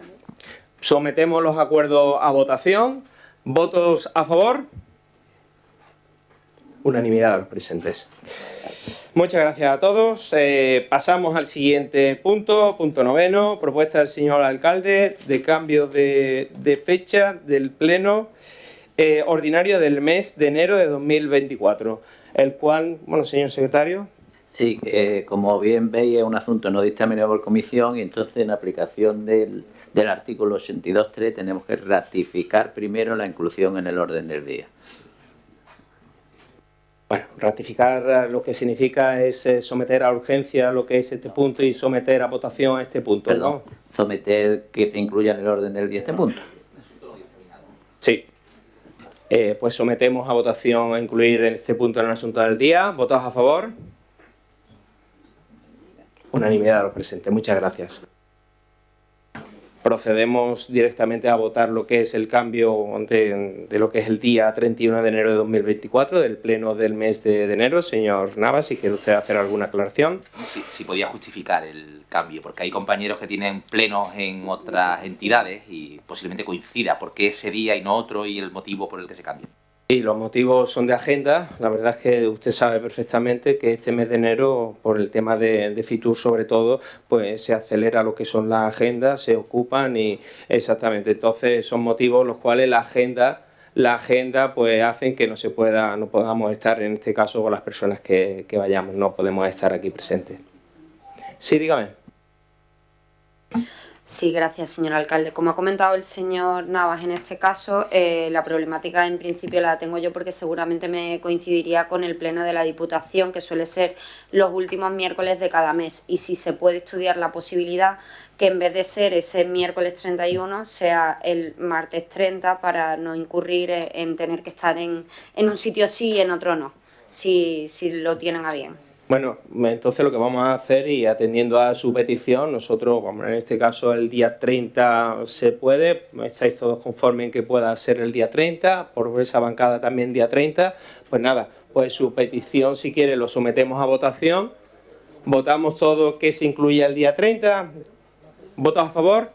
Speaker 1: Sometemos los acuerdos a votación. ¿Votos a favor? Unanimidad de los presentes. Muchas gracias a todos. Pasamos al siguiente punto, punto 9, propuesta del señor alcalde de cambio de fecha del pleno ordinario del mes de enero de 2024, el cual, bueno, señor secretario.
Speaker 2: Sí, como bien veis es un asunto no dictaminado por comisión y entonces en aplicación del artículo 82.3 tenemos que ratificar primero la inclusión en el orden del día.
Speaker 1: Bueno, ratificar lo que significa es someter a urgencia lo que es este punto y someter a votación a este punto.
Speaker 2: Perdón,
Speaker 1: ¿no?
Speaker 2: someter que se incluya en el orden del día este punto.
Speaker 1: Sí. Pues sometemos a votación a incluir en este punto en el asunto del día. ¿Votados a favor? Unanimidad de los presentes. Muchas gracias. Procedemos directamente a votar lo que es el cambio de lo que es el día 31 de enero de 2024, del pleno del mes de enero. Señor Navas, si quiere usted hacer alguna aclaración.
Speaker 9: Sí, sí podía justificar el cambio, porque hay compañeros que tienen plenos en otras entidades y posiblemente coincida por qué ese día y no otro y el motivo por el que se cambia.
Speaker 1: Sí, los motivos son de agenda. La verdad es que usted sabe perfectamente que este mes de enero, por el tema de Fitur sobre todo, pues se acelera lo que son las agendas, se ocupan y exactamente. Entonces son motivos los cuales la agenda pues hacen que no podamos estar en este caso con las personas que vayamos, no podemos estar aquí presentes. Sí, dígame.
Speaker 12: Sí, gracias, señor alcalde. Como ha comentado el señor Navas, en este caso, la problemática en principio la tengo yo porque seguramente me coincidiría con el pleno de la Diputación, que suele ser los últimos miércoles de cada mes. Y si se puede estudiar la posibilidad que en vez de ser ese miércoles 31 sea el martes 30 para no incurrir en tener que estar en un sitio sí y en otro no, si lo tienen a bien.
Speaker 1: Bueno, entonces lo que vamos a hacer, y atendiendo a su petición, nosotros, vamos, en este caso el día 30 se puede, estáis todos conformes en que pueda ser el día 30, por esa bancada también día 30, pues nada, pues su petición, si quiere, lo sometemos a votación, votamos todo que se incluya el día 30, ¿votos a favor?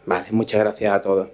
Speaker 1: Vale, muchas gracias a todos.